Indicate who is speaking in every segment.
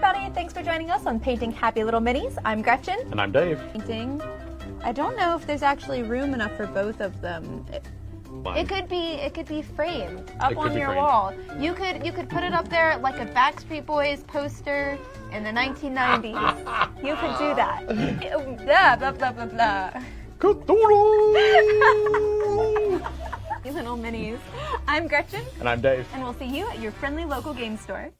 Speaker 1: everybody, thanks for joining us on Painting Happy Little Minis. I'm Gretchen.
Speaker 2: And I'm Dave.
Speaker 1: Painting. I don't know if there's actually room enough for both of them. It could be framed up on your wall. You could put it up there like a Backstreet Boys poster in the 1990s. You could do that. Blah blah blah blah blah. You little minis. I'm Gretchen.
Speaker 2: And I'm Dave.
Speaker 1: And we'll see you at your friendly local game store.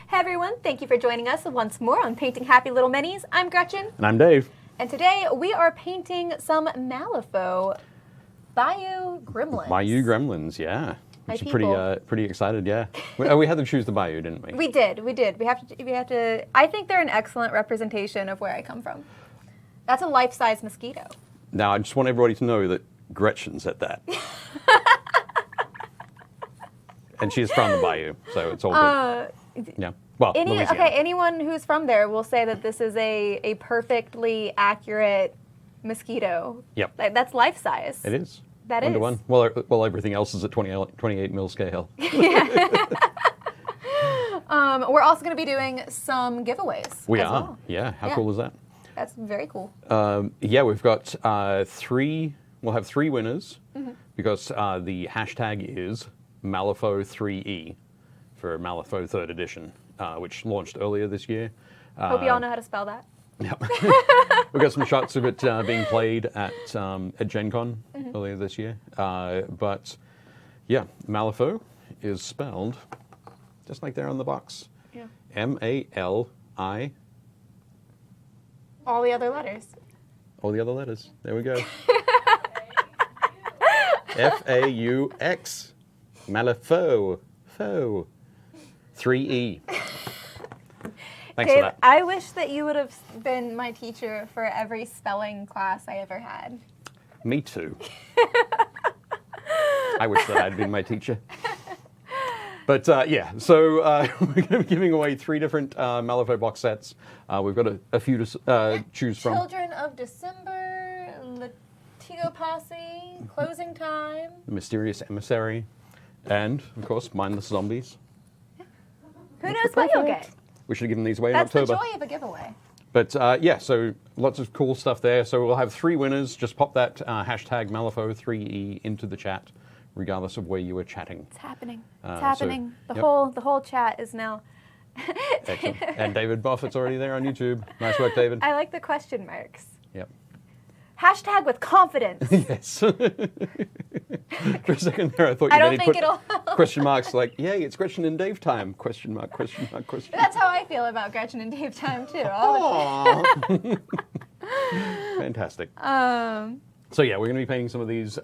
Speaker 1: Hey everyone, thank you for joining us once more on Painting Happy Little Minis. I'm Gretchen.
Speaker 2: And I'm Dave.
Speaker 1: And today we are painting some Malifaux Bayou Gremlins.
Speaker 2: Bayou Gremlins, yeah.
Speaker 1: My
Speaker 2: Which
Speaker 1: people.
Speaker 2: are pretty excited, yeah. we had to choose the Bayou, didn't we?
Speaker 1: We did. We have to. I think they're an excellent representation of where I come from. That's a life-size mosquito.
Speaker 2: Now, I just want everybody to know that Gretchen said that. And she's from the Bayou, so it's all good. Yeah. Well, Louisiana.
Speaker 1: Anyone who's from there will say that this is a perfectly accurate mosquito.
Speaker 2: Yep.
Speaker 1: That's life size.
Speaker 2: It is.
Speaker 1: That
Speaker 2: One
Speaker 1: is.
Speaker 2: to one. Well, everything else is at 28 mil scale.
Speaker 1: We're also going to be doing some giveaways.
Speaker 2: We
Speaker 1: as
Speaker 2: are.
Speaker 1: well.
Speaker 2: Yeah. How cool is that?
Speaker 1: That's very cool.
Speaker 2: Yeah, we've got three. We'll have three winners because the hashtag is Malifaux3E for Malifaux 3rd edition, which launched earlier this year.
Speaker 1: Hope you all know how to spell that.
Speaker 2: Yep. We got some shots of it being played at Gen Con earlier this year. But yeah, Malifaux is spelled just like there on the box.
Speaker 1: Yeah.
Speaker 2: M-A-L-I.
Speaker 1: All the other letters.
Speaker 2: All the other letters. There we go. F-A-U-X. Malifaux. Faux. 3E. Thanks
Speaker 1: Dave,
Speaker 2: for that.
Speaker 1: I wish that you would have been my teacher for every spelling class I ever had.
Speaker 2: Me too. I wish that I'd been my teacher. But yeah, so we're going to be giving away 3 different Malifaux box sets. We've got a few to choose from.
Speaker 1: Children of December, Latigo Posse, Closing Time.
Speaker 2: The Mysterious Emissary, and, of course, Mindless Zombies.
Speaker 1: Who knows what you'll get?
Speaker 2: We should have given these away
Speaker 1: That's
Speaker 2: in October.
Speaker 1: the joy of a giveaway.
Speaker 2: But yeah, so lots of cool stuff there. So we'll have 3 winners. Just pop that hashtag Malifaux3E into the chat, regardless of where you were chatting.
Speaker 1: It's happening.
Speaker 2: So,
Speaker 1: It's happening.
Speaker 2: yep.
Speaker 1: The whole chat is now.
Speaker 2: Excellent. And David Buffett's already there on YouTube. Nice work, David.
Speaker 1: I like the question marks.
Speaker 2: Yep.
Speaker 1: Hashtag with confidence.
Speaker 2: Yes. For a second there, I thought
Speaker 1: I
Speaker 2: you
Speaker 1: don't
Speaker 2: meant
Speaker 1: think
Speaker 2: put
Speaker 1: it'll.
Speaker 2: question marks like, yay, it's Gretchen and Dave time. Question mark, question mark, question mark.
Speaker 1: That's how I feel about Gretchen and Dave time too. All the
Speaker 2: Aww. Fantastic.
Speaker 1: time.
Speaker 2: So yeah, we're going to be painting some of these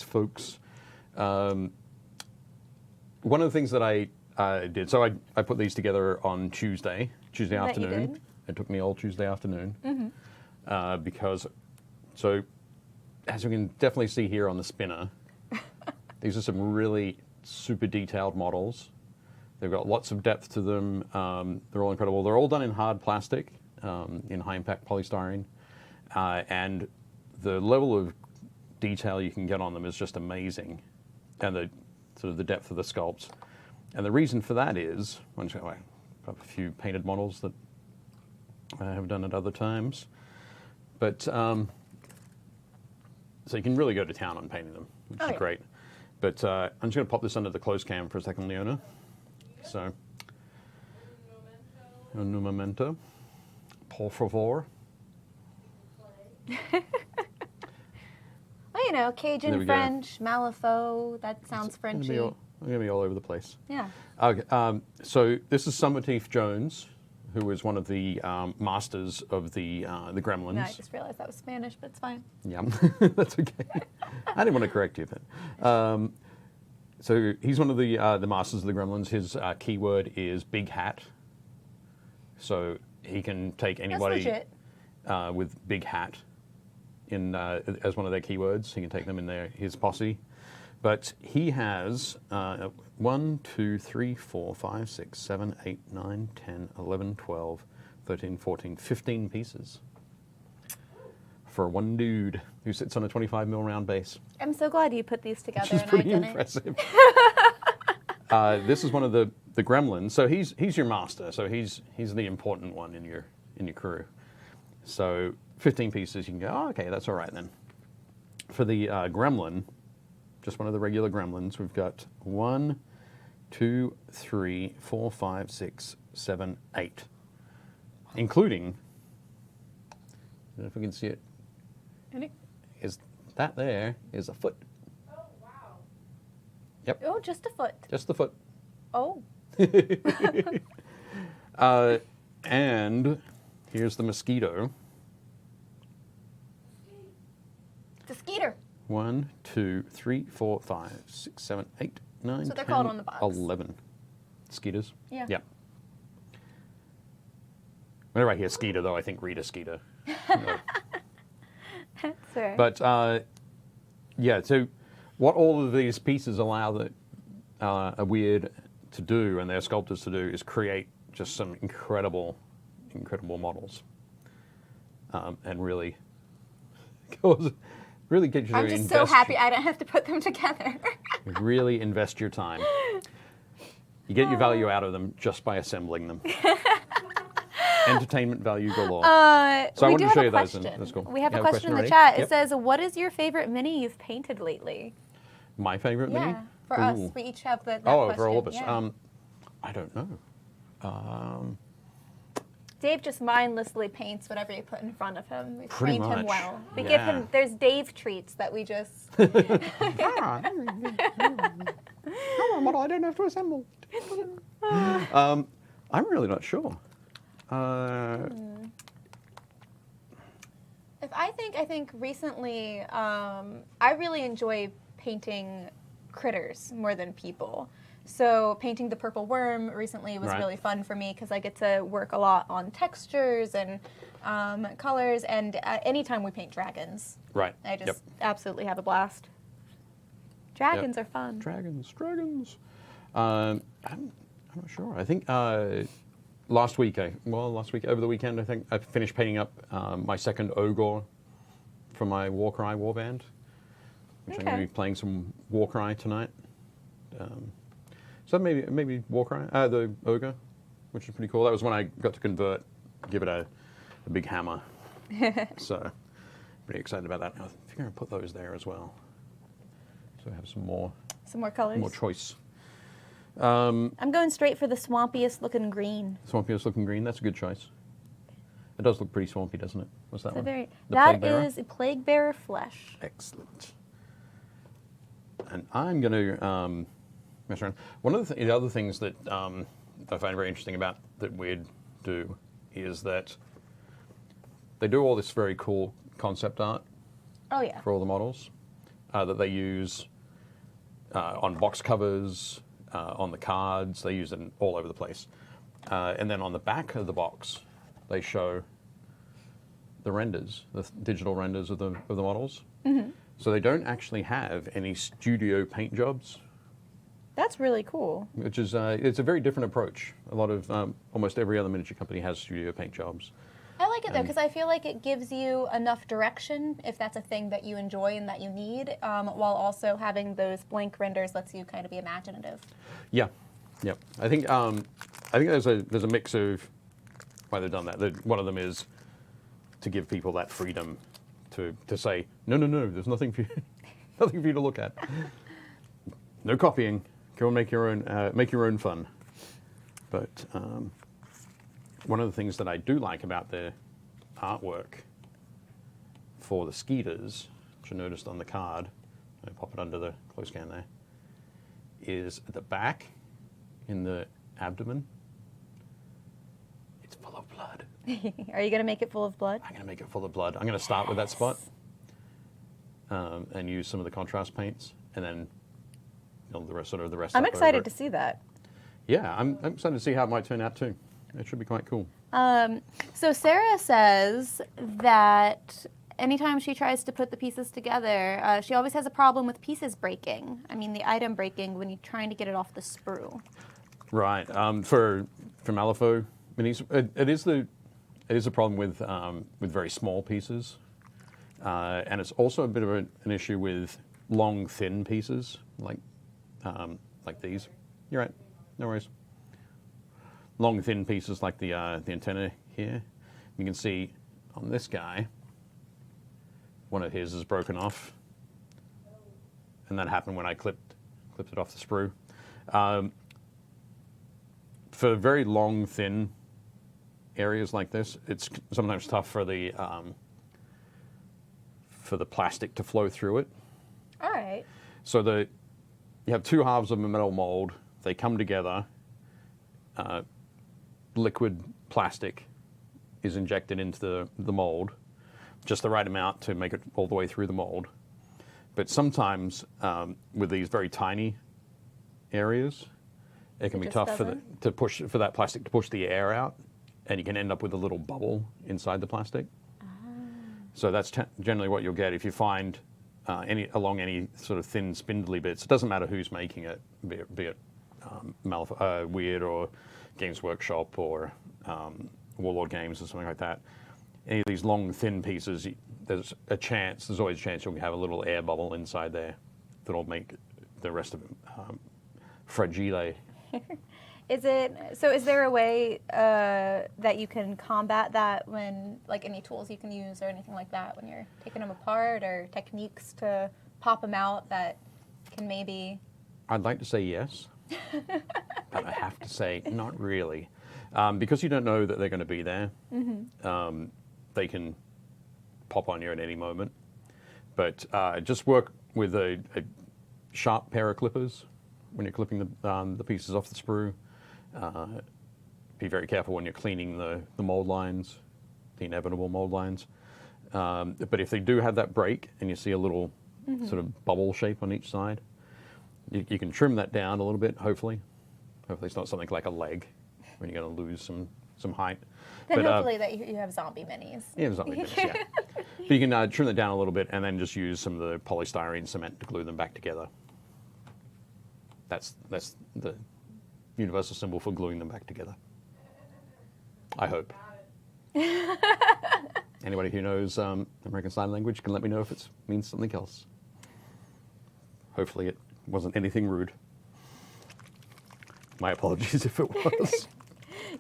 Speaker 2: folks. One of the things that I did, so I put these together on Tuesday
Speaker 1: Bet you
Speaker 2: afternoon.
Speaker 1: did.
Speaker 2: It took me all Tuesday afternoon because, so as you can definitely see here on the spinner, these are some really super detailed models. They've got lots of depth to them. They're all incredible. They're all done in hard plastic, in high impact polystyrene, and the level of detail you can get on them is just amazing, and the sort of the depth of the sculpts. And the reason for that is, I have a few painted models that I have done at other times, but so you can really go to town on painting them, which is great. But I'm just going to pop this under the closed cam for a second, Leona. So, un momento, por favor.
Speaker 1: Well, you know, Cajun, French, Malifaux, that sounds Frenchy.
Speaker 2: I'm going to be all over the place.
Speaker 1: Yeah.
Speaker 2: Okay, so this is Summerteeth Jones, who was one of the masters of the Gremlins.
Speaker 1: No, I just realized that was Spanish, but it's fine.
Speaker 2: Yeah, that's okay. I didn't want to correct you then. So he's one of the masters of the Gremlins. His keyword is big hat. So he can take anybody with big hat in as one of their keywords. He can take them in his posse. But he has 1, 2, 3, 4, 5, 6, 7, 8, 9, 10, 11, 12, 13, 14, 15 pieces for one dude who sits on a 25mm round base.
Speaker 1: I'm so glad you put these together.
Speaker 2: Which is pretty impressive. This is one of the Gremlins. So he's your master. So he's the important one in your crew. So 15 pieces, you can go, oh, okay, that's all right then. For the Gremlin, just one of the regular Gremlins, we've got 1, 2, 3, 4, 5, 6, 7, 8, including, I don't know if we can see it, is that there is a foot.
Speaker 1: Oh, wow.
Speaker 2: Yep.
Speaker 1: Oh, just a foot.
Speaker 2: Just the foot.
Speaker 1: Oh.
Speaker 2: And here's the mosquito.
Speaker 1: The skeeter.
Speaker 2: 1, 2, 3, 4, 5, 6, 7, 8, 9,
Speaker 1: so they're
Speaker 2: 10,
Speaker 1: called on the box.
Speaker 2: 11. Skeeters?
Speaker 1: Yeah.
Speaker 2: Yeah. Whenever I hear skeeter, though, I think Rita Skeeter.
Speaker 1: That's fair.
Speaker 2: But, yeah, so what all of these pieces allow a Wyrd to do and their sculptors to do is create just some incredible models. And really get you to
Speaker 1: I'm just so happy I don't have to put them together.
Speaker 2: Really invest your time. You get your value out of them just by assembling them. Entertainment value galore. So I wanted to show you those. That's cool.
Speaker 1: We have a question in the chat. It says, what is your favorite mini you've painted lately?
Speaker 2: My favorite mini?
Speaker 1: Yeah, for us. We each have that
Speaker 2: question. For all of us.
Speaker 1: Yeah.
Speaker 2: I don't know.
Speaker 1: Dave just mindlessly paints whatever you put in front of him. We
Speaker 2: Pretty
Speaker 1: trained him
Speaker 2: much.
Speaker 1: well. We give him, there's Dave treats that we just...
Speaker 2: Model I don't have to assemble. I'm really not sure.
Speaker 1: I think recently, I really enjoy painting critters more than people. So painting the purple worm recently was really fun for me because I get to work a lot on textures and colors. And anytime we paint dragons, I just absolutely have a blast. Dragons are fun.
Speaker 2: Dragons. I'm not sure. I think last week, over the weekend, I think I finished painting up my second ogre for my Warcry warband, which I'm going to be playing some Warcry tonight. So maybe Warcry, the ogre, which is pretty cool. That was when I got to give it a big hammer. So pretty excited about that. I think I'm going to put those there as well. So I have some more
Speaker 1: colors.
Speaker 2: More choice.
Speaker 1: I'm going straight for the swampiest looking green.
Speaker 2: Swampiest looking green, that's a good choice. It does look pretty swampy, doesn't it? What's that one?
Speaker 1: That is a Plague Bearer flesh.
Speaker 2: Excellent. And I'm going to mess around. One of the other things that I find very interesting about that Wyrd do is that they do all this very cool concept art for all the models that they use on box covers, on the cards. They use it all over the place. And then on the back of the box, they show the renders, the digital renders of the models. Mm-hmm. So they don't actually have any studio paint jobs.
Speaker 1: That's really cool.
Speaker 2: Which is it's a very different approach. A lot of almost every other miniature company has studio paint jobs.
Speaker 1: I like it though because I feel like it gives you enough direction if that's a thing that you enjoy and that you need, while also having those blank renders lets you kind of be imaginative. Yeah.
Speaker 2: I think there's a mix of why they've done that. One of them is to give people that freedom to say no. There's nothing for you to look at. No copying. Go and make your own fun. But one of the things that I do like about their artwork for the skeeters, which I noticed on the card, I pop it under the close scan there, is at the back in the abdomen. It's full of blood.
Speaker 1: Are you going to make it full of blood?
Speaker 2: I'm going to make it full of blood. I'm going to start with that spot and use some of the contrast paints, and then the rest
Speaker 1: I'm
Speaker 2: up
Speaker 1: excited
Speaker 2: over
Speaker 1: to
Speaker 2: it.
Speaker 1: see that.
Speaker 2: Yeah, I'm excited to see how it might turn out too. It should be quite cool.
Speaker 1: So Sarah says that anytime she tries to put the pieces together, she always has a problem with pieces breaking. I mean, the item breaking when you're trying to get it off the sprue.
Speaker 2: Right. For Malifaux minis, it is a problem with very small pieces, and it's also a bit of an issue with long, thin pieces like these. You're right. No worries. Long, thin pieces like the antenna here. You can see on this guy, one of his is broken off, and that happened when I clipped it off the sprue. For very long, thin areas like this, it's sometimes tough for the plastic to flow through it.
Speaker 1: All right.
Speaker 2: So you have two halves of a metal mold. They come together. Liquid plastic is injected into the mold, just the right amount to make it all the way through the mold. But sometimes with these very tiny areas, it can be tough for that plastic to push the air out, and you can end up with a little bubble inside the plastic. So that's generally what you'll get if you find along any sort of thin, spindly bits. It doesn't matter who's making it, be it Wyrd or Games Workshop or Wyrd Games or something like that. Any of these long, thin pieces, there's always a chance you'll have a little air bubble inside there that'll make the rest of it fragile.
Speaker 1: Is there a way that you can combat that when, like, any tools you can use or anything like that when you're taking them apart, or techniques to pop them out that can maybe...
Speaker 2: I'd like to say yes, but I have to say not really. Because you don't know that they're going to be there, they can pop on you at any moment. But just work with a sharp pair of clippers when you're clipping the pieces off the sprue. Be very careful when you're cleaning the mold lines, the inevitable mold lines. But if they do have that break and you see a little sort of bubble shape on each side, you can trim that down a little bit, hopefully. Hopefully it's not something like a leg when you're going to lose some height.
Speaker 1: Then
Speaker 2: but,
Speaker 1: hopefully that you have zombie minis.
Speaker 2: Yeah, zombie minis, yeah. But you can trim that down a little bit and then just use some of the polystyrene cement to glue them back together. That's the universal symbol for gluing them back together. I hope. Anybody who knows American Sign Language can let me know if it means something else. Hopefully it wasn't anything rude. My apologies if it was.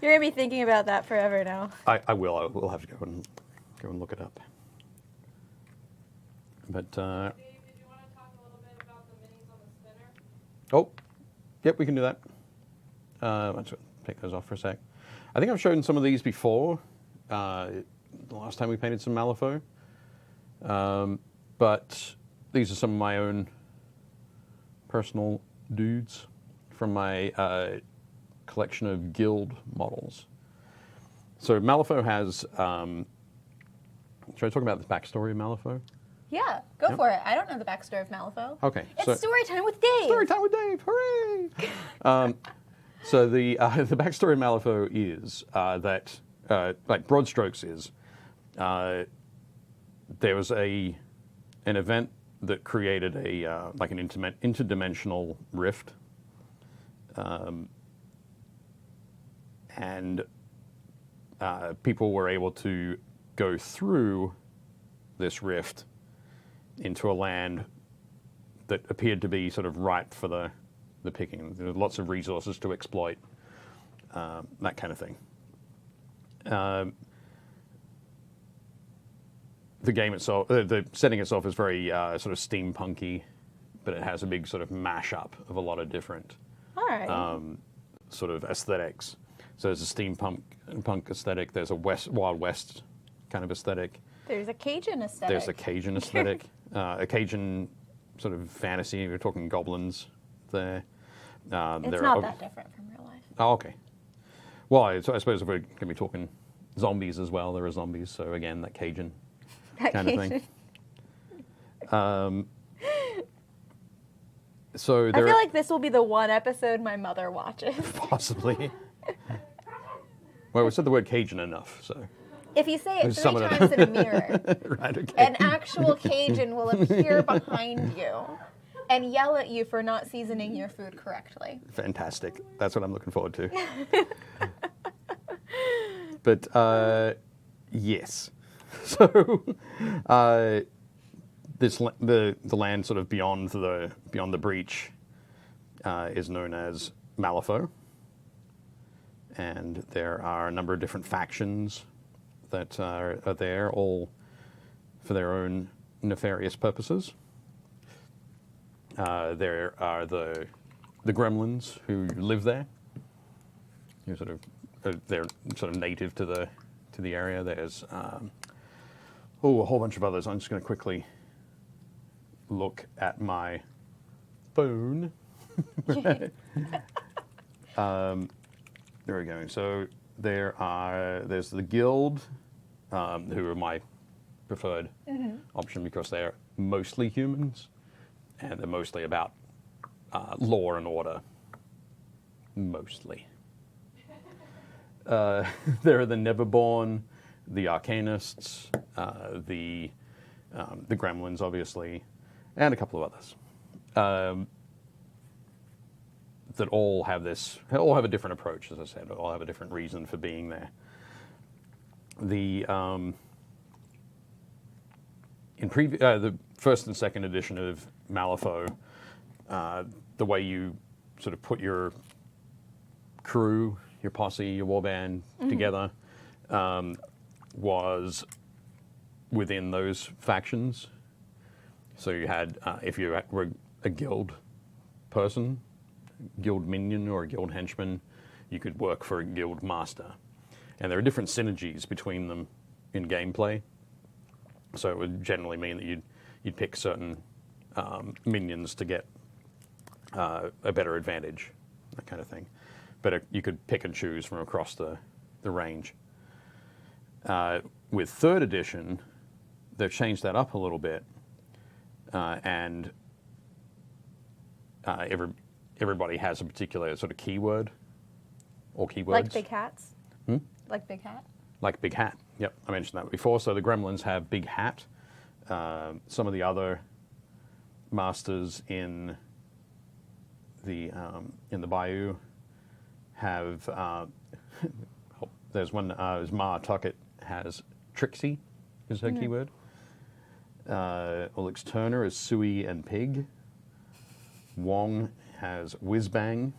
Speaker 1: You're going to be thinking about that forever now.
Speaker 2: I will. I will have to go and look it up. But
Speaker 3: Dave, did you want to talk a little bit about the minis on the spinner?
Speaker 2: oh, yep, we can do that. Let's take those off for a sec. I think I've shown some of these before. The last time we painted some Malifaux. But these are some of my own personal dudes from my collection of guild models. So Malifaux has... should I talk about the backstory of Malifaux?
Speaker 1: Yeah, go for it. I don't know the backstory of Malifaux.
Speaker 2: Okay.
Speaker 1: It's story time with Dave.
Speaker 2: Story time with Dave, hooray! So the backstory of Malifaux is that, like broad strokes is, there was an event that created a like an interdimensional rift, and people were able to go through this rift into a land that appeared to be sort of ripe for the picking. There were lots of resources to exploit, that kind of thing. The game itself, the setting itself is very sort of steampunky, but it has a big sort of mashup of a lot of different
Speaker 1: All right.
Speaker 2: sort of aesthetics. So there's a steampunk aesthetic, there's a Wild West kind of aesthetic.
Speaker 1: There's a Cajun aesthetic.
Speaker 2: There's a Cajun aesthetic, a Cajun sort of fantasy. We're talking goblins there.
Speaker 1: It's not that different from real life.
Speaker 2: Oh, okay. Well, I suppose if we're going to be talking zombies as well, there are zombies. So again, that Cajun kind of thing. So
Speaker 1: I
Speaker 2: there
Speaker 1: feel like this will be the one episode my mother watches.
Speaker 2: possibly. Well, we said the word Cajun enough, so.
Speaker 1: If you say it
Speaker 2: There's
Speaker 1: 3
Speaker 2: some of
Speaker 1: times in a mirror,
Speaker 2: Right, okay.
Speaker 1: an actual Cajun will appear behind you and yell at you for not seasoning your food correctly.
Speaker 2: Fantastic. That's what I'm looking forward to. But, yes. So, the land sort of beyond the breach is known as Malifaux. And there are a number of different factions that are there, all for their own nefarious purposes. There are the Gremlins who live there. Who they're sort of native to the area. There's a whole bunch of others. I'm just going to quickly look at my phone. There we go. So there's the guild, who are my preferred option because they're mostly humans, and they're mostly about law and order. Mostly. There are the Neverborn, the Arcanists, the Gremlins, obviously, and a couple of others. That all have a different approach, as I said, all have a different reason for being there. The first and second edition of Malifaux, the way you sort of put your crew, your posse, your warband together, was within those factions. So you had, if you were a guild person, guild minion or a guild henchman, you could work for a guild master. And there are different synergies between them in gameplay. So it would generally mean that you'd pick certain minions to get a better advantage, that kind of thing. But you could pick and choose from across the range. With third edition, they've changed that up a little bit, and everybody has a particular sort of keyword or keywords.
Speaker 1: Like big hats? Like big hat?
Speaker 2: Like big hat. Yep, I mentioned that before. So the Gremlins have big hat. Some of the other masters in the Bayou have. There's one. Ma Tuckett has Trixie, is her keyword. Alex Turner is Suey and Pig. Wong has Whiz-Bang.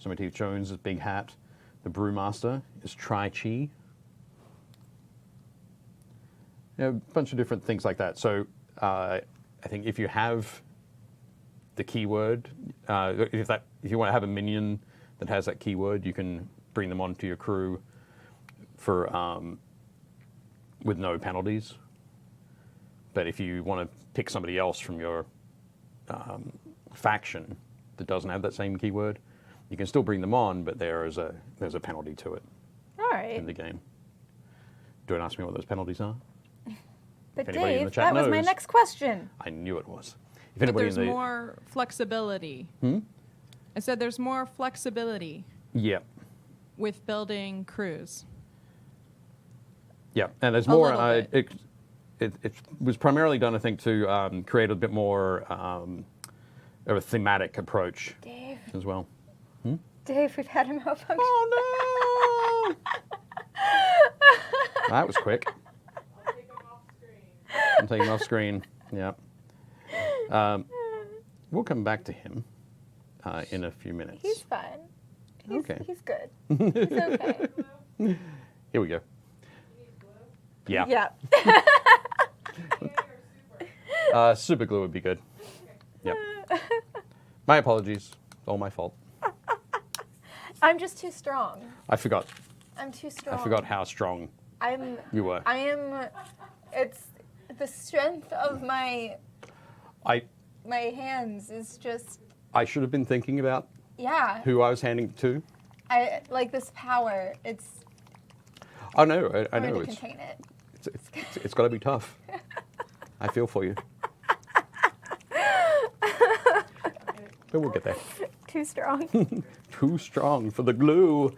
Speaker 2: Summerteeth Jones is Big Hat. The Brewmaster is Tri-Chi. A bunch of different things like that. So I think if you have the keyword, if you want to have a minion that has that keyword, you can bring them onto your crew for with no penalties. But if you want to pick somebody else from your faction that doesn't have that same keyword, you can still bring them on, but there's a penalty to it.
Speaker 1: All right.
Speaker 2: In the game. Don't ask me what those penalties are.
Speaker 1: But
Speaker 2: If anybody in the
Speaker 1: Dave,
Speaker 2: chat
Speaker 1: that was my
Speaker 2: knows.
Speaker 1: next question.
Speaker 2: I knew it was. If
Speaker 3: But
Speaker 2: anybody
Speaker 3: there's
Speaker 2: in the
Speaker 3: more flexibility. I said there's more flexibility
Speaker 2: yeah.
Speaker 3: with building crews.
Speaker 2: Yeah, and there's
Speaker 3: A
Speaker 2: more.
Speaker 3: little bit.
Speaker 2: It was primarily done, I think, to create a bit more of a thematic approach
Speaker 1: Dave,
Speaker 2: as well.
Speaker 1: Dave, we've had a malfunction.
Speaker 2: Oh no! That was quick.
Speaker 3: I'll take them off screen.
Speaker 2: I'm taking off screen. Yeah. We'll come back to him in a few minutes.
Speaker 1: He's fine.
Speaker 2: Okay.
Speaker 1: He's good. He's okay.
Speaker 2: Here we go. Yeah.
Speaker 1: Yeah.
Speaker 2: Super glue would be good. Yep. My apologies. All my fault.
Speaker 1: I'm just too strong.
Speaker 2: I forgot.
Speaker 1: I'm too strong.
Speaker 2: I forgot how strong you were.
Speaker 1: It's the strength of my
Speaker 2: I
Speaker 1: hands is just,
Speaker 2: I should have been thinking about
Speaker 1: yeah.
Speaker 2: who I was handing it to.
Speaker 1: I like this power. It's
Speaker 2: Oh no, I
Speaker 1: hard
Speaker 2: know
Speaker 1: to contain it.
Speaker 2: it's got to be tough. I feel for you. but we'll get there.
Speaker 1: Too strong.
Speaker 2: Too strong for the glue.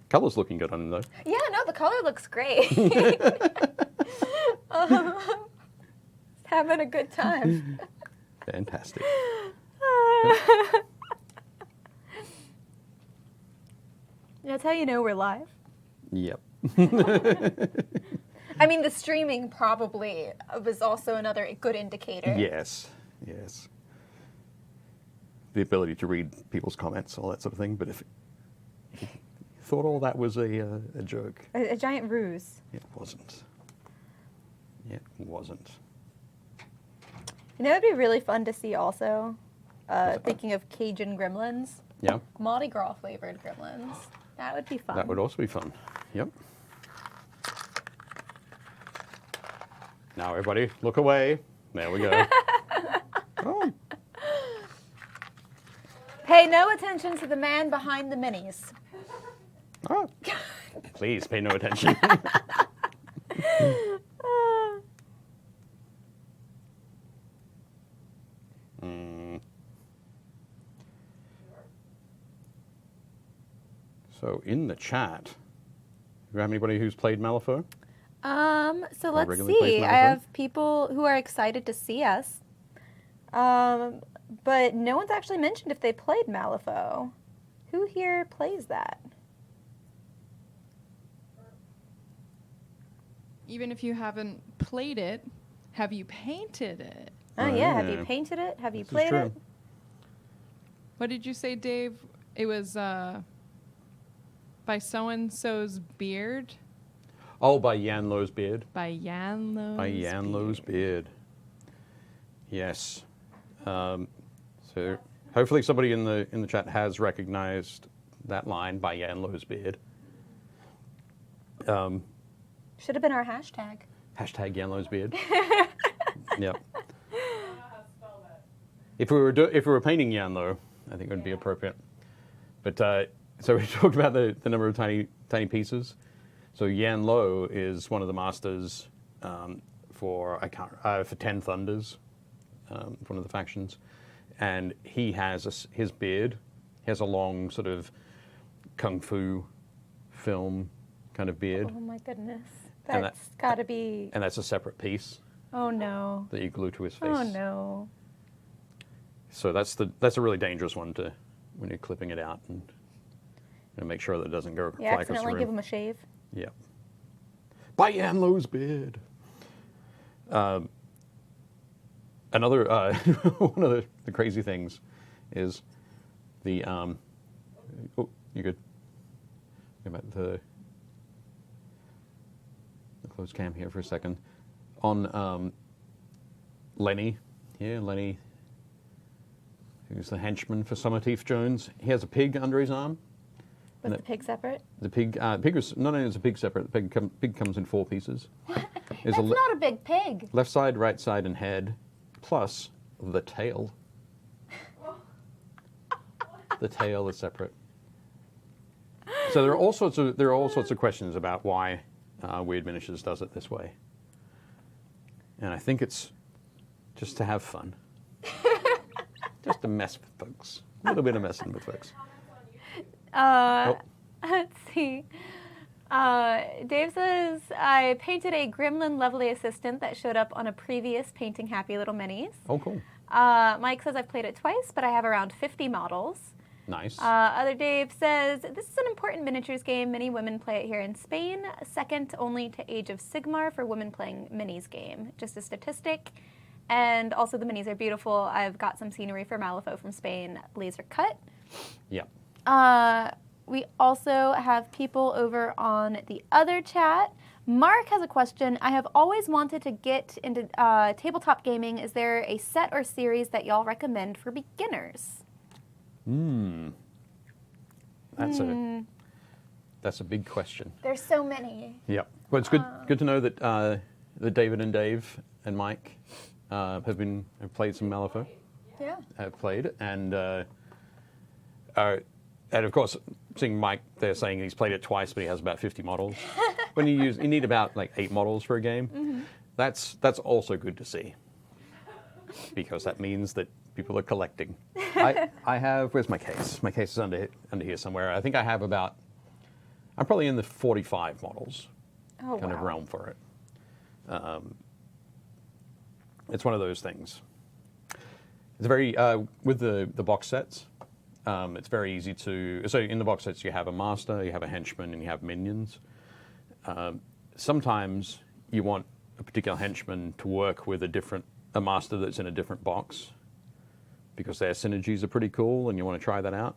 Speaker 2: Color's looking good on him, though.
Speaker 1: Yeah, no, the color looks great. Having a good time.
Speaker 2: Fantastic.
Speaker 1: That's how you know we're live.
Speaker 2: Yep.
Speaker 1: I mean, the streaming probably was also another good indicator.
Speaker 2: Yes, yes. The ability to read people's comments, all that sort of thing. But if you thought all that was a joke.
Speaker 1: A giant ruse.
Speaker 2: It wasn't. It wasn't.
Speaker 1: You know, it'd be really fun to see also, thinking of Cajun gremlins.
Speaker 2: Yeah.
Speaker 1: Mardi Gras flavored gremlins. That would be fun.
Speaker 2: That would also be fun. Yep. Now everybody, look away. There we go. Oh.
Speaker 1: Pay no attention to the man behind the minis.
Speaker 2: Oh. Please pay no attention. So in the chat, do you have anybody who's played Malifaux?
Speaker 1: So let's
Speaker 2: regularly plays
Speaker 1: see. I
Speaker 2: Malifaux?
Speaker 1: have people who are excited to see us. But no one's actually mentioned if they played Malifaux. Who here plays that?
Speaker 3: Even if you haven't played it, have you painted it?
Speaker 1: Oh yeah, have
Speaker 2: Yeah.
Speaker 1: you painted it? Have you
Speaker 2: This is
Speaker 1: played
Speaker 2: true.
Speaker 1: it?
Speaker 3: What did you say, Dave? It was by so-and-so's beard?
Speaker 2: Oh, by Yanlo's Beard.
Speaker 3: By Yanlo's
Speaker 2: By Yanlo's Beard. Yes. So hopefully somebody in the chat has recognized that line, by Yanlo's Beard.
Speaker 1: Should have been our hashtag.
Speaker 2: Hashtag Yanlo's Beard. Yep. If we were painting Yanlo, I think it would be appropriate. But so we talked about the number of tiny pieces. So Yanlo is one of the masters for 10 Thunders, one of the factions, and he has his beard. He has a long sort of kung fu film kind of beard.
Speaker 1: Oh my goodness.
Speaker 2: And
Speaker 1: That's gotta be.
Speaker 2: And that's a separate piece
Speaker 1: Oh no.
Speaker 2: that you glue to his face.
Speaker 1: Oh no.
Speaker 2: So that's a really dangerous one to when you're clipping it out and make sure that it doesn't go
Speaker 1: You
Speaker 2: fly across the
Speaker 1: accidentally
Speaker 2: room.
Speaker 1: give him a shave.
Speaker 2: Yeah. By Yanlo's beard. Another one of the crazy things is the oh, you good? Go back to the closed cam here for a second. On Lenny, Lenny, who's the henchman for Summerteeth Jones. He has a pig under his arm.
Speaker 1: Was the pig separate?
Speaker 2: The pig is not only is a pig separate. The pig comes in 4 pieces. There's
Speaker 1: That's not a big pig.
Speaker 2: left side, right side, and head, plus the tail. The tail is separate. So there are all sorts of questions about why Wyrd Miniatures does it this way, and I think it's just to have fun, just to mess with folks, a little bit of messing with folks.
Speaker 1: Let's see. Dave says, I painted a gremlin lovely assistant that showed up on a previous painting Happy Little Minis.
Speaker 2: Oh, cool.
Speaker 1: Mike says, I've played it twice, but I have around 50 models.
Speaker 2: Nice.
Speaker 1: Other Dave says, this is an important miniatures game. Many women play it here in Spain. Second only to Age of Sigmar for women playing minis game. Just a statistic. And also the minis are beautiful. I've got some scenery for Malifaux from Spain, laser cut.
Speaker 2: Yeah.
Speaker 1: We also have people over on the other chat. Mark has a question. I have always wanted to get into tabletop gaming. Is there a set or series that y'all recommend for beginners?
Speaker 2: That's a big question.
Speaker 1: There's so many.
Speaker 2: Yeah. Well, it's good to know that that David and Dave and Mike have played some Malifaux.
Speaker 1: Yeah.
Speaker 2: Have played, and of course, seeing Mike, they're saying he's played it twice, but he has about 50 models. When you need about like 8 models for a game, that's also good to see, because that means that People are collecting. I have, where's my case? My case is under here somewhere. I think I have about, I'm probably in the 45 models kind of realm for it. It's one of those things. It's very, with the box sets, it's very easy to, so in the box sets you have a master, you have a henchman, and you have minions. Sometimes you want a particular henchman to work with a master that's in a different box, because their synergies are pretty cool and you want to try that out.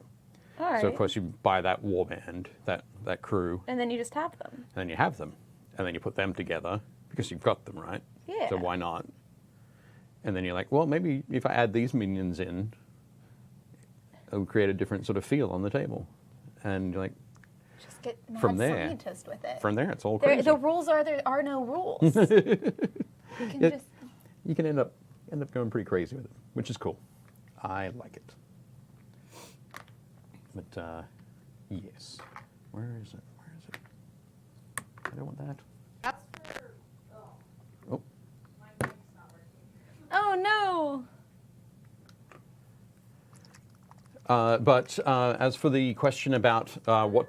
Speaker 1: All right.
Speaker 2: So of course you buy that warband, that crew.
Speaker 1: And then you just have them.
Speaker 2: And then you have them. And then you put them together because you've got them, right?
Speaker 1: Yeah.
Speaker 2: So why not? And then you're like, well, maybe if I add these minions in, it'll create a different sort of feel on the table. And you're like,
Speaker 1: just get mad
Speaker 2: from there,
Speaker 1: scientist with it.
Speaker 2: From there, it's all crazy.
Speaker 1: The rules are there are no rules.
Speaker 2: You can end up going pretty crazy with it, which is cool. I like it. But yes, where is it? Where is it? I don't want that.
Speaker 3: That's for.
Speaker 2: Oh.
Speaker 3: My mic's not working.
Speaker 1: Oh no.
Speaker 2: But as for the question about what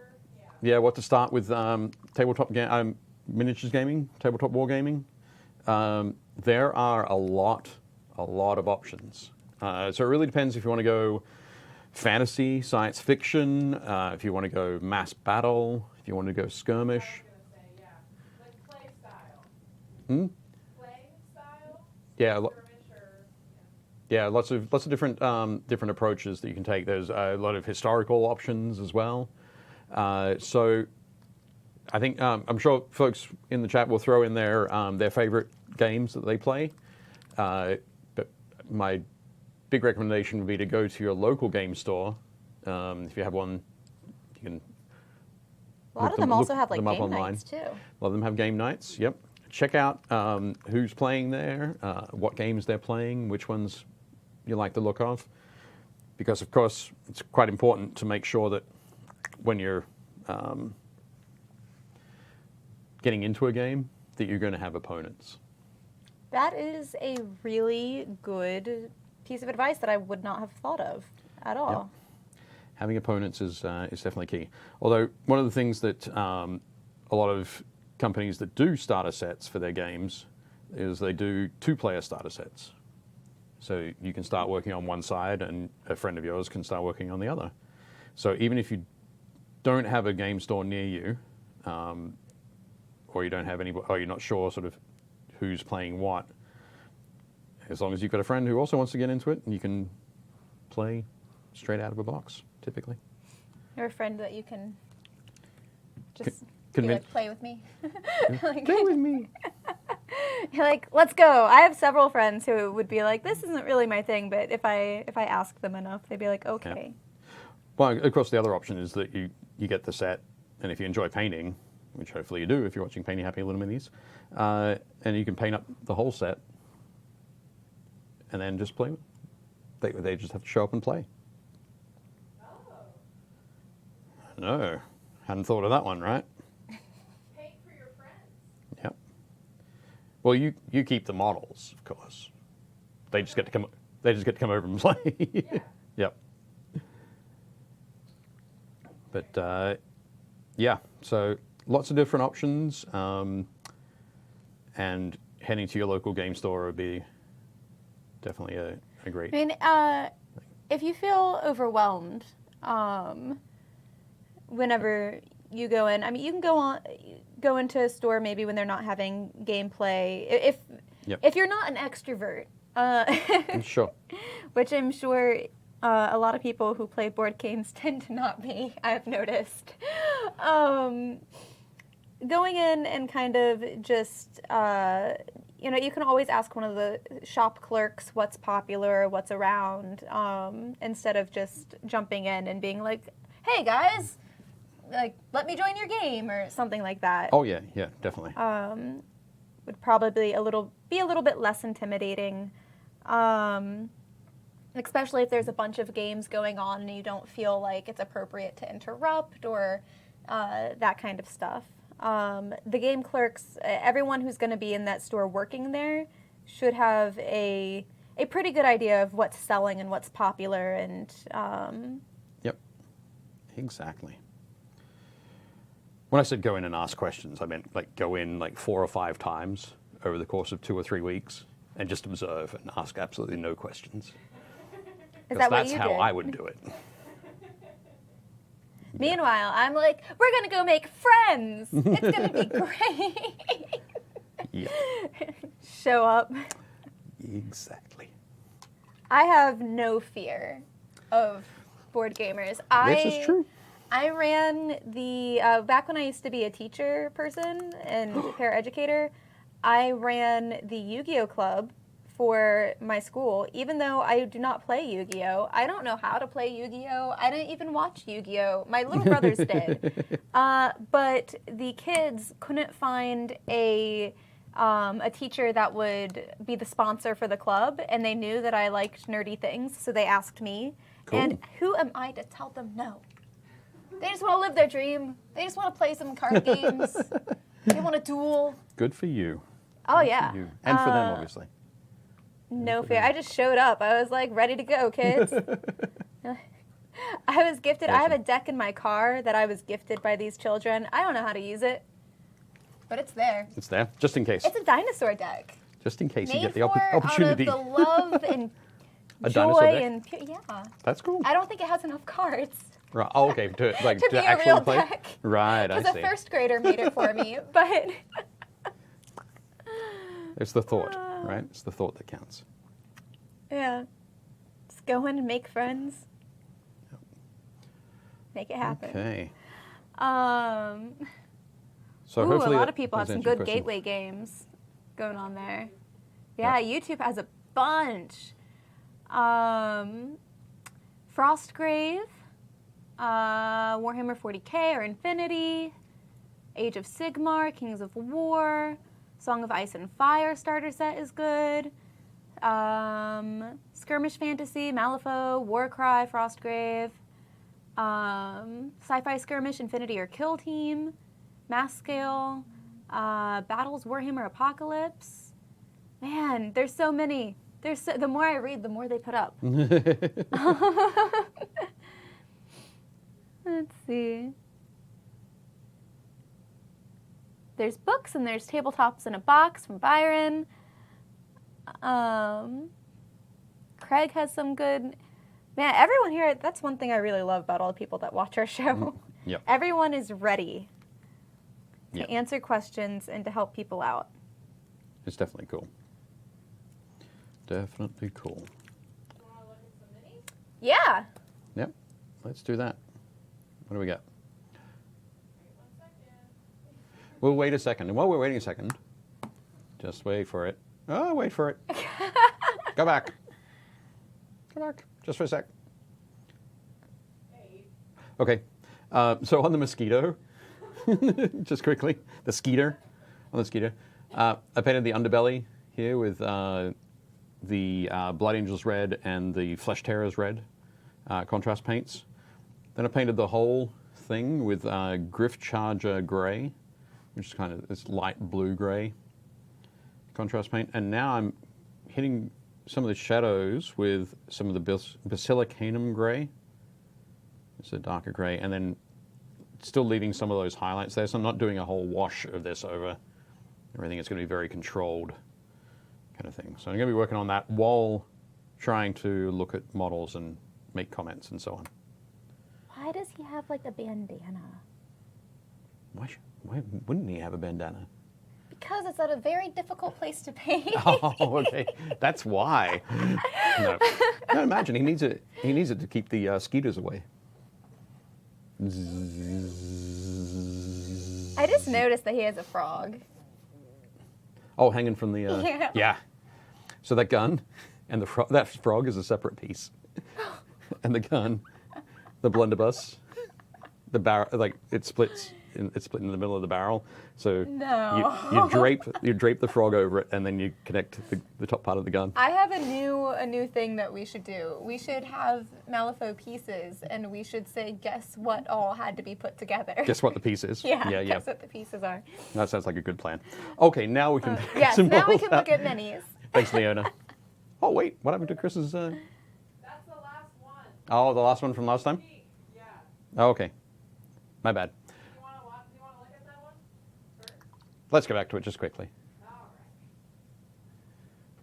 Speaker 2: to start with, tabletop miniatures gaming, tabletop wargaming, there are a lot of options. So it really depends if you want to go fantasy, science fiction, if you want to go mass battle, if you want to go skirmish.
Speaker 3: I was gonna say, yeah, like play style. Play style.
Speaker 2: Yeah.
Speaker 3: Skirmish or,
Speaker 2: Yeah, lots of different different approaches that you can take. There's a lot of historical options as well. So I think I'm sure folks in the chat will throw in their favorite games that they play. But my big recommendation would be to go to your local game store. If you have one, you can.
Speaker 1: A lot of them also have like game nights too.
Speaker 2: A lot of them have game nights. Yep. Check out who's playing there, what games they're playing, which ones you like the look of, because of course it's quite important to make sure that when you're getting into a game that you're going to have opponents.
Speaker 1: That is a really good piece of advice that I would not have thought of at all.
Speaker 2: Yep. Having opponents is definitely key. Although one of the things that a lot of companies that do starter sets for their games is they do 2-player starter sets. So you can start working on one side and a friend of yours can start working on the other. So even if you don't have a game store near you, or you don't have any, or you're not sure sort of who's playing what, as long as you've got a friend who also wants to get into it, you can play straight out of a box, typically.
Speaker 1: Or a friend that you can just play with me.
Speaker 2: Like, play with me.
Speaker 1: You're like, let's go. I have several friends who would be like, this isn't really my thing, but if I ask them enough, they'd be like, okay.
Speaker 2: Yeah. Well, of course, the other option is that you get the set, and if you enjoy painting, which hopefully you do if you're watching Painting Happy Lil Minis, and you can paint up the whole set, and then just play. They just have to show up and play.
Speaker 3: Oh.
Speaker 2: No, hadn't thought of that one, right?
Speaker 3: Paint for your friends.
Speaker 2: Yep. Well, you keep the models, of course. They just get to come. They just get to come over and play.
Speaker 3: Yeah.
Speaker 2: Yep. But yeah, so lots of different options, and heading to your local game store would be definitely a great.
Speaker 1: I mean, if you feel overwhelmed, whenever you go in, I mean, you can go into a store maybe when they're not having gameplay. If you're not an extrovert,
Speaker 2: Sure.
Speaker 1: which I'm sure a lot of people who play board games tend to not be, I've noticed. Going in and kind of just, you can always ask one of the shop clerks what's popular, what's around, instead of just jumping in and being like, hey guys, like, let me join your game or something like that.
Speaker 2: Oh yeah, definitely.
Speaker 1: Would probably be a little bit less intimidating. Especially if there's a bunch of games going on and you don't feel like it's appropriate to interrupt or that kind of stuff. The game clerks, everyone who's going to be in that store working there should have a a pretty good idea of what's selling and what's popular, and
Speaker 2: Yep, exactly. When I said go in and ask questions, I meant like go in like 4 or 5 times over the course of 2 or 3 weeks and just observe and ask absolutely no questions.
Speaker 1: is that what
Speaker 2: That's
Speaker 1: you
Speaker 2: how
Speaker 1: did?
Speaker 2: I would do it.
Speaker 1: Meanwhile, I'm like, we're gonna go make friends. It's gonna be great.
Speaker 2: Yeah,
Speaker 1: Show up.
Speaker 2: exactly.
Speaker 1: I have no fear of board gamers.
Speaker 2: This is true.
Speaker 1: I ran the, back when I used to be a teacher person and paraeducator, I ran the Yu-Gi-Oh! Club for my school, even though I do not play Yu-Gi-Oh! I don't know how to play Yu-Gi-Oh! I didn't even watch Yu-Gi-Oh! My little brothers did. But the kids couldn't find a teacher that would be the sponsor for the club, and they knew that I liked nerdy things, so they asked me.
Speaker 2: Cool.
Speaker 1: And who am I to tell them no? They just want to live their dream. They just want to play some card games. They want to duel.
Speaker 2: Good for you.
Speaker 1: Oh,
Speaker 2: Good
Speaker 1: yeah.
Speaker 2: for you. And for them, obviously.
Speaker 1: No fear. I just showed up. I was like, ready to go, kids. I was gifted. I have a
Speaker 2: Awesome.
Speaker 1: deck in my car that I was gifted by these children. I don't know how to use it, but it's there.
Speaker 2: It's there, just in case.
Speaker 1: It's a dinosaur deck.
Speaker 2: Just in case you
Speaker 1: Made
Speaker 2: get the
Speaker 1: for
Speaker 2: opportunity.
Speaker 1: out of the love and
Speaker 2: A dinosaur
Speaker 1: joy
Speaker 2: deck?
Speaker 1: and yeah.
Speaker 2: That's cool.
Speaker 1: I don't think it has enough cards
Speaker 2: Right. Oh, okay. To
Speaker 1: to be a
Speaker 2: actually
Speaker 1: real
Speaker 2: play.
Speaker 1: deck.
Speaker 2: Right. I
Speaker 1: because
Speaker 2: see.
Speaker 1: a first grader made it for me. But
Speaker 2: It's the thought, right? It's the thought that counts.
Speaker 1: yeah, just go in and make friends. Make it happen.
Speaker 2: Okay.
Speaker 1: Ooh,
Speaker 2: So
Speaker 1: a
Speaker 2: hopefully
Speaker 1: lot
Speaker 2: that
Speaker 1: of people have
Speaker 2: has
Speaker 1: some
Speaker 2: answered your
Speaker 1: good
Speaker 2: question.
Speaker 1: gateway games going on there. Yeah, YouTube has a bunch. Frostgrave, Warhammer 40k or Infinity, Age of Sigmar, Kings of War, Song of Ice and Fire starter set is good. Skirmish Fantasy, Malifaux, Warcry, Frostgrave, Sci-Fi Skirmish, Infinity or Kill Team, Mass Scale, Battles, Warhammer Apocalypse. Man, there's so many. The more I read, the more they put up. Let's see. There's books and there's tabletops in a box from Byron. Craig has some good. Man, everyone here, that's one thing I really love about all the people that watch our show.
Speaker 2: Yep.
Speaker 1: Everyone is ready to
Speaker 2: Yep.
Speaker 1: answer questions and to help people out.
Speaker 2: It's definitely cool. Definitely cool.
Speaker 1: Yeah.
Speaker 2: Yep. Let's do that. What do we got? We'll wait a second. And while we're waiting a second, just wait for it. Oh, wait for it. Go back. Go back. Just for a sec. Okay. So on the mosquito, just quickly, the skeeter, on the skeeter, I painted the underbelly here with the Blood Angels red and the Flesh Terrors red contrast paints. Then I painted the whole thing with Griff Charger gray, which is kind of this light blue gray contrast paint. And now I'm hitting some of the shadows with some of the Basilicanum gray. It's a darker gray, and then still leaving some of those highlights there. So I'm not doing a whole wash of this over everything. It's going to be very controlled kind of thing. So I'm going to be working on that while trying to look at models and make comments and so on.
Speaker 1: Why does he have like a bandana?
Speaker 2: Why wouldn't he have a bandana?
Speaker 1: Because it's at a very difficult place to paint.
Speaker 2: Oh, okay. That's why. No. No, imagine he needs it to keep the skeeters away.
Speaker 1: I just noticed that he has a frog.
Speaker 2: Oh, hanging from the
Speaker 1: Yeah.
Speaker 2: So that gun and that frog is a separate piece. And the gun, the blunderbuss, the barrel, like it's split in the middle of the barrel. So
Speaker 1: No.
Speaker 2: you drape the frog over it, and then you connect the top part of the gun.
Speaker 1: I have a new thing that we should do. We should have Malifaux pieces, and we should say, guess what all had to be put together.
Speaker 2: Guess what the piece is?
Speaker 1: Yeah, guess what the pieces are.
Speaker 2: That sounds like a good plan. Okay, now we can.
Speaker 1: Yes,
Speaker 2: some
Speaker 1: now we
Speaker 2: models
Speaker 1: can
Speaker 2: out.
Speaker 1: look at minis.
Speaker 2: Thanks, Leona. Oh, wait. What happened to Chris's...
Speaker 3: That's the last one.
Speaker 2: Oh, the last one from last time?
Speaker 3: Yeah.
Speaker 2: Oh, okay. My bad.
Speaker 3: Do you want to look at that one first?
Speaker 2: Let's go back to it just quickly.
Speaker 3: All right.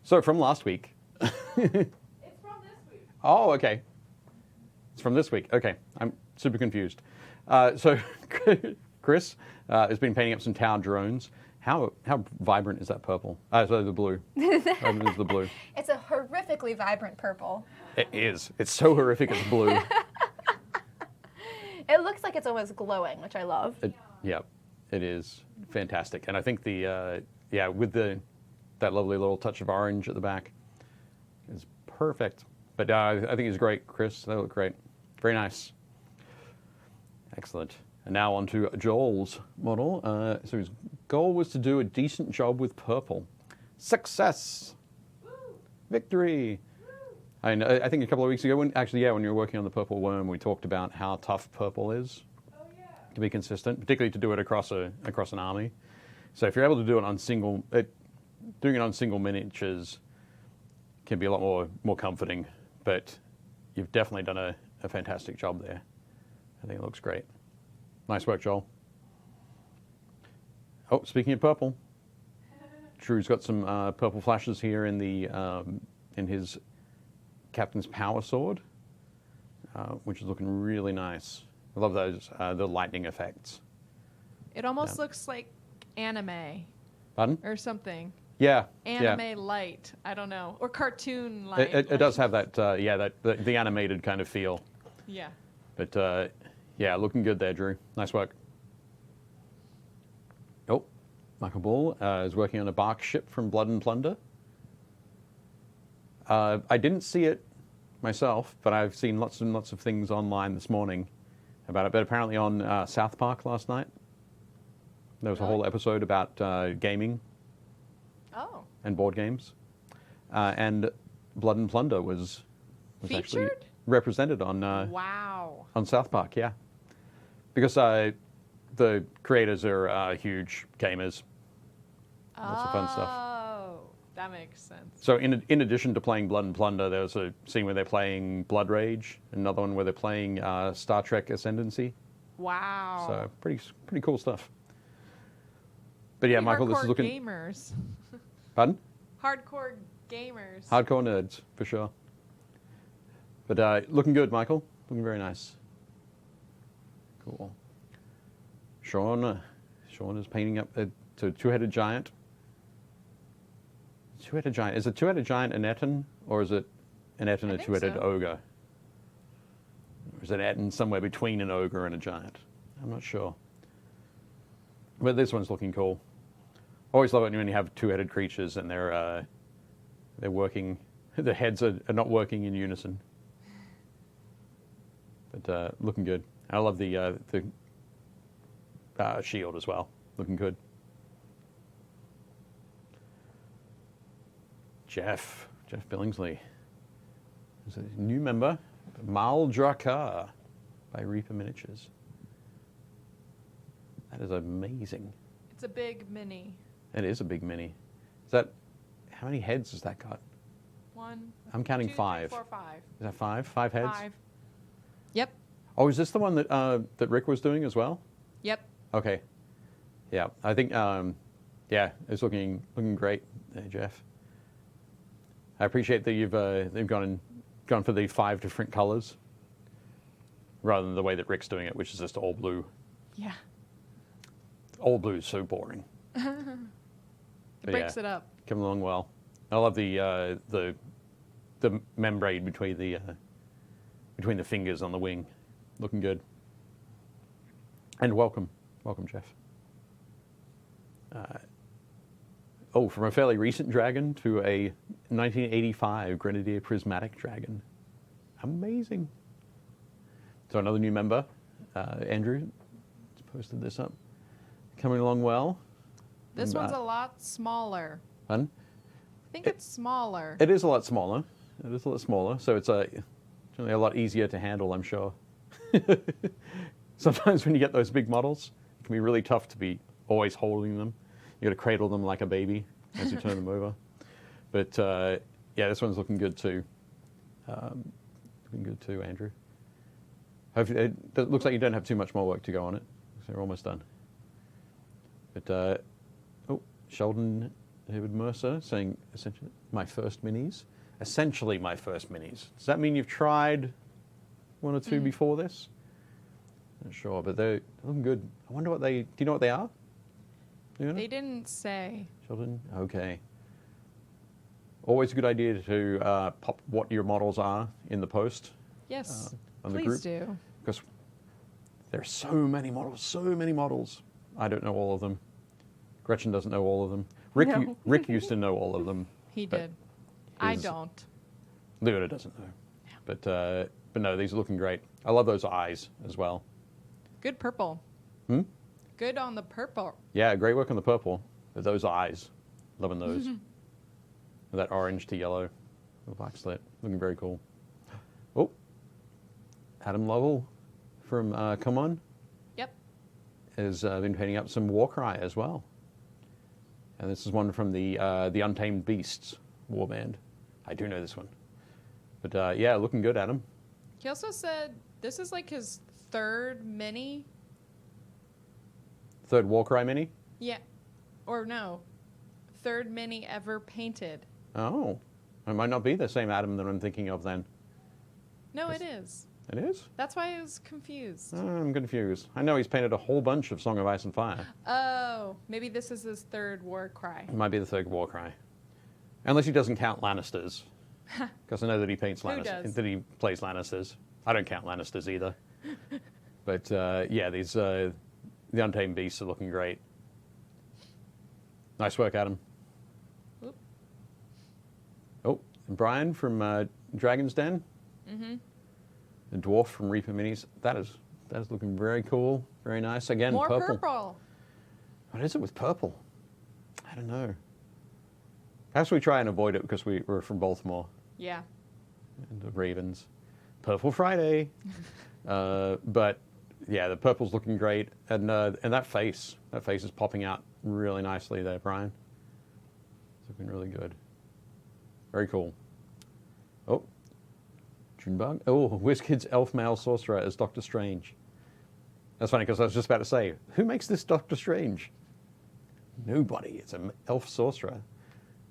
Speaker 2: So, from last week...
Speaker 3: It's from this week.
Speaker 2: Oh, okay. It's from this week. Okay. I'm super confused. So, Chris has been painting up some tower drones. How vibrant is that purple? So the blue. Is the blue.
Speaker 1: It's a horrifically vibrant purple.
Speaker 2: It is. It's so horrific it's blue.
Speaker 1: It looks like it's almost glowing, which I love.
Speaker 2: Yeah, it is fantastic. And I think with that lovely little touch of orange at the back is perfect. But I think it's great, Chris. They look great. Very nice. Excellent. And now on to Joel's model. So his goal was to do a decent job with purple. Success!
Speaker 3: Woo!
Speaker 2: Victory!
Speaker 3: Woo!
Speaker 2: And I think a couple of weeks ago, when you were working on the purple worm, we talked about how tough purple is to be consistent, particularly to do it across an army. So if you're able to do it on doing it on single miniatures can be a lot more comforting. But you've definitely done a fantastic job there. I think it looks great. Nice work, Joel. Oh, speaking of purple, Drew's got some purple flashes here in his Captain's Power Sword, which is looking really nice. I love those the lightning effects.
Speaker 3: It almost looks like anime.
Speaker 2: Pardon?
Speaker 3: Or something.
Speaker 2: Yeah.
Speaker 3: Anime light. I don't know. Or cartoon light.
Speaker 2: It does have that the animated kind of feel.
Speaker 3: Yeah.
Speaker 2: But yeah, looking good there, Drew. Nice work. Oh, Michael Ball is working on a bark ship from Blood and Plunder. I didn't see it myself, but I've seen lots and lots of things online this morning about it. But apparently on South Park last night, there was a whole episode about gaming and board games. And Blood and Plunder was actually
Speaker 3: featured?
Speaker 2: Represented on
Speaker 3: Wow.
Speaker 2: on South Park, yeah. Because the creators are huge gamers. Lots of fun stuff.
Speaker 3: Oh, that makes sense.
Speaker 2: So in addition to playing Blood and Plunder, there was a scene where they're playing Blood Rage, another one where they're playing Star Trek Ascendancy.
Speaker 3: Wow.
Speaker 2: So pretty cool stuff. But yeah, Michael, this is looking...
Speaker 3: gamers.
Speaker 2: Pardon?
Speaker 3: Hardcore gamers.
Speaker 2: Hardcore nerds, for sure. But looking good, Michael. Looking very nice. Cool. Sean is painting up a two-headed giant. Two-headed giant. Is a two-headed giant an Etten, or is it an Etten a two-headed ogre? Or is it Etten somewhere between an ogre and a giant? I'm not sure. But this one's looking cool. Always love it when you have two-headed creatures and they're working. The heads are not working in unison. But looking good. I love the shield as well. Looking good. Jeff Billingsley. There's a new member, Maldrakar by Reaper Miniatures. That is amazing.
Speaker 3: It's a big mini.
Speaker 2: It is a big mini. Is that, how many heads has that got?
Speaker 3: 1,
Speaker 2: I'm counting
Speaker 3: 2, 3,
Speaker 2: 5.
Speaker 3: 4, 5.
Speaker 2: Is that 5? 5 heads?
Speaker 3: 5. Yep.
Speaker 2: Oh, is this the one that Rick was doing as well?
Speaker 3: Yep.
Speaker 2: Okay. Yeah, I think, yeah, it's looking great there, Jeff. I appreciate that you've gone for the 5 different colors rather than the way that Rick's doing it, which is just all blue.
Speaker 3: Yeah.
Speaker 2: All blue is so boring.
Speaker 3: It breaks it up.
Speaker 2: Coming along well. I love the membrane between the fingers on the wing, looking good. And welcome, Jeff. From a fairly recent dragon to a 1985 Grenadier Prismatic Dragon. Amazing. So another new member, Andrew, has posted this up. Coming along well.
Speaker 3: This one's a lot smaller.
Speaker 2: Fun.
Speaker 3: I think it's smaller.
Speaker 2: It is a lot smaller. So it's generally a lot easier to handle, I'm sure. Sometimes when you get those big models, it can be really tough to be always holding them. You got to cradle them like a baby as you turn them over. But yeah, this one's looking good too. Looking good too, Andrew. Hopefully, it looks like you don't have too much more work to go on it. So we're almost done. But, oh, Sheldon David Mercer saying, essentially, my first minis. Essentially my first minis. Does that mean you've tried one or two before this? Not sure, but they're looking good. I wonder what do you know what they are? You know?
Speaker 3: They didn't say.
Speaker 2: Sheldon? Okay. Always a good idea to pop what your models are in the post.
Speaker 3: Yes,
Speaker 2: on the
Speaker 3: please
Speaker 2: group.
Speaker 3: do.
Speaker 2: Because there's so many models, so many models. I don't know all of them. Gretchen doesn't know all of them. Rick used to know all of them.
Speaker 3: He did. I don't.
Speaker 2: Leona doesn't know. But no, these are looking great. I love those eyes as well.
Speaker 3: Good purple. Good on the purple.
Speaker 2: Yeah, great work on the purple. But those eyes, loving those. That orange to yellow, the black slit, looking very cool. Oh, Adam Lovell from Come On.
Speaker 3: Yep.
Speaker 2: Has been painting up some Warcry as well. And this is one from the Untamed Beasts warband. I do know this one. But yeah, looking good, Adam.
Speaker 3: He also said this is like his third mini.
Speaker 2: Third Warcry mini?
Speaker 3: Yeah. Or no. Third mini ever painted.
Speaker 2: Oh. It might not be the same Adam that I'm thinking of then.
Speaker 3: No, it is.
Speaker 2: It is?
Speaker 3: That's why I was confused.
Speaker 2: Oh, I'm confused. I know he's painted a whole bunch of Song of Ice and Fire.
Speaker 3: Oh, maybe this is his third war cry.
Speaker 2: It might be the third Warcry. Unless he doesn't count Lannisters. Because I know that he paints Lannisters. That he plays Lannisters. I don't count Lannisters either. But yeah, these the Untamed Beasts are looking great. Nice work, Adam.
Speaker 3: Oop.
Speaker 2: Oh, and Brian from Dragon's Den. The dwarf from Reaper Minis. That is looking very cool, very nice. Again,
Speaker 3: More
Speaker 2: purple.
Speaker 3: purple.
Speaker 2: What is it with purple? I don't know. Perhaps we try and avoid it because we're from Baltimore.
Speaker 3: Yeah.
Speaker 2: And the Ravens. Purple Friday. But yeah, the purple's looking great, and that face is popping out really nicely there, Brian. It's looking really good. Very cool. Oh, Junebug. Oh, WizKid's elf male sorcerer as Doctor Strange. That's funny because I was just about to say, who makes this Doctor Strange? Nobody. It's an elf sorcerer.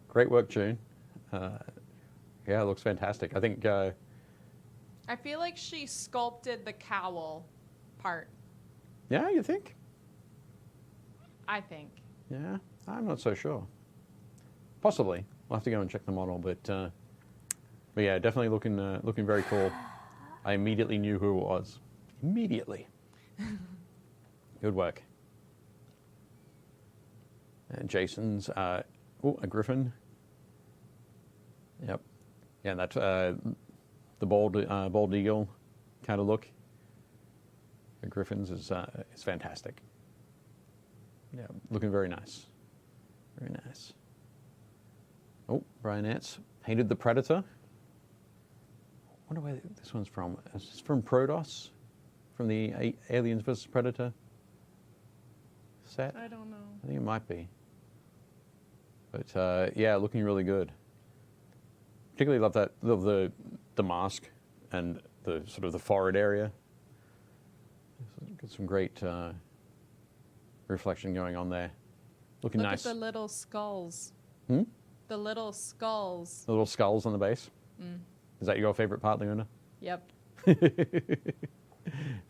Speaker 2: Great work, June. Yeah, it looks fantastic. I think.
Speaker 3: I feel like she sculpted the cowl part.
Speaker 2: Yeah, you think?
Speaker 3: I think.
Speaker 2: Yeah, I'm not so sure. Possibly. We'll have to go and check the model, but yeah, definitely looking very cool. I immediately knew who it was. Immediately. Good work. And Jason's, a griffin. Yep. Yeah, and that's the bald eagle kind of look. The griffins is fantastic. Yeah, looking very nice. Very nice. Oh, Brian Etz painted the Predator. I wonder where this one's from. Is this from Protoss? From the Aliens vs. Predator set?
Speaker 3: I don't know.
Speaker 2: I think it might be. But yeah, looking really good. Particularly love the mask and the sort of the forehead area. Got some great reflection going on there. Looking nice.
Speaker 3: Look at the little skulls. The little skulls.
Speaker 2: The little skulls on the base. Is that your favorite part, Leona?
Speaker 3: Yep.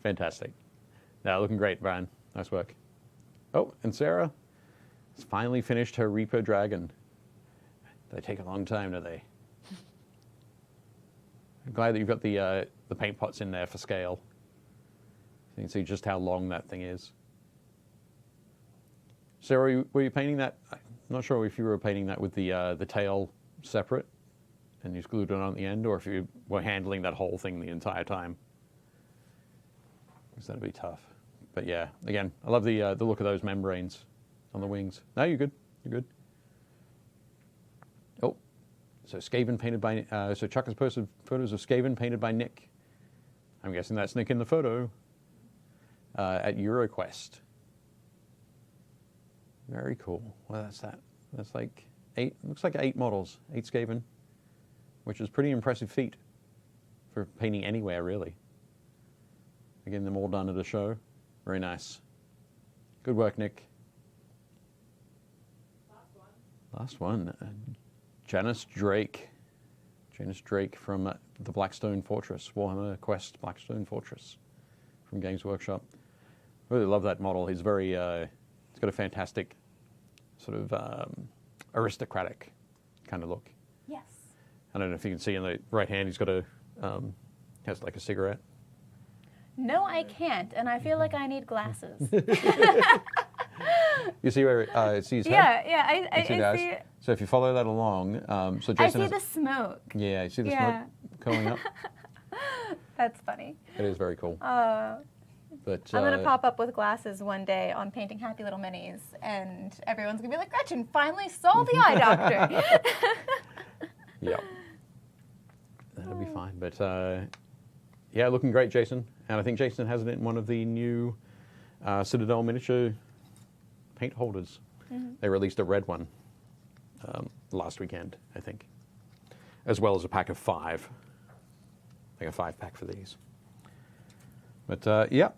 Speaker 2: Fantastic. Now, looking great, Brian. Nice work. Oh, and Sarah has finally finished her Reaper Dragon. They take a long time, do they? I'm glad that you've got the paint pots in there for scale. So you can see just how long that thing is. Sarah, were you painting that? I'm not sure if you were painting that with the tail separate and you glued it on at the end, or if you were handling that whole thing the entire time. Because that'd be tough. But yeah, again, I love the look of those membranes on the wings. No, you're good. You're good. Oh, so Skaven painted by. So Chuck has posted photos of Skaven painted by Nick. I'm guessing that's Nick in the photo at EuroQuest. Very cool. Well, that's that. That's like 8. Looks like 8 models. 8 Skaven. which is a pretty impressive feat for painting anywhere, really. Again, them all done at a show. Very nice. Good work, Nick. Last one. Janice Drake. Janice Drake from the Blackstone Fortress, Warhammer Quest Blackstone Fortress from Games Workshop. Really love that model. He's very, he's got a fantastic sort of aristocratic kind of look.
Speaker 1: Yes.
Speaker 2: I don't know if you can see in the right hand, he's got a, has like a cigarette.
Speaker 1: No, I can't, and I feel like I need glasses.
Speaker 2: You see where see his head?
Speaker 1: Yeah, I see.
Speaker 2: So if you follow that along, so Jason
Speaker 1: I see the smoke.
Speaker 2: Yeah, you see the smoke going up?
Speaker 1: That's funny.
Speaker 2: It is very cool. But
Speaker 1: I'm going to pop up with glasses one day on painting Happy Little Minis, and everyone's going to be like, Gretchen finally saw the eye doctor.
Speaker 2: Yep. That'll be fine. But yeah, looking great, Jason. And I think Jason has it in one of the new Citadel miniature paint holders. They released a red one last weekend, I think, as well as a pack of 5. Like a 5-pack for these. But yeah,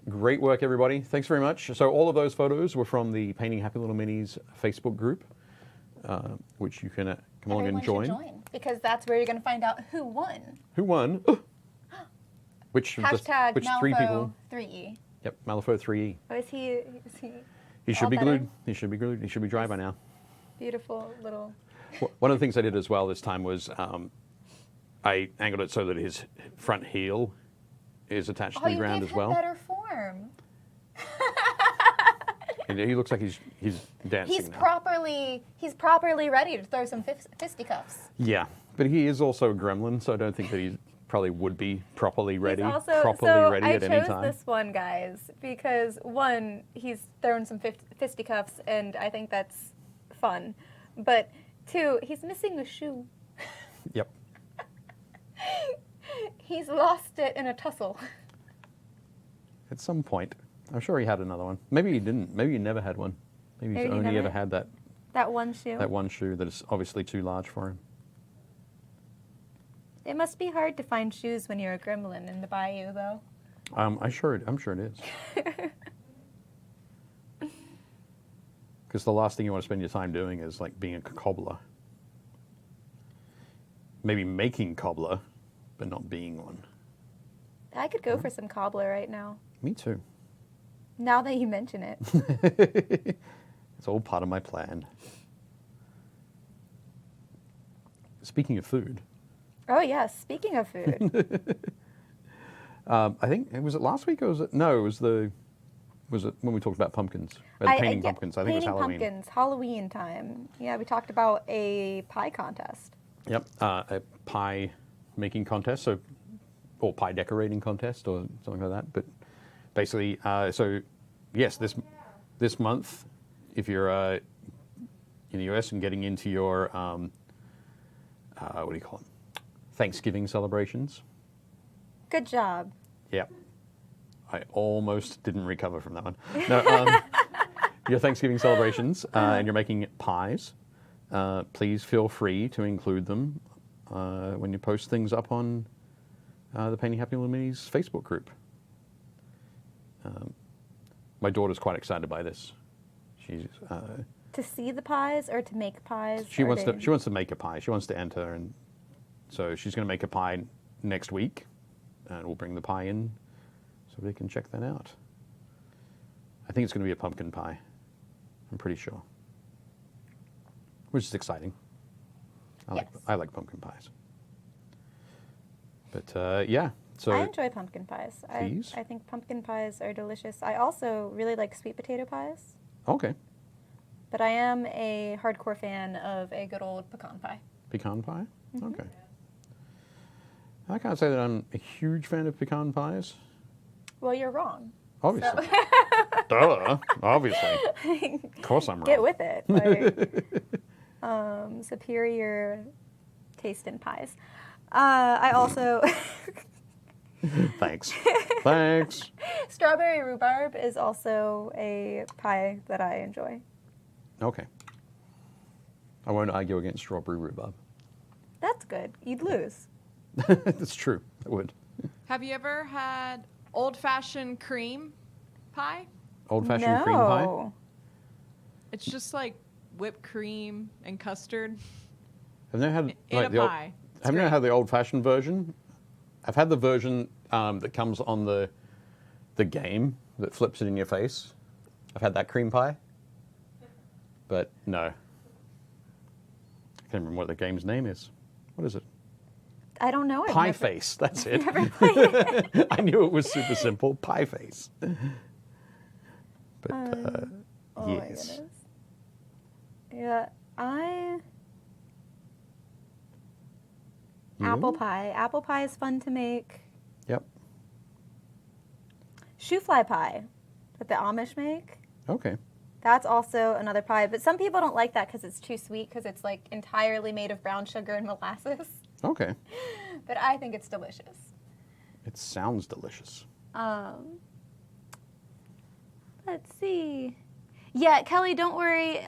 Speaker 2: great work, everybody. Thanks very much. So all of those photos were from the Painting Happy Little Minis Facebook group, which you can come along and join.
Speaker 1: Should join, because that's where you're going to find out who won.
Speaker 2: Who won? Which
Speaker 1: Hashtag
Speaker 2: which 3 people?
Speaker 1: 3E.
Speaker 2: Yep, Malifaux 3E.
Speaker 1: Oh, is he?
Speaker 2: He should
Speaker 1: all
Speaker 2: be
Speaker 1: better?
Speaker 2: glued. He should be glued. He should be dry by now.
Speaker 1: Beautiful little.
Speaker 2: One of the things I did as well this time was I angled it so that his front heel is attached to the ground as well.
Speaker 1: You gave him better form.
Speaker 2: And he looks like he's dancing
Speaker 1: He's
Speaker 2: now.
Speaker 1: properly ready to throw some fisticuffs.
Speaker 2: Yeah, but he is also a gremlin, so I don't think that he probably would be properly ready.
Speaker 1: At any time. I chose this one, guys, because one, he's thrown some fisticuffs, and I think that's fun. But 2, he's missing a shoe.
Speaker 2: Yep.
Speaker 1: He's lost it in a tussle.
Speaker 2: At some point. I'm sure he had another one. Maybe he didn't. Maybe he never had one. Maybe he's only ever had
Speaker 1: that one shoe.
Speaker 2: That one shoe that is obviously too large for him.
Speaker 1: It must be hard to find shoes when you're a gremlin in the bayou, though.
Speaker 2: I'm sure it is. Because the last thing you want to spend your time doing is like being a cobbler. Maybe making cobbler, but not being one.
Speaker 1: I could go for some cobbler right now.
Speaker 2: Me too.
Speaker 1: Now that you mention it.
Speaker 2: It's all part of my plan. Speaking of food.
Speaker 1: Oh, yes. Speaking of food.
Speaker 2: I think, was it last week or was it? No, was it when we talked about pumpkins? Painting pumpkins. I think it was Halloween.
Speaker 1: Painting pumpkins, Halloween time. Yeah, we talked about a pie contest.
Speaker 2: Yep, a pie making contest, or pie decorating contest or something like that. But basically, so yes, this month, if you're in the US and getting into your, what do you call them? Thanksgiving celebrations.
Speaker 1: Good job.
Speaker 2: Yep. I almost didn't recover from that one. No, your Thanksgiving celebrations, and you're making pies, please feel free to include them when you post things up on the Painting Happy Lil Minis Facebook group. My daughter's quite excited by this. She's
Speaker 1: to see the pies or to make pies?
Speaker 2: She wants to make a pie. She wants to enter, and so she's going to make a pie next week, and we'll bring the pie in so they can check that out. I think it's going to be a pumpkin pie. I'm pretty sure, which is exciting. I like pumpkin pies. But yeah, so
Speaker 1: I enjoy pumpkin pies. I think pumpkin pies are delicious. I also really like sweet potato pies.
Speaker 2: Okay.
Speaker 1: But I am a hardcore fan of a good old pecan pie.
Speaker 2: Pecan pie?
Speaker 1: Mm-hmm.
Speaker 2: Okay. I can't say that I'm a huge fan of pecan pies.
Speaker 1: Well, you're wrong.
Speaker 2: Obviously. Duh. Obviously. Of course I'm wrong.
Speaker 1: Get with it. Like, superior taste in pies. I also...
Speaker 2: Thanks. Thanks.
Speaker 1: Strawberry rhubarb is also a pie that I enjoy.
Speaker 2: Okay. I won't argue against strawberry rhubarb.
Speaker 1: That's good. You'd lose.
Speaker 2: That's true. I would.
Speaker 3: Have you ever had old-fashioned cream pie?
Speaker 2: Old-fashioned cream pie?
Speaker 1: No.
Speaker 3: It's just like whipped cream and custard
Speaker 2: I've never had
Speaker 3: in
Speaker 2: like
Speaker 3: a
Speaker 2: the old,
Speaker 3: pie. It's
Speaker 2: I've never
Speaker 3: great.
Speaker 2: had the old-fashioned version. I've had the version that comes on the game that flips it in your face. I've had that cream pie, but no. I can't remember what the game's name is. What is it?
Speaker 1: I don't know.
Speaker 2: Pie face. That's it.
Speaker 1: Never played it.
Speaker 2: I knew it was super simple. Pie face. But
Speaker 1: Oh my
Speaker 2: yes.
Speaker 1: goodness. Yeah, apple pie. Apple pie is fun to make.
Speaker 2: Yep.
Speaker 1: Shoe fly pie that the Amish make.
Speaker 2: Okay.
Speaker 1: That's also another pie, but some people don't like that because it's too sweet because it's like entirely made of brown sugar and molasses.
Speaker 2: Okay.
Speaker 1: But I think it's delicious.
Speaker 2: It sounds delicious.
Speaker 1: Let's see. Yeah, Kelly, don't worry.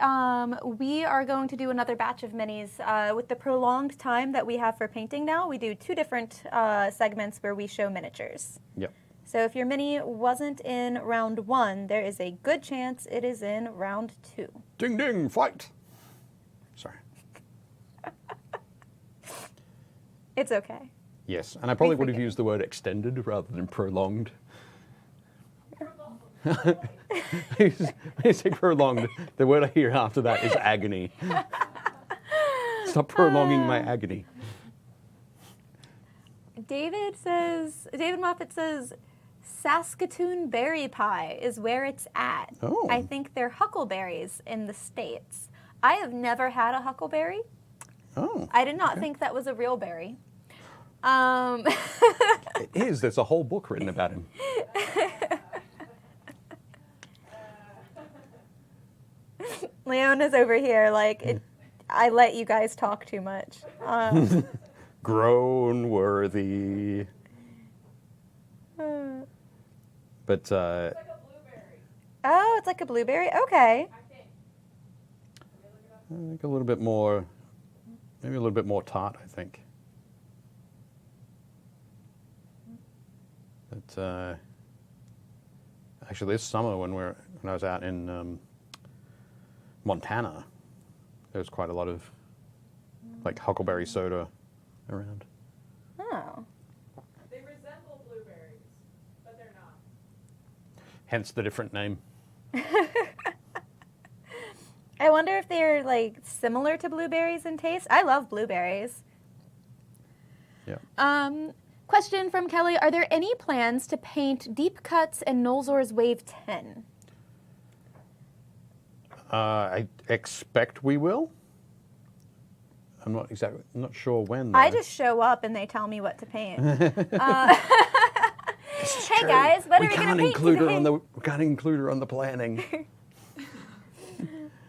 Speaker 1: We are going to do another batch of minis. With the prolonged time that we have for painting now, we do 2 different segments where we show miniatures.
Speaker 2: Yep.
Speaker 1: So if your mini wasn't in round 1, there is a good chance it is in round 2.
Speaker 2: Ding ding, fight. Sorry.
Speaker 1: It's okay.
Speaker 2: Yes, and I probably would have
Speaker 1: forgive.
Speaker 2: used the word extended rather than prolonged. When you say prolonged, the word I hear after that is agony. Stop prolonging my agony.
Speaker 1: David Moffat says, Saskatoon berry pie is where it's at.
Speaker 2: Oh.
Speaker 1: I think they're huckleberries in the States. I have never had a huckleberry.
Speaker 2: Oh.
Speaker 1: I did not think that was a real berry.
Speaker 2: It is. There's a whole book written about him.
Speaker 1: Leona's over here like, I let you guys talk too much.
Speaker 2: Grown worthy. But
Speaker 1: Oh, it's like a blueberry? Okay.
Speaker 2: I think a little bit more, maybe a little bit more tart, I think. But actually, this summer when I was out in Montana, there was quite a lot of like huckleberry soda around.
Speaker 1: Oh.
Speaker 3: They resemble blueberries, but they're not.
Speaker 2: Hence the different name.
Speaker 1: I wonder if they're like similar to blueberries in taste. I love blueberries.
Speaker 2: Yeah.
Speaker 1: Question from Kelly: are there any plans to paint Deep Cuts and Nolzor's Wave 10?
Speaker 2: I expect we will. I'm not sure when. Though.
Speaker 1: I just show up and they tell me what to paint. Hey
Speaker 2: True.
Speaker 1: guys, what
Speaker 2: we
Speaker 1: are we
Speaker 2: can't
Speaker 1: gonna paint
Speaker 2: include
Speaker 1: today?
Speaker 2: her on the. We can't include her on the planning.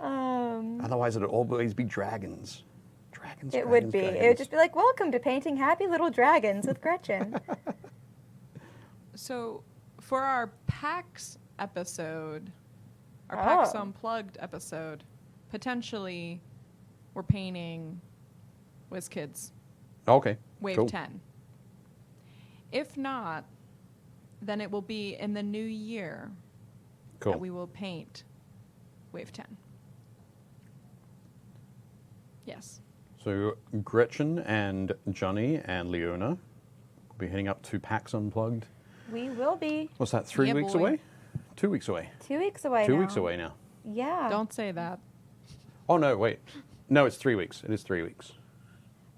Speaker 2: Otherwise, it'd always be dragons. Dragons.
Speaker 1: It would
Speaker 2: dragons,
Speaker 1: be.
Speaker 2: dragons.
Speaker 1: It would just be like, welcome to painting Happy Little Dragons with Gretchen.
Speaker 3: So, for our PAX episode, our PAX
Speaker 1: Oh.
Speaker 3: Unplugged episode, potentially we're painting WizKids
Speaker 2: Okay.
Speaker 3: Wave
Speaker 2: cool.
Speaker 3: 10. If not, then it will be in the new year
Speaker 2: Cool.
Speaker 3: that we will paint Wave 10. Yes.
Speaker 2: So Gretchen and Johnny and Leona will be heading up to PAX Unplugged.
Speaker 1: We will be
Speaker 2: What's that? 3
Speaker 3: Yeah,
Speaker 2: weeks
Speaker 3: boy.
Speaker 2: away? 2 weeks away.
Speaker 1: 2 weeks away
Speaker 2: 2
Speaker 1: now.
Speaker 2: weeks away now.
Speaker 1: Yeah.
Speaker 3: Don't say that.
Speaker 2: Oh no, wait. No, it's 3 weeks. It is 3 weeks.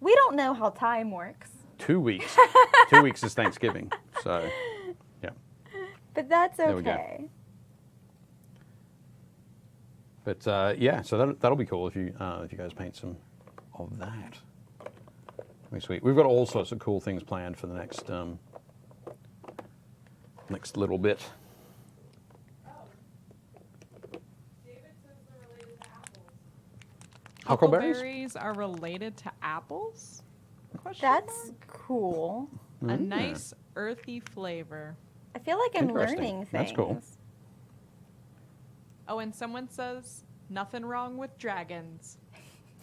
Speaker 1: We don't know how time works.
Speaker 2: 2 weeks. 2 weeks is Thanksgiving. So, yeah.
Speaker 1: But that's
Speaker 2: There we go.
Speaker 1: okay.
Speaker 2: But yeah, so that'll be cool if you guys paint some of that. Very sweet. We've got all sorts of cool things planned for the next next little bit. Huckleberries?
Speaker 3: Huckleberries are related to apples? Question
Speaker 1: That's
Speaker 3: mark?
Speaker 1: cool.
Speaker 3: A nice earthy flavor.
Speaker 1: I feel like I'm
Speaker 2: Interesting.
Speaker 1: learning things.
Speaker 2: That's cool.
Speaker 3: Oh, and someone says, nothing wrong with dragons.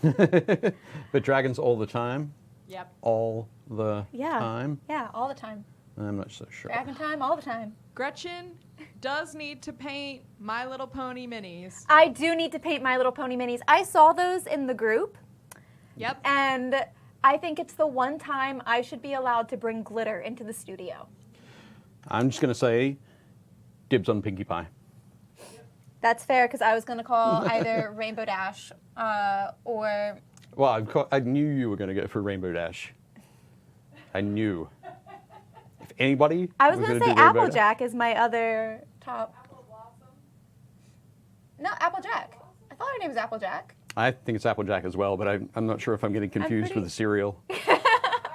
Speaker 2: But dragons all the time?
Speaker 3: Yep.
Speaker 2: all the
Speaker 1: Yeah.
Speaker 2: time?
Speaker 1: Yeah, all the time.
Speaker 2: I'm not so sure.
Speaker 1: Dragon time, all the time.
Speaker 3: Gretchen does need to paint My Little Pony minis.
Speaker 1: I do need to paint My Little Pony minis. I saw those in the group.
Speaker 3: Yep.
Speaker 1: And I think it's the one time I should be allowed to bring glitter into the studio.
Speaker 2: I'm just going to say dibs on Pinkie Pie.
Speaker 1: That's fair, because I was going to call either Rainbow Dash or...
Speaker 2: Well, I knew you were going to go for Rainbow Dash. I knew. If anybody
Speaker 1: I was going to say
Speaker 2: do Rainbow
Speaker 1: Applejack is my other top...
Speaker 4: Apple Blossom.
Speaker 1: No, Applejack. I thought her name was Applejack.
Speaker 2: I think it's Applejack as well, but I'm not sure if I'm getting confused with the cereal.
Speaker 4: I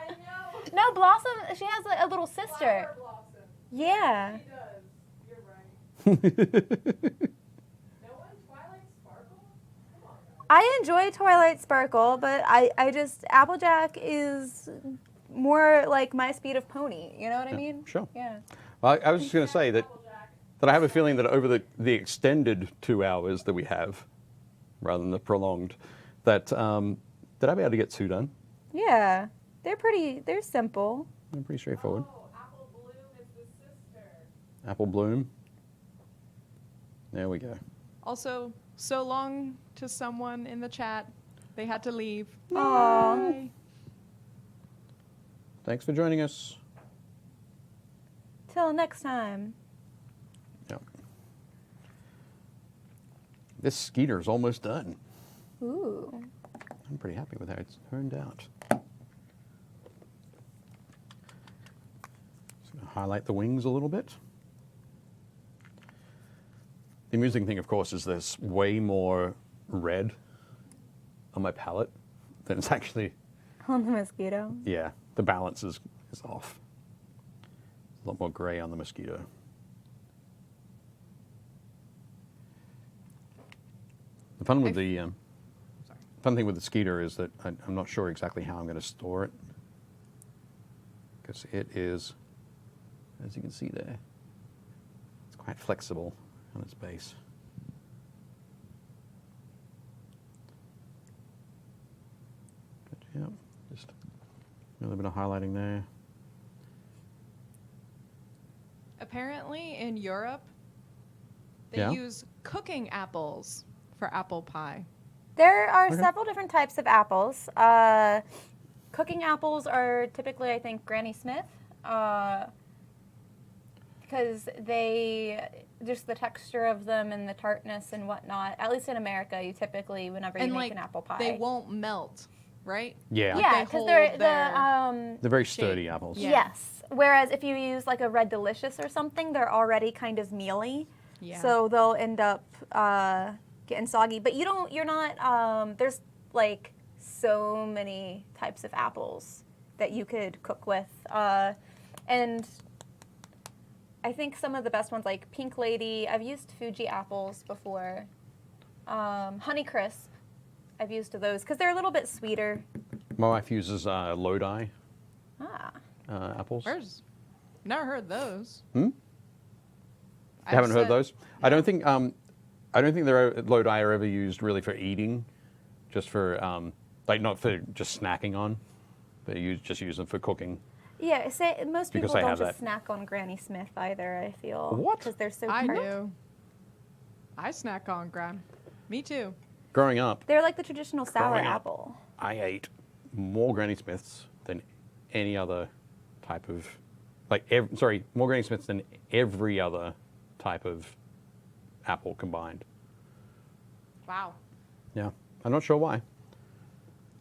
Speaker 4: know.
Speaker 1: No, Blossom, she has a little sister.
Speaker 4: Flower Blossom.
Speaker 1: Yeah.
Speaker 4: She does. You're right. No one? Twilight Sparkle? Come on, guys.
Speaker 1: I enjoy Twilight Sparkle, but I just, Applejack is more like my speed of pony. You know what I mean?
Speaker 2: Sure.
Speaker 1: Yeah.
Speaker 2: Well, I was just going to say that
Speaker 4: Applejack.
Speaker 2: I have a feeling that over the extended 2 hours that we have, rather than the prolonged, that I'll be able to get 2 done.
Speaker 1: Yeah. They're simple.
Speaker 2: They're pretty straightforward.
Speaker 4: Oh, Apple Bloom is the sister.
Speaker 2: Apple Bloom. There we go.
Speaker 3: Also, so long to someone in the chat. They had to leave.
Speaker 1: Aww.
Speaker 3: Bye.
Speaker 2: Thanks for joining us.
Speaker 1: Till next time.
Speaker 2: Yep. This Skeeter's almost done.
Speaker 1: Ooh.
Speaker 2: I'm pretty happy with how it's turned out. Just going to highlight the wings a little bit. The amusing thing, of course, is there's way more red on my palette than it's actually,
Speaker 1: On the mosquito.
Speaker 2: yeah, the balance is off. A lot more gray on the mosquito. The fun with fun thing with the Skeeter is that I'm not sure exactly how I'm going to store it, because it is, as you can see there, it's quite flexible on its base. But yeah, just a little bit of highlighting there.
Speaker 3: Apparently, in Europe, they
Speaker 2: Yeah?
Speaker 3: use cooking apples for apple pie.
Speaker 1: There are
Speaker 2: Okay.
Speaker 1: several different types of apples. Cooking apples are typically, I think, Granny Smith, because just the texture of them and the tartness and whatnot. At least in America, you typically, whenever you
Speaker 3: And
Speaker 1: make
Speaker 3: like,
Speaker 1: an apple pie,
Speaker 3: they won't melt, right?
Speaker 2: Yeah,
Speaker 1: Yeah,
Speaker 3: they
Speaker 1: because
Speaker 3: hold
Speaker 1: they're
Speaker 3: their
Speaker 2: they're very
Speaker 3: shape.
Speaker 2: sturdy apples.
Speaker 3: Yeah.
Speaker 1: Yes. Whereas if you use like a Red Delicious or something, they're already kind of mealy.
Speaker 3: Yeah.
Speaker 1: So they'll end up getting soggy. But you're not, there's like so many types of apples that you could cook with. And I think some of the best ones, like Pink Lady, I've used Fuji apples before. Honey Crisp, I've used those because they're a little bit sweeter.
Speaker 2: My wife uses Lodi
Speaker 1: Ah.
Speaker 2: apples.
Speaker 3: Where's? Never heard those.
Speaker 2: You haven't heard those? I don't think Lodi are ever used really for eating, just for like not for just snacking on, but you just use them for cooking.
Speaker 1: Yeah, most people
Speaker 2: Because I
Speaker 1: don't
Speaker 2: have
Speaker 1: just
Speaker 2: that.
Speaker 1: snack on Granny Smith either, I feel.
Speaker 2: What?
Speaker 1: Because they're so
Speaker 3: I
Speaker 1: tart.
Speaker 3: do. I snack on Gran. Me too.
Speaker 2: Growing up,
Speaker 1: They're like the traditional sour
Speaker 2: Growing up.
Speaker 1: apple.
Speaker 2: I ate more Granny Smiths than any other type of, more Granny Smiths than every other type of apple combined.
Speaker 3: Wow.
Speaker 2: Yeah, I'm not sure why.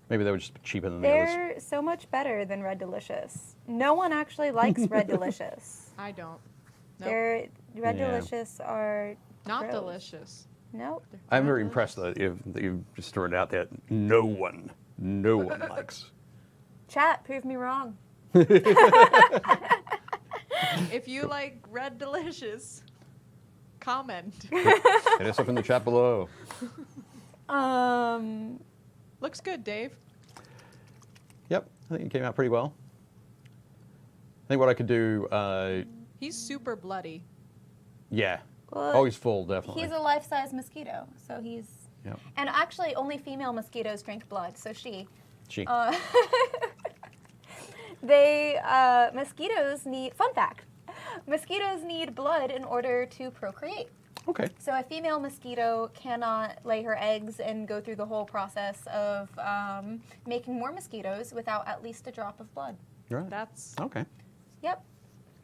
Speaker 2: Maybe they were just cheaper than the others.
Speaker 1: They're so much better than Red Delicious. No one actually likes Red Delicious.
Speaker 3: I don't. Nope.
Speaker 1: They're Red
Speaker 2: Yeah.
Speaker 1: Delicious are
Speaker 3: Not
Speaker 1: gross.
Speaker 3: delicious.
Speaker 1: Nope.
Speaker 2: I'm very impressed that you've just thrown it out there. No one likes.
Speaker 1: Chat, prove me wrong.
Speaker 3: If you like Red Delicious, comment.
Speaker 2: Hit us up in the chat below.
Speaker 3: Looks good, Dave.
Speaker 2: Yep, I think it came out pretty well. I think what I could do,
Speaker 3: He's super bloody.
Speaker 2: yeah.
Speaker 1: Well,
Speaker 2: Oh, he's full, definitely.
Speaker 1: He's a life-size mosquito, so he's...
Speaker 2: Yep.
Speaker 1: And actually, only female mosquitoes drink blood, so she...
Speaker 2: She.
Speaker 1: Mosquitoes need, fun fact, mosquitoes need blood in order to procreate.
Speaker 2: Okay.
Speaker 1: So a female mosquito cannot lay her eggs and go through the whole process of making more mosquitoes without at least a drop of blood.
Speaker 2: Right.
Speaker 3: That's
Speaker 2: Okay.
Speaker 1: Yep.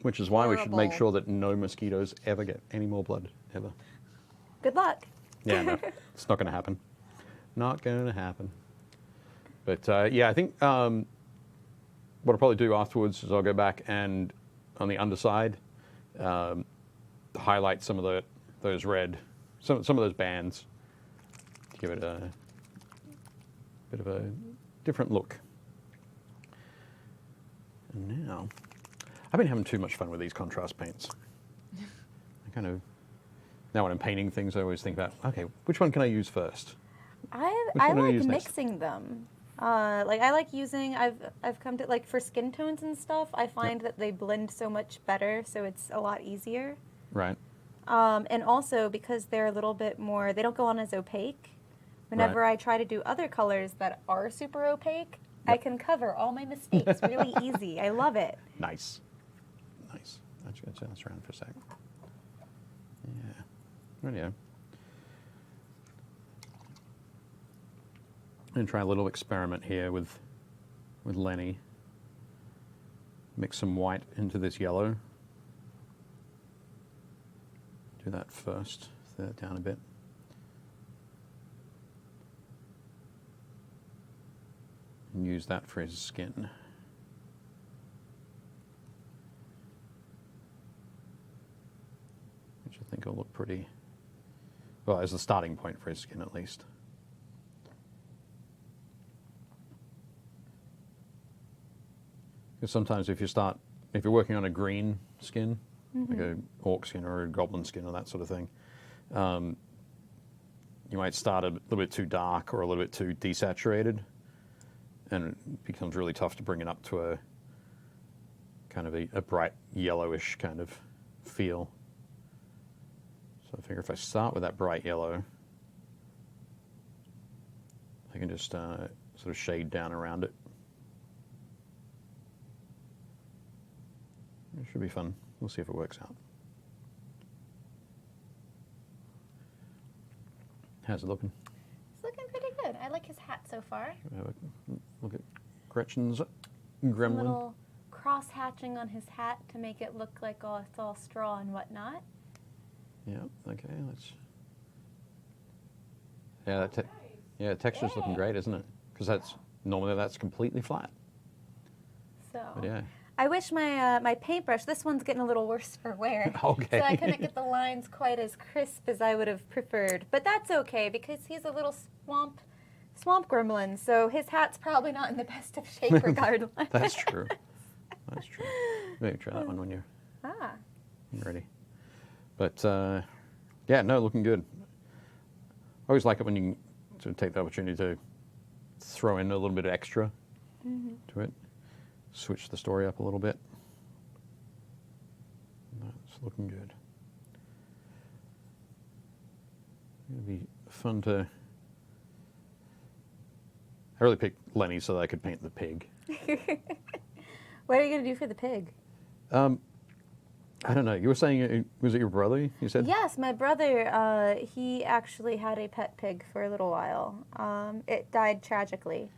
Speaker 2: Which is why we should make
Speaker 3: horrible.
Speaker 2: sure that no mosquitoes ever get any more blood, ever.
Speaker 1: Good luck.
Speaker 2: Yeah, no, it's not going to happen. Not going to happen. But yeah, I think what I'll probably do afterwards is I'll go back and on the underside highlight some of those red, some of those bands to give it a bit of a different look. And now, I've been having too much fun with these contrast paints. I kind of, now when I'm painting things, I always think about, okay, which one can I use first?
Speaker 1: I
Speaker 2: one do I
Speaker 1: like
Speaker 2: use next?
Speaker 1: mixing them. Like I like using. I've come to like for skin tones and stuff. I find that they blend so much better, so it's a lot easier.
Speaker 2: Right.
Speaker 1: And also because they're a little bit more. They don't go on as opaque. Whenever
Speaker 2: Right.
Speaker 1: I try to do other colors that are super opaque, I can cover all my mistakes really easy. I love it.
Speaker 2: Nice. Nice. Let's turn this around for a sec. Yeah. Radio. I'm going to try a little experiment here with Lenny. Mix some white into this yellow. Do that first. Thin it down a bit. And use that for his skin. Which I think will look pretty, well, as the starting point for his skin at least. Because sometimes if you're working on a green skin, like a orc skin or a goblin skin or that sort of thing, you might start a little bit too dark or a little bit too desaturated, and it becomes really tough to bring it up to a kind of a bright yellowish kind of feel. So I figure if I start with that bright yellow, I can just sort of shade down around it. It should be fun. We'll see if it works out. How's it looking?
Speaker 1: It's looking pretty good. I like his hat so far.
Speaker 2: Have a look at Gretchen's
Speaker 1: Some
Speaker 2: gremlin.
Speaker 1: little cross hatching on his hat to make it look like it's all straw and whatnot.
Speaker 2: Yeah. Okay. Let's. Yeah. The texture's looking great, isn't it? Because normally that's completely flat.
Speaker 1: So.
Speaker 2: But yeah.
Speaker 1: I wish my paintbrush, this one's getting a little worse for wear.
Speaker 2: Okay.
Speaker 1: So I couldn't get the lines quite as crisp as I would have preferred. But that's okay because he's a little swamp gremlin, so his hat's probably not in the best of shape regardless.
Speaker 2: That's true. That's true. Maybe try that one when you're ready. But yeah, no, looking good. I always like it when you can sort of take the opportunity to throw in a little bit of extra to it. Switch the story up a little bit. That's looking good. It'll be fun to. I really picked Lenny so that I could paint the pig.
Speaker 1: What are you going to do for the pig?
Speaker 2: I don't know. You were saying, was it your brother, you said?
Speaker 1: Yes, my brother, he actually had a pet pig for a little while. It died tragically.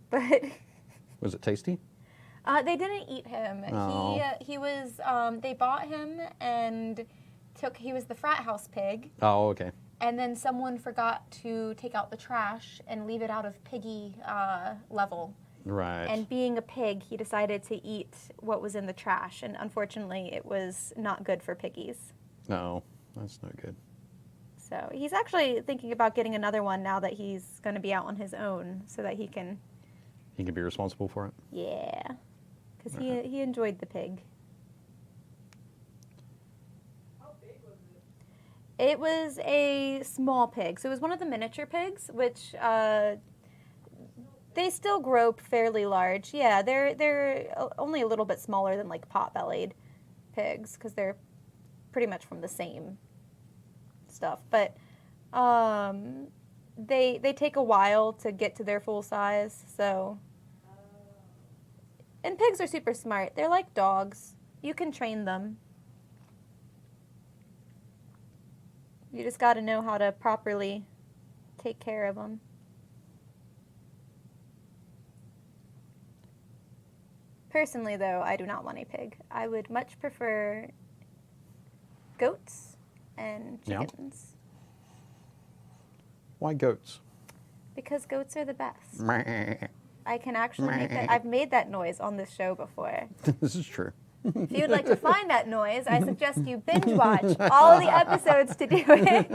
Speaker 1: But
Speaker 2: Was it tasty?
Speaker 1: they didn't eat him.
Speaker 2: Oh.
Speaker 1: He was, they bought him and he was the frat house pig.
Speaker 2: Oh, okay.
Speaker 1: And then someone forgot to take out the trash and leave it out of piggy level.
Speaker 2: Right.
Speaker 1: And being a pig, he decided to eat what was in the trash. And unfortunately, it was not good for piggies.
Speaker 2: No, that's no good.
Speaker 1: So he's actually thinking about getting another one now that he's going to be out on his own so that he can...
Speaker 2: He can be responsible for it?
Speaker 1: Yeah. Because he enjoyed the pig.
Speaker 4: How big was it?
Speaker 1: It was a small pig. So it was one of the miniature pigs, which they still grow fairly large. Yeah, they're only a little bit smaller than like pot-bellied pigs because they're pretty much from the same stuff. But they take a while to get to their full size. So And pigs are super smart. They're like dogs. You can train them. You just got to know how to properly take care of them. Personally, though, I do not want a pig. I would much prefer goats and chickens.
Speaker 2: Why goats?
Speaker 1: Because goats are the best. I can actually make that. I've made that noise on this show before.
Speaker 2: This is true.
Speaker 1: If you'd like to find that noise, I suggest you binge watch all of the episodes to do it.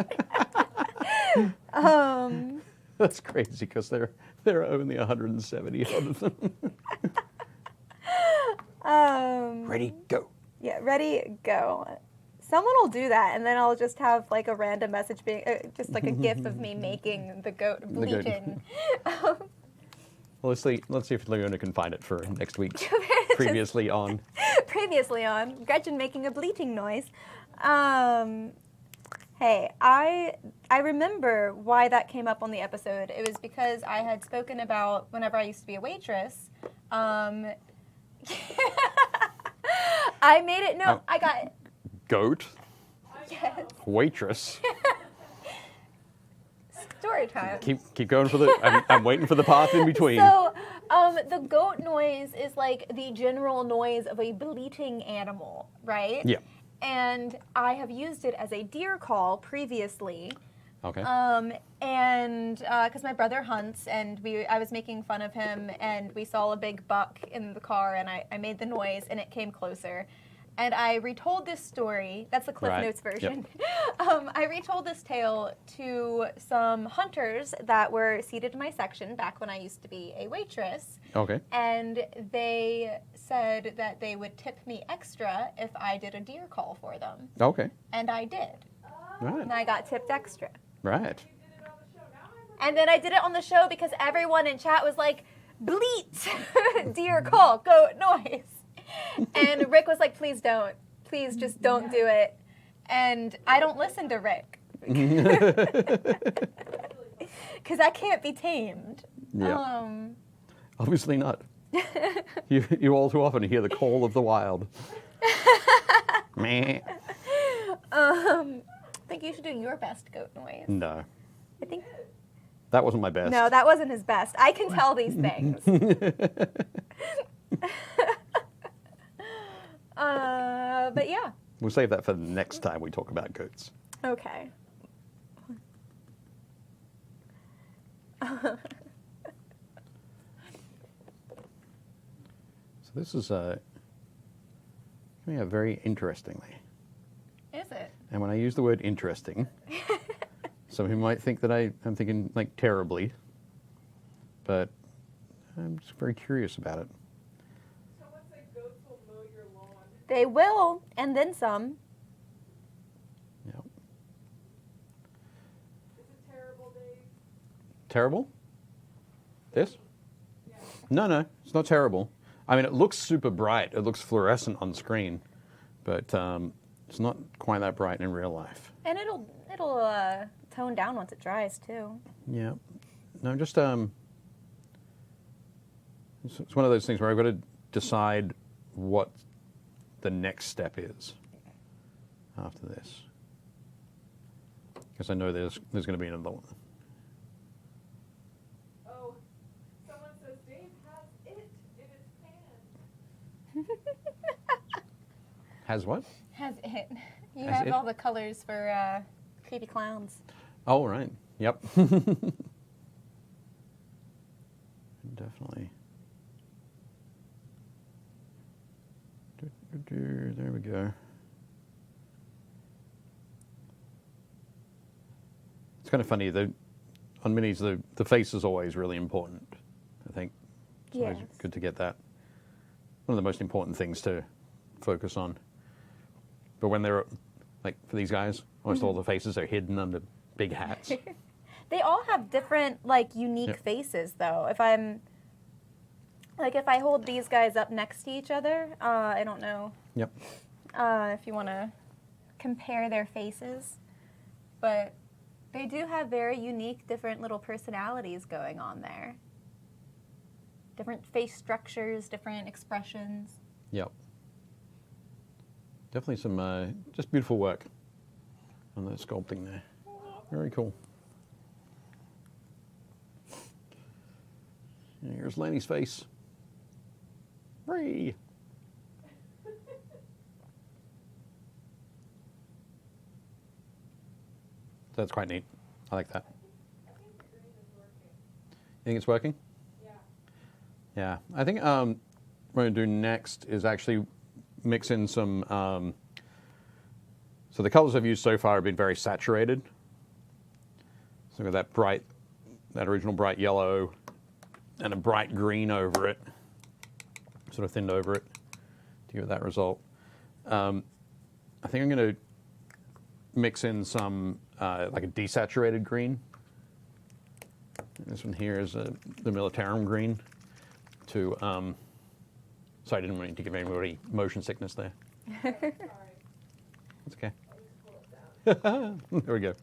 Speaker 2: That's crazy because there are only 170 of them. Ready, go.
Speaker 1: Yeah, ready, go. Someone will do that, and then I'll just have like a random message being just like a GIF of me making the goat bleating.
Speaker 2: Well, let's see if Leona can find it for next week. Previously on.
Speaker 1: Previously on Gretchen making a bleating noise. Hey, I remember why that came up on the episode. It was because I had spoken about whenever I used to be a waitress. I made it. No, I got it.
Speaker 2: Goat.
Speaker 1: Yes.
Speaker 2: Waitress.
Speaker 1: Story time.
Speaker 2: Keep going for the. I'm waiting for the path in between.
Speaker 1: So, the goat noise is like the general noise of a bleating animal, right?
Speaker 2: Yeah.
Speaker 1: And I have used it as a deer call previously.
Speaker 2: Okay.
Speaker 1: And because my brother hunts, and I was making fun of him, and we saw a big buck in the car, and I made the noise, and it came closer. And I retold this story. That's the Cliff Notes version. Yep. I retold this tale to some hunters that were seated in my section back when I used to be a waitress.
Speaker 2: Okay.
Speaker 1: And they said that they would tip me extra if I did a deer call for them.
Speaker 2: Okay.
Speaker 1: And I did.
Speaker 2: Right.
Speaker 1: And I got tipped extra.
Speaker 2: Right.
Speaker 1: And then I did it on the show because everyone in chat was like, bleat, deer call, goat noise. And Rick was like, please don't. Please just don't do it. And I don't listen to Rick. Because I can't be tamed.
Speaker 2: Yeah. Obviously not. You all too often hear the call of the wild. Meh.
Speaker 1: I think you should do your best goat noise.
Speaker 2: No.
Speaker 1: I think.
Speaker 2: That wasn't my best.
Speaker 1: No, that wasn't his best. I can tell these things. But yeah.
Speaker 2: We'll save that for the next time we talk about goats.
Speaker 1: Okay.
Speaker 2: So this is coming out very interestingly.
Speaker 1: Is it?
Speaker 2: And when I use the word interesting, some people might think that I'm thinking like terribly, but I'm just very curious about it.
Speaker 4: Someone said goats will mow your lawn.
Speaker 1: They will, and then some.
Speaker 2: Yep.
Speaker 4: Is it terrible, Dave?
Speaker 2: Terrible? This?
Speaker 4: Yeah.
Speaker 2: No, it's not terrible. I mean, it looks super bright. It looks fluorescent on screen, but it's not quite that bright in real life.
Speaker 1: And it'll tone down once it dries too.
Speaker 2: Yeah. No, just it's one of those things where I've got to decide what the next step is after this, because I know there's going to be another one.
Speaker 4: Oh, someone says Dave has it in his pan.
Speaker 2: Has what?
Speaker 1: Has it? You
Speaker 2: Has
Speaker 1: have
Speaker 2: it?
Speaker 1: all the colors for creepy clowns.
Speaker 2: Oh, right. Yep. Definitely. There we go. It's kind of funny, on minis, the face is always really important, I think. It's always good to get that. One of the most important things to focus on. But when they're, like, for these guys, almost all the faces are hidden under big hats.
Speaker 1: They all have different, like, unique faces, though. If I hold these guys up next to each other, I don't know.
Speaker 2: Yep.
Speaker 1: If you want to compare their faces, but they do have very unique, different little personalities going on there. different face structures, different expressions.
Speaker 2: Yep. Definitely some just beautiful work on that sculpting there. Very cool. And here's Lenny's face. Free. That's quite neat. I like that.
Speaker 4: I think the green is working.
Speaker 2: You think it's working?
Speaker 4: Yeah.
Speaker 2: Yeah. I think what I'm going to do next is actually mix in some... so the colors I've used so far have been very saturated. So I've got that original bright yellow and a bright green over it, sort of thinned over it to give it that result. I think I'm going to mix in some like a desaturated green. This one here is the Militarum green to, so I didn't want to give anybody motion sickness there.
Speaker 4: Sorry.
Speaker 2: That's okay.
Speaker 4: I'll just pull it down.
Speaker 2: There we go.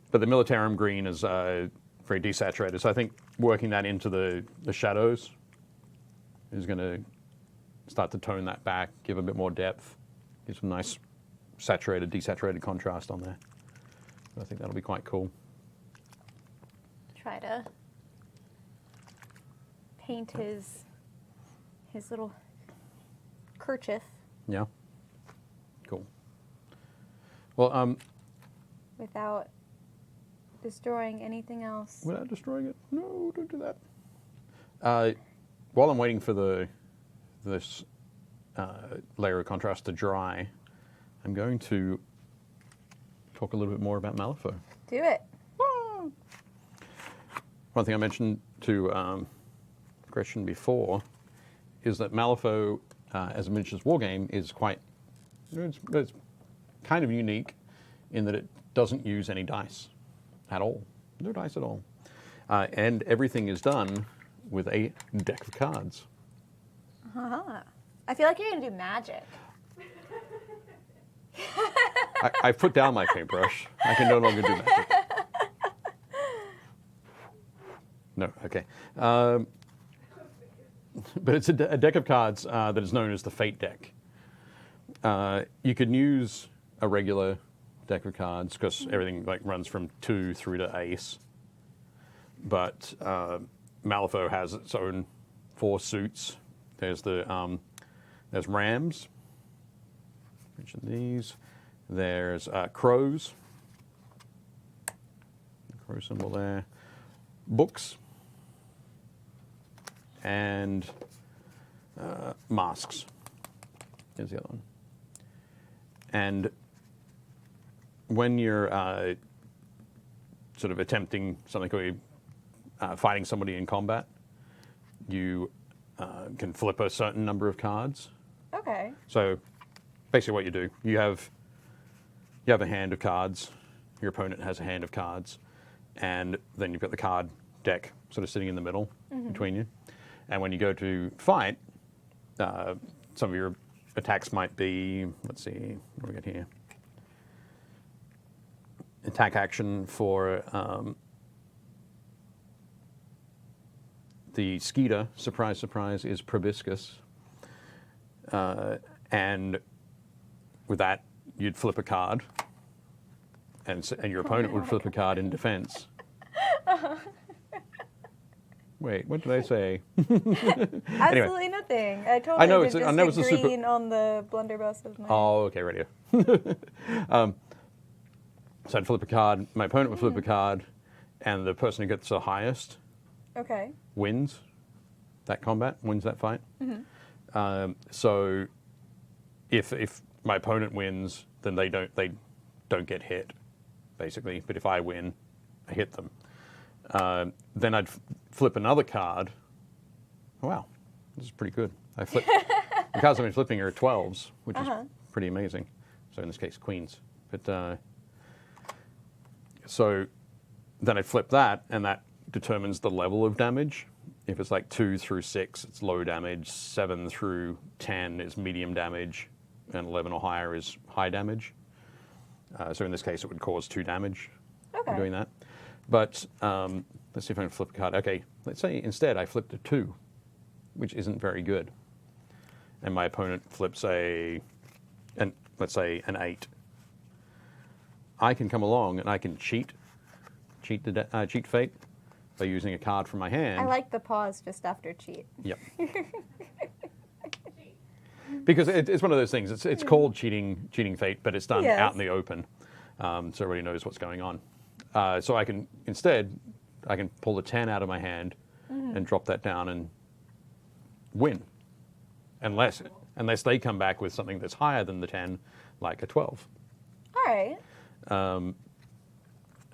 Speaker 2: But the Militarum green is very desaturated, so I think working that into the shadows is going to start to tone that back, give a bit more depth, give some nice saturated, desaturated contrast on there. So I think that'll be quite cool.
Speaker 1: Try to paint his little kerchief
Speaker 2: Yeah. Cool. Well,
Speaker 1: without destroying anything else.
Speaker 2: without destroying it, no, don't do that. While I'm waiting for this layer of contrast to dry, I'm going to talk a little bit more about Malifaux.
Speaker 1: Do it.
Speaker 2: One thing I mentioned to Gretchen before is that Malifaux, as a miniatures war game, is quite, it's kind of unique in that it doesn't use any dice at all. No dice at all. And everything is done with a deck of cards.
Speaker 1: Uh-huh. I feel like you're going to do magic.
Speaker 2: I put down my paintbrush. I can no longer do magic. No, okay. But it's a deck of cards that is known as the Fate deck. You can use a regular deck of cards because everything like runs from 2 through to ace. But Malifaux has its own 4 suits. There's there's rams. Mention these. There's crows. The crow symbol there. Books. And masks. Here's the other one. And when you're sort of attempting something like fighting somebody in combat, you can flip a certain number of cards.
Speaker 1: Okay.
Speaker 2: So basically what you do, you have a hand of cards, your opponent has a hand of cards, and then you've got the card deck sort of sitting in the middle between you. And when you go to fight, some of your attacks might be, let's see, what do we got here? Attack action for the Skeeter, surprise, surprise, is proboscis. And with that, you'd flip a card, and your opponent would flip a card in defense. Wait, what did I say?
Speaker 1: Absolutely nothing. I totally
Speaker 2: know
Speaker 1: did
Speaker 2: it's-
Speaker 1: just
Speaker 2: I know
Speaker 1: the
Speaker 2: it's a super-
Speaker 1: green on the blunderbuss of my...
Speaker 2: Oh, okay, radio. So I'd flip a card, my opponent would flip a card, and the person who gets the highest
Speaker 1: Okay.
Speaker 2: wins that combat, wins that fight. So if my opponent wins, then they don't get hit, basically. But if I win, I hit them. Then I'd flip another card. Oh, wow, this is pretty good. I flip the cards I've been flipping are 12s, which is pretty amazing. So in this case, queens. But so then I flip that, and that determines the level of damage. If it's like 2 through 6, it's low damage. 7 through 10 is medium damage, and 11 or higher is high damage. So in this case, it would cause 2 damage for doing that. But let's see if I can flip a card. Okay, let's say instead I flipped a 2. which isn't very good, and my opponent flips let's say an 8, I can come along and I can cheat fate by using a card from my hand.
Speaker 1: I like the pause just after cheat.
Speaker 2: Yep. Because it's one of those things. It's called cheating fate, but it's done out in the open, so everybody knows what's going on. So I can pull the 10 out of my hand and drop that down and win, unless they come back with something that's higher than the 10, like a 12.
Speaker 1: All right.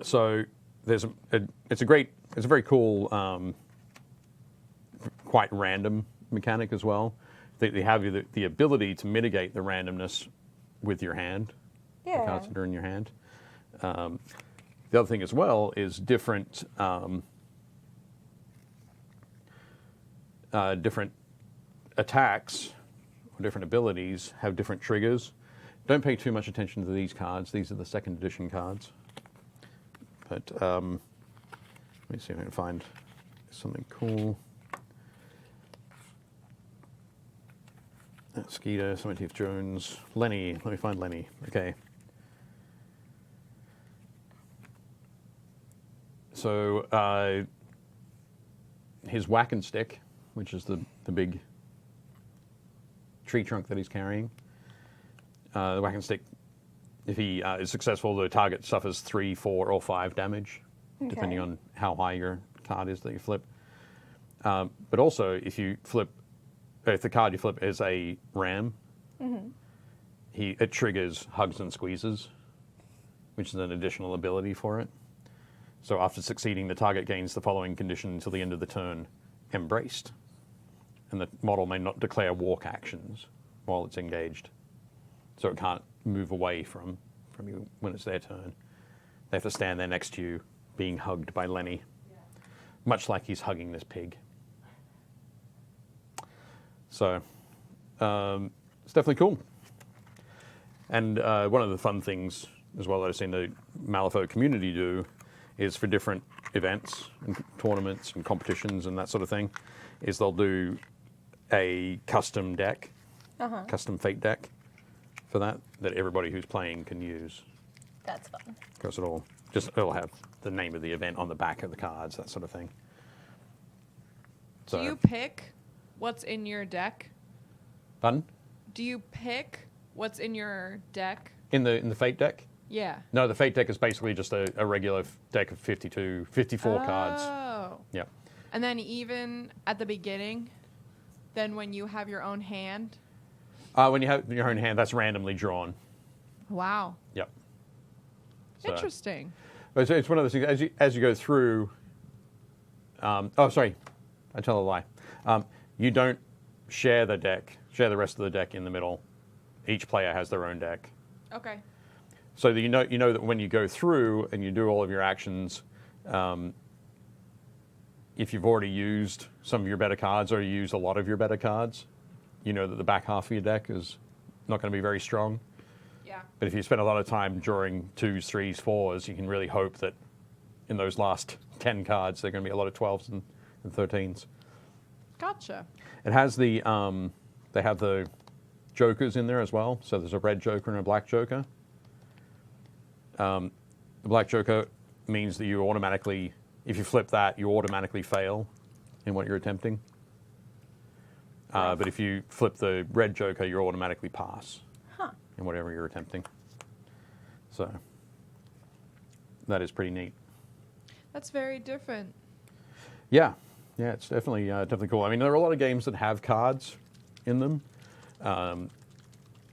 Speaker 2: So it's a very cool, quite random mechanic as well. They have the ability to mitigate the randomness with your hand, the cards that are in your hand. The other thing as well is different attacks or different abilities have different triggers. Don't pay too much attention to these cards. These are the second edition cards. But let me see if I can find something cool. Mosquito, Summerteeth Jones, Lenny. Let me find Lenny. Okay. So his whack and stick, which is the big tree trunk that he's carrying. The whack and stick, if he is successful, the target suffers 3, 4, or 5 damage, depending on how high your card is that you flip. But also, if the card you flip is a ram, it triggers hugs and squeezes, which is an additional ability for it. So after succeeding, the target gains the following condition until the end of the turn: embraced. And the model may not declare walk actions while it's engaged. So it can't move away from you when it's their turn. They have to stand there next to you, being hugged by Lenny, much like he's hugging this pig. So it's definitely cool. And one of the fun things as well that I've seen the Malifaux community do is for different events and tournaments and competitions and that sort of thing, is they'll do a custom deck, custom fate deck for that everybody who's playing can use.
Speaker 1: That's fun.
Speaker 2: Because it'll have the name of the event on the back of the cards, that sort of thing. So,
Speaker 3: do you pick what's in your deck?
Speaker 2: Pardon?
Speaker 3: Do you pick what's in your deck?
Speaker 2: In the fate deck?
Speaker 3: Yeah.
Speaker 2: No, the fate deck is basically just a regular deck of 54 cards.
Speaker 3: Oh.
Speaker 2: Yep.
Speaker 3: And then even at the beginning, then when you have your own hand?
Speaker 2: When you have your own hand, that's randomly drawn.
Speaker 3: Wow.
Speaker 2: Yep. So,
Speaker 3: interesting.
Speaker 2: But it's one of those things, as you go through... sorry. I tell a lie. You don't share the rest of the deck in the middle. Each player has their own deck.
Speaker 3: Okay.
Speaker 2: So that you know that when you go through and you do all of your actions, if you've already used some of your better cards or you use a lot of your better cards, you know that the back half of your deck is not going to be very strong.
Speaker 3: Yeah.
Speaker 2: But if you spend a lot of time drawing 2s, 3s, 4s, you can really hope that in those last 10 cards, there are going to be a lot of 12s and 13s.
Speaker 3: Gotcha.
Speaker 2: It has they have the jokers in there as well. So there's a red joker and a black joker. The black joker means that you automatically, if you flip that, you automatically fail in what you're attempting. But if you flip the red joker, you automatically pass in whatever you're attempting. So that is pretty neat.
Speaker 3: That's very different.
Speaker 2: Yeah, it's definitely cool. I mean, there are a lot of games that have cards in them,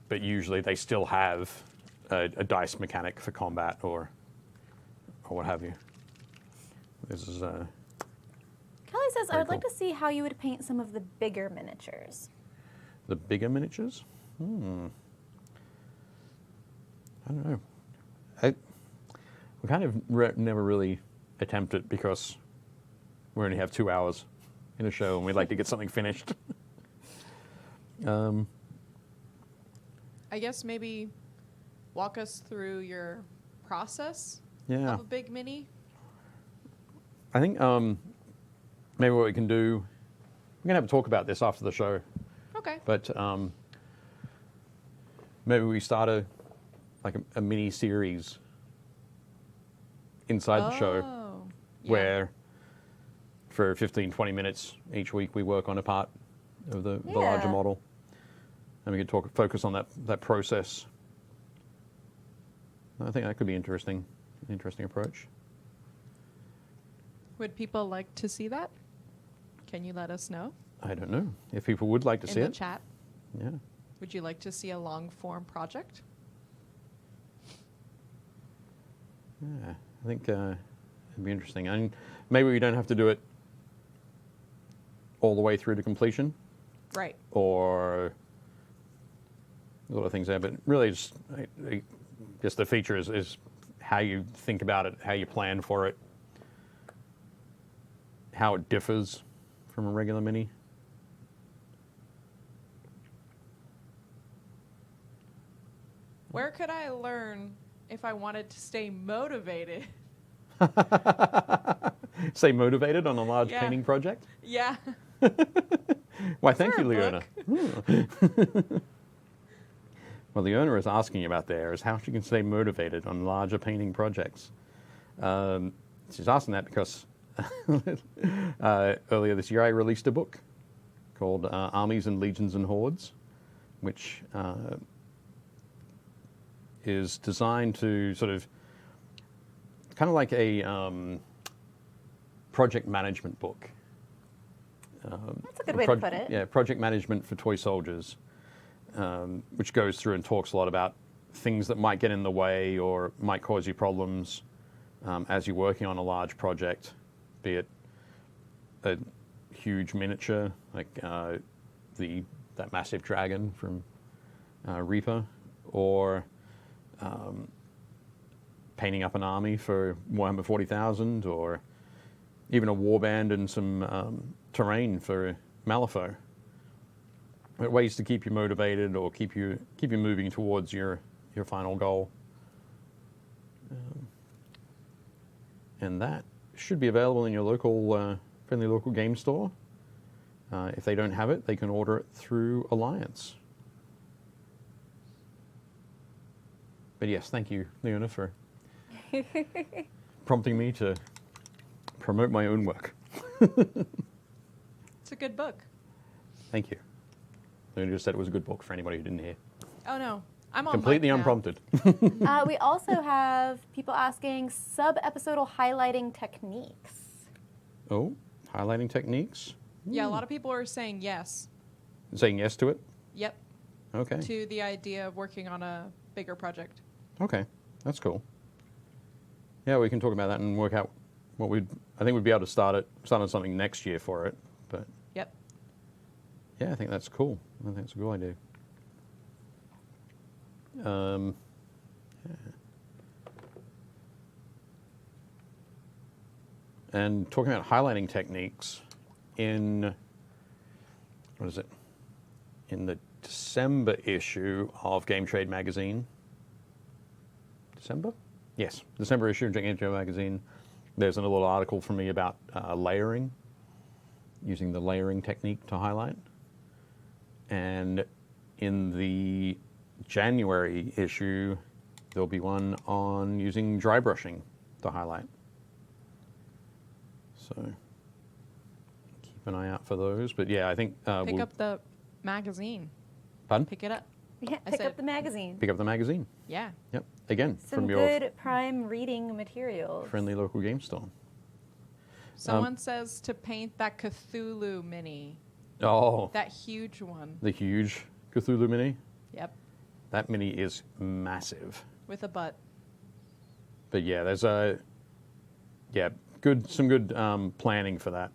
Speaker 2: but usually they still have a dice mechanic for combat or what have you. This is
Speaker 1: Kelly says, I would like to see how you would paint some of the bigger miniatures.
Speaker 2: The bigger miniatures? I don't know. We kind of never really attempt it because we only have 2 hours in a show and we'd like to get something finished.
Speaker 3: I guess maybe walk us through your process of a big mini.
Speaker 2: I think maybe what we can do we're gonna have a talk about this after the show.
Speaker 3: Okay.
Speaker 2: But maybe we start a mini series inside the show
Speaker 3: Yeah.
Speaker 2: where for 15, 20 minutes each week we work on a part of the larger model. And we could focus on that process. I think that could be interesting approach.
Speaker 3: Would people like to see that? Can you let us know?
Speaker 2: I don't know. If people would like to see
Speaker 3: In
Speaker 2: it.
Speaker 3: the chat.
Speaker 2: Yeah.
Speaker 3: Would you like to see a long form project?
Speaker 2: Yeah. I think it'd be interesting. And maybe we don't have to do it all the way through to completion.
Speaker 3: Right.
Speaker 2: Or a lot of things there, but really just the feature is how you think about it, how you plan for it, how it differs from a regular mini.
Speaker 3: Where could I learn if I wanted to stay motivated?
Speaker 2: Stay motivated on a large
Speaker 3: Yeah.
Speaker 2: painting project?
Speaker 3: Yeah.
Speaker 2: Why, thank you,
Speaker 3: there a
Speaker 2: Leona. Well, Leona is asking about there is how she can stay motivated on larger painting projects. She's asking that because earlier this year I released a book called Armies and Legions and Hordes, which is designed to sort of kind of like a project management book.
Speaker 1: That's a good way to put it.
Speaker 2: Yeah, project management for toy soldiers, which goes through and talks a lot about things that might get in the way or might cause you problems as you're working on a large project, be it a huge miniature like that massive dragon from Reaper, or painting up an army for Warhammer 40,000, or even a warband and some terrain for Malifaux. Ways to keep you motivated or keep you moving towards your final goal. And that should be available in your local friendly local game store. If they don't have it, they can order it through Alliance. But yes, thank you, Leona, for prompting me to promote my own work.
Speaker 3: It's a good book.
Speaker 2: Thank you. Leona just said it was a good book for anybody who didn't hear.
Speaker 3: Oh, no. I'm on
Speaker 2: Completely
Speaker 3: mic now.
Speaker 2: unprompted.
Speaker 1: We also have people asking sub-episodal highlighting techniques.
Speaker 2: Oh, highlighting techniques?
Speaker 3: Yeah, a lot of people are saying yes.
Speaker 2: Saying yes to it?
Speaker 3: Yep.
Speaker 2: Okay.
Speaker 3: To the idea of working on a bigger project.
Speaker 2: Okay, that's cool. Yeah, we can talk about that and work out what I think we'd be able to start on something next year for it. But
Speaker 3: Yep.
Speaker 2: yeah, I think that's cool. I think it's a good idea. Yeah. And talking about highlighting techniques, in the December issue of Game Trade magazine. December? Yes, December issue of Game Trade magazine. There's a little article from me about layering, using the layering technique to highlight. And in the January issue, there'll be one on using dry brushing to highlight. So keep an eye out for those. But yeah, I think
Speaker 3: Pick up the magazine.
Speaker 2: Pardon?
Speaker 3: Pick it up.
Speaker 1: Yeah,
Speaker 3: I
Speaker 1: pick
Speaker 3: said-
Speaker 1: up the magazine.
Speaker 2: Pick up the magazine.
Speaker 3: Yeah.
Speaker 2: Yep. Again,
Speaker 1: Some
Speaker 2: from your
Speaker 1: good prime reading materials.
Speaker 2: friendly local game store.
Speaker 3: Someone says to paint that Cthulhu mini.
Speaker 2: Oh,
Speaker 3: That huge one.
Speaker 2: the huge Cthulhu mini.
Speaker 3: Yep.
Speaker 2: That mini is massive.
Speaker 3: With a butt.
Speaker 2: But yeah, there's some good planning for that.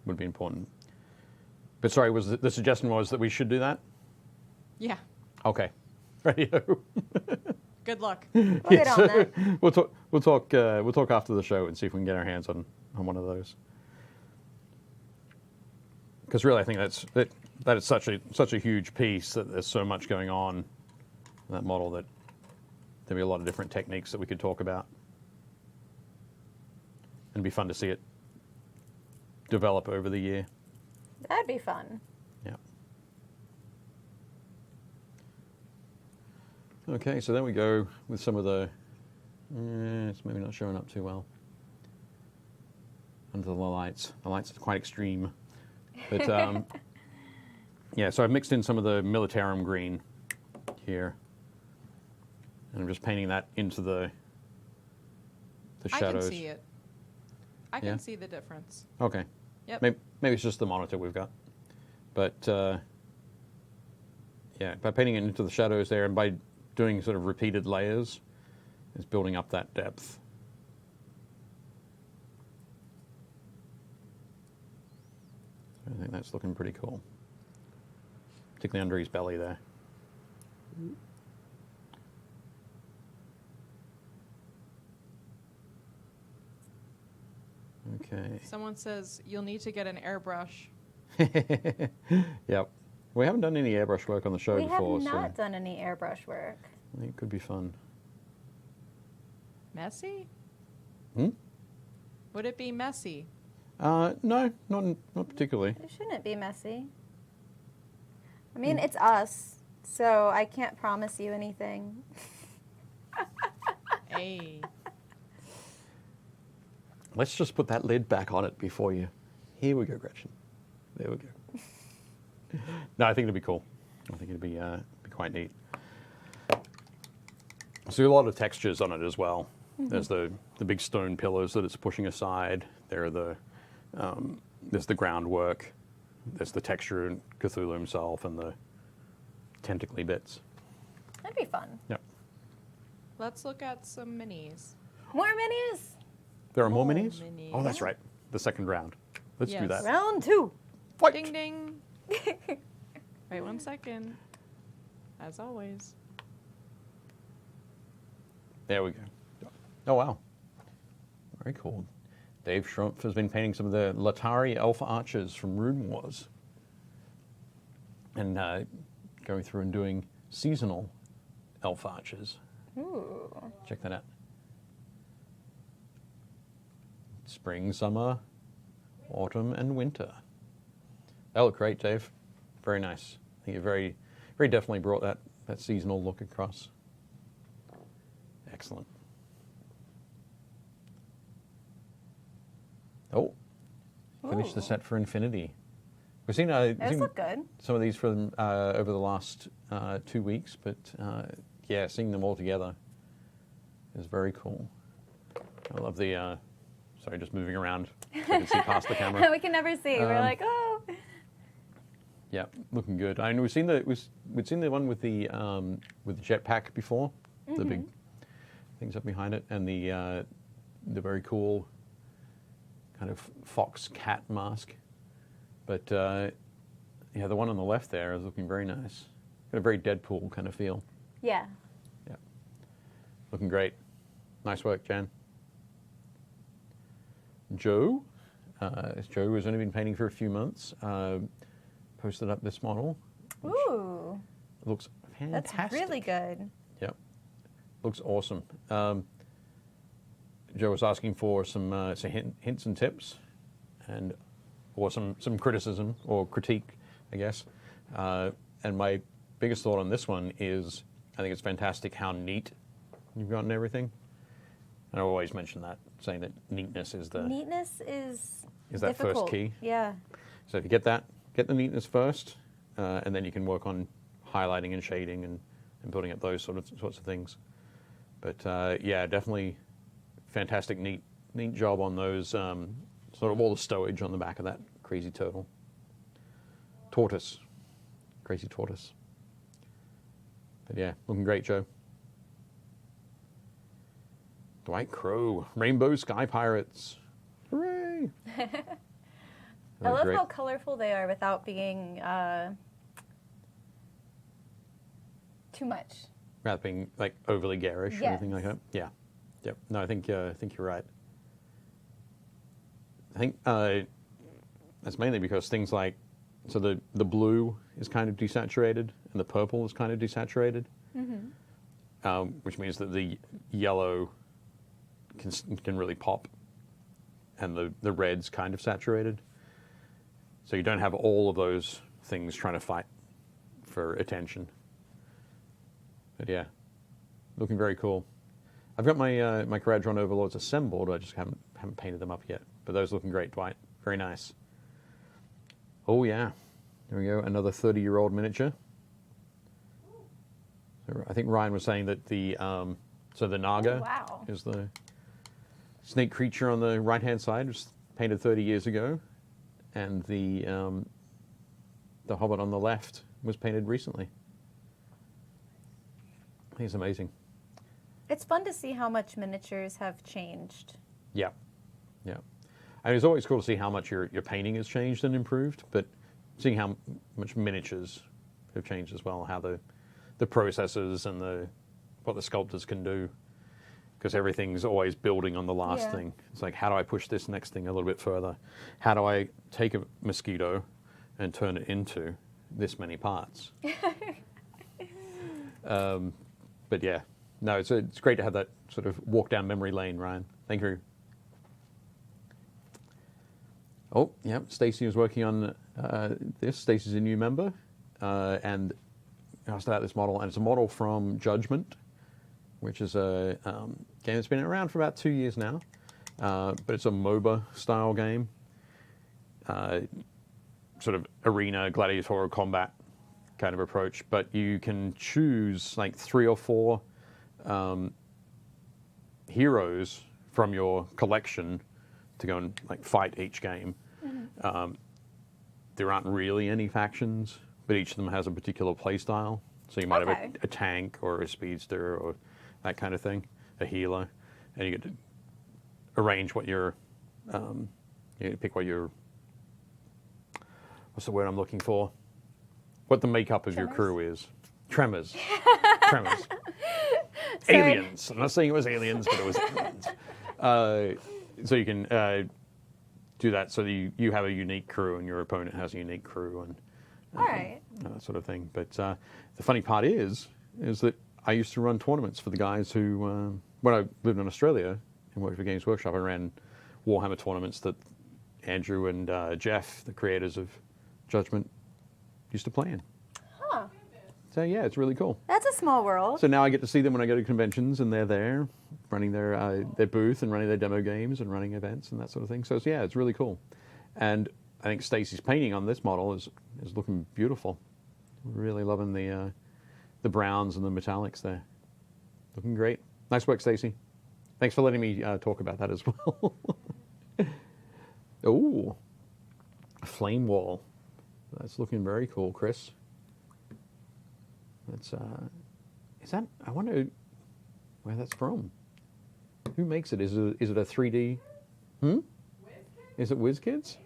Speaker 2: Would be important. But sorry, was the suggestion was that we should do that?
Speaker 3: Yeah.
Speaker 2: Okay. Radio.
Speaker 3: Good luck.
Speaker 1: We'll get on that.
Speaker 2: We'll talk after the show and see if we can get our hands on one of those. Because really, I think that is such a huge piece that there's so much going on in that model that there'll be a lot of different techniques that we could talk about. And it'd be fun to see it develop over the year.
Speaker 1: That'd be fun.
Speaker 2: Yeah. Okay, so then we go with some of the, it's maybe not showing up too well. Under the lights. The lights are quite extreme. But yeah, so I've mixed in some of the militarum green here. And I'm just painting that into the shadows.
Speaker 3: I can see it. I can see the difference.
Speaker 2: Okay.
Speaker 3: Yep.
Speaker 2: Maybe it's just the monitor we've got. But yeah, by painting it into the shadows there and by doing sort of repeated layers, it's building up that depth. So I think that's looking pretty cool. Particularly under his belly there. Okay.
Speaker 3: Someone says you'll need to get an airbrush.
Speaker 2: Yep. We haven't done any airbrush work on the show
Speaker 1: We
Speaker 2: before,
Speaker 1: have not
Speaker 2: so
Speaker 1: done any airbrush work.
Speaker 2: I think it could be fun.
Speaker 3: Messy?
Speaker 2: Hmm?
Speaker 3: Would it be messy?
Speaker 2: No, not particularly.
Speaker 1: It shouldn't be messy. I mean, it's us, so I can't promise you anything.
Speaker 3: Hey.
Speaker 2: Let's just put that lid back on it before you. Here we go, Gretchen. There we go. No, I think it'd be cool. I think it'd be quite neat. So a lot of textures on it as well. There's the big stone pillars that it's pushing aside. There are there's the groundwork. There's the texture in Cthulhu himself and the tentacly bits.
Speaker 1: That'd be fun.
Speaker 2: Yep.
Speaker 3: Let's look at some minis.
Speaker 1: More minis.
Speaker 2: There are more
Speaker 3: More
Speaker 2: minis?
Speaker 3: minis.
Speaker 2: Oh, that's right. The second round. Let's do
Speaker 3: Yes.
Speaker 2: that.
Speaker 1: Round 2.
Speaker 2: Fight!
Speaker 3: Ding ding. Wait 1 second. As always.
Speaker 2: There we go. Oh, wow. Very cool. Dave Schrumpf has been painting some of the Latari Alpha Archers from Rune Wars. And going through and doing seasonal Elf Archers.
Speaker 1: Ooh.
Speaker 2: Check that out. Spring, summer, autumn, and winter. That looked great, Dave. Very nice. I think you very definitely brought that seasonal look across. Excellent. Oh, finished the
Speaker 1: Ooh.
Speaker 2: set for Infinity. We've seen,
Speaker 1: Those
Speaker 2: seen
Speaker 1: look good.
Speaker 2: some of these from over the last 2 weeks, but yeah, seeing them all together is very cool. I love the, sorry, just moving around so I can see past the camera.
Speaker 1: We can never see. We're like, oh.
Speaker 2: Yeah, looking good. I mean, we'd seen the one with the jetpack before, the big things up behind it, and the very cool kind of fox cat mask. But yeah, the one on the left there is looking very nice. Got a very Deadpool kind of feel.
Speaker 1: Yeah.
Speaker 2: Yeah, looking great. Nice work, Jan. Joe, Joe has only been painting for a few months. Posted up this model.
Speaker 1: Ooh.
Speaker 2: Looks fantastic.
Speaker 1: That's really good.
Speaker 2: Yep. Looks awesome. Joe was asking for some hints and tips, or some criticism or critique, I guess. And my biggest thought on this one is, I think it's fantastic how neat you've gotten everything. And I always mention that, saying that neatness is the
Speaker 1: Neatness is
Speaker 2: that first
Speaker 1: difficult.
Speaker 2: key.
Speaker 1: Yeah.
Speaker 2: So if you get the neatness first, and then you can work on highlighting and shading and building up those sorts of things. But yeah, definitely fantastic, neat job on those, sort of all the stowage on the back of that crazy turtle. Crazy tortoise. But yeah, looking great, Joe. Dwight Crow, Rainbow Sky Pirates. Hooray!
Speaker 1: I love how colorful they are without being too much.
Speaker 2: Without being like overly garish or
Speaker 1: Yes.
Speaker 2: anything like that. Yeah. Yep. No, I think you're right. I think that's mainly because things like, so the blue is kind of desaturated and the purple is kind of desaturated, which means that the yellow can really pop, and the red's kind of saturated. So you don't have all of those things trying to fight for attention. But yeah, looking very cool. I've got my my Caradron Overlords assembled. I just haven't painted them up yet. But those looking great, Dwight. Very nice. Oh yeah, there we go. Another 30-year-old miniature. So I think Ryan was saying that the so the Naga is the snake creature on the right-hand side, was painted 30 years ago, and the Hobbit on the left was painted recently. I think it's amazing.
Speaker 1: It's fun to see how much miniatures have changed.
Speaker 2: Yeah, yeah. I mean, it's always cool to see how much your painting has changed and improved, but seeing how much miniatures have changed as well, how the processes and what the sculptors can do, because everything's always building on the last thing. It's like, how do I push this next thing a little bit further? How do I take a mosquito and turn it into this many parts? But yeah, no, it's great to have that sort of walk down memory lane, Ryan. Thank you. Oh, yeah, Stacey was working on this. Stacey's a new member, and I asked about this model, and it's a model from Judgment, which is a game that's been around for about 2 years now, but it's a MOBA-style game, sort of arena, gladiatorial combat kind of approach, but you can choose like 3 or 4 heroes from your collection to go and like fight each game. Mm-hmm. There aren't really any factions, but each of them has a particular play style. So you might have a tank or a speedster or that kind of thing, a healer, and you get to arrange what your, you pick what your, what's the word I'm looking for? What the makeup of your crew is. Tremors. Tremors. Aliens. I'm not saying it was aliens, but it was aliens. So you can do that so that you have a unique crew and your opponent has a unique crew and that sort of thing. But the funny part is that I used to run tournaments for the guys who, when I lived in Australia and worked for Games Workshop, I ran Warhammer tournaments that Andrew and Jeff, the creators of Judgment, used to play in.
Speaker 1: Huh.
Speaker 2: So yeah, it's really cool.
Speaker 1: That's a small world.
Speaker 2: So now I get to see them when I go to conventions, and they're there running their booth and running their demo games and running events and that sort of thing. So yeah, it's really cool. And I think Stacey's painting on this model is looking beautiful. Really loving the browns and the metallics there. Looking great. Nice work, Stacey. Thanks for letting me talk about that as well. Oh, a flame wall. That's looking very cool, Chris. That's is that? I wonder where that's from. Who makes it? Is it a 3D? Is it WizKids?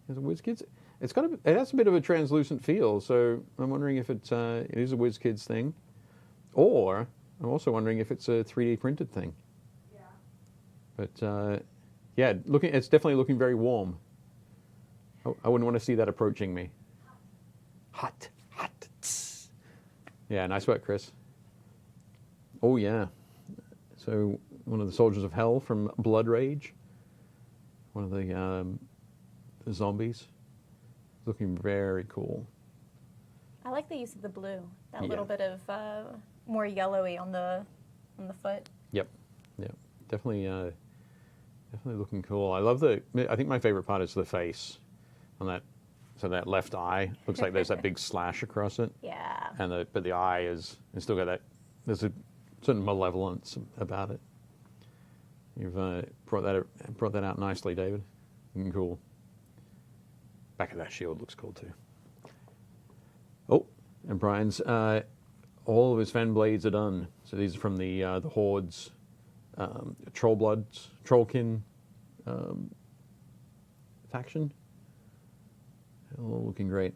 Speaker 2: Is it WizKids? It has a bit of a translucent feel, so I'm wondering if it is a WizKids thing, or I'm also wondering if it's a 3D printed thing.
Speaker 4: Yeah.
Speaker 2: But yeah, it's definitely looking very warm. I wouldn't want to see that approaching me. Hot. Tss. Yeah, nice work, Chris. Oh yeah. So one of the soldiers of hell from Blood Rage. One of the zombies. Looking very cool.
Speaker 1: I like the use of the blue. That little bit of more yellowy on the foot.
Speaker 2: Yep. Definitely looking cool. I think my favorite part is the face on that. So that left eye looks like there's that big slash across it.
Speaker 1: Yeah.
Speaker 2: But the eye it's still got that. There's a certain malevolence about it. You've brought that out nicely, David. Looking cool. Back of that shield looks cool too. Oh, and Brian's all of his Fen blades are done. So these are from the Horde's Trollkin faction. All looking great.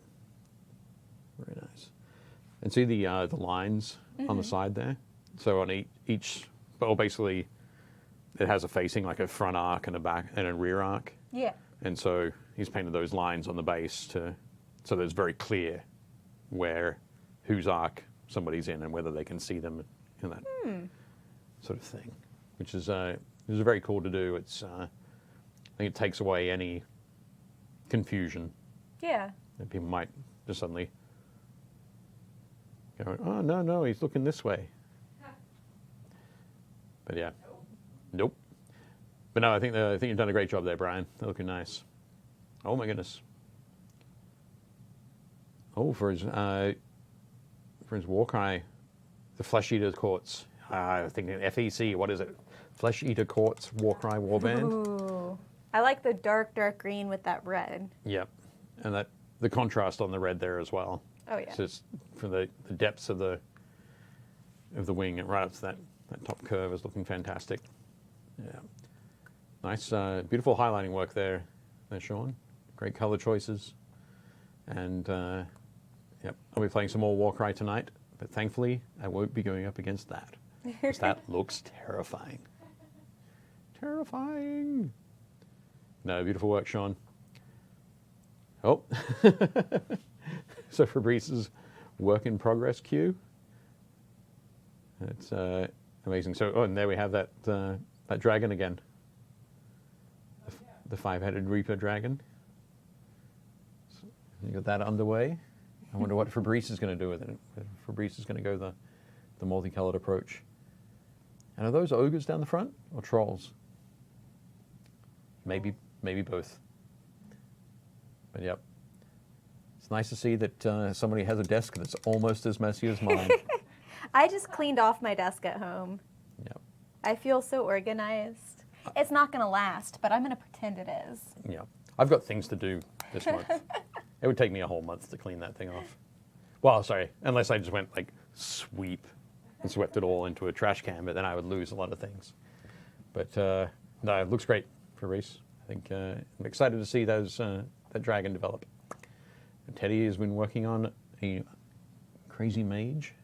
Speaker 2: Very nice. And see the lines on the side there? So on each, well, basically, it has a facing, like a front arc and a back and a rear arc.
Speaker 1: Yeah.
Speaker 2: And so he's painted those lines on the base so that it's very clear whose arc somebody's in and whether they can see them in that sort of thing, which is very cool to do. I think it takes away any confusion
Speaker 1: Yeah.
Speaker 2: And people might just suddenly go, oh, no, he's looking this way. But yeah, nope. But no, I think you've done a great job there, Brian. They're looking nice. Oh my goodness. Oh, for his Warcry, the Flesh Eater Courts. I was thinking FEC. What is it? Flesh Eater Courts Warcry Warband.
Speaker 1: Ooh. I like the dark green with that red.
Speaker 2: Yep, and the contrast on the red there as well.
Speaker 1: Oh yeah.
Speaker 2: So it's for the depths of the wing and right up to that top curve is looking fantastic. Yeah, nice, beautiful highlighting work there, Sean. Great color choices, and yep, I'll be playing some more Warcry tonight. But thankfully, I won't be going up against that because that looks terrifying. Terrifying. No, beautiful work, Sean. Oh, so Fabrice's work in progress queue. It's amazing. So, oh, and there we have that dragon again. The 5-headed Reaper dragon. So you got that underway. I wonder what Fabrice is going to do with it. Fabrice is going to go the multicolored approach. And are those ogres down the front or trolls? Maybe both. But yep. It's nice to see that somebody has a desk that's almost as messy as mine.
Speaker 1: I just cleaned off my desk at home.
Speaker 2: Yep.
Speaker 1: I feel so organized. It's not going to last, but I'm going to pretend it is.
Speaker 2: Yeah. I've got things to do this month. It would take me a whole month to clean that thing off. Well, sorry, unless I just went like sweep and swept it all into a trash can, but then I would lose a lot of things. But no, it looks great for Reese. I think I'm excited to see that dragon develop. And Teddy has been working on a crazy mage.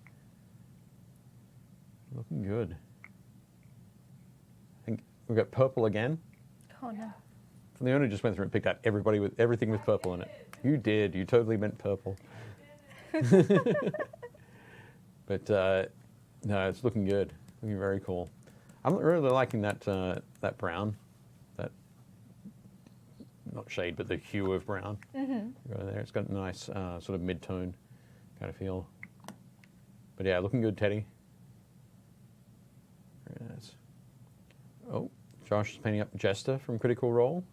Speaker 2: Looking good. I think we've got purple again.
Speaker 1: Oh no.
Speaker 2: From the owner just went through and picked out everything with purple in it. You did. You totally meant purple. But no, it's looking good. Looking very cool. I'm really liking that brown, that not shade, but the hue of brown. Right there. It's got a nice sort of mid-tone kind of feel. But yeah, looking good, Teddy. Very nice. Oh, Josh is painting up Jester from Critical Role.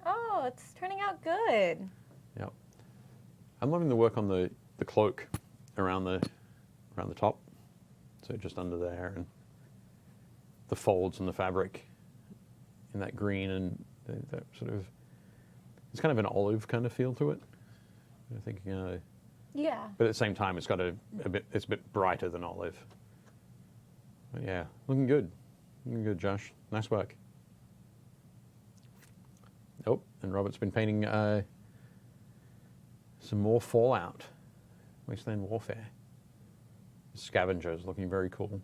Speaker 1: Oh, it's turning out good.
Speaker 2: Yep. I'm loving the work on the cloak around the top. So just under there, and the folds and the fabric in that green and that sort of, it's kind of an olive kind of feel to it. I think,
Speaker 1: Yeah.
Speaker 2: but at the same time, it's got it's a bit brighter than olive. But yeah, looking good. Looking good, Josh. Nice work. Oh, and Robert's been painting some more Fallout, Wasteland Warfare. Scavengers looking very cool.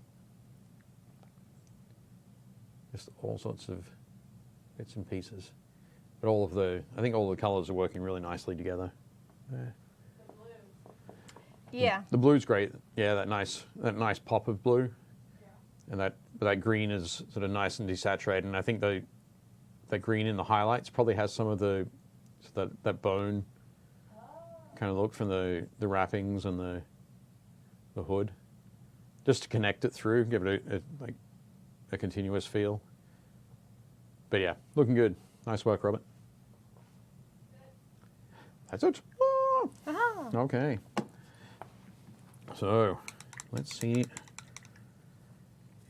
Speaker 2: Just all sorts of bits and pieces. But I think all the colors are working really nicely together. Yeah.
Speaker 4: The blue.
Speaker 1: Yeah.
Speaker 2: The blue's great. Yeah, that nice pop of blue.
Speaker 4: Yeah.
Speaker 2: And that green is sort of nice and desaturated. And I think that green in the highlights probably has some of that bone kind of look from the wrappings and the hood, just to connect it through, give it a continuous feel. But yeah, looking good. Nice work, Robert. That's it. Oh.
Speaker 1: Uh-huh.
Speaker 2: Okay. So let's see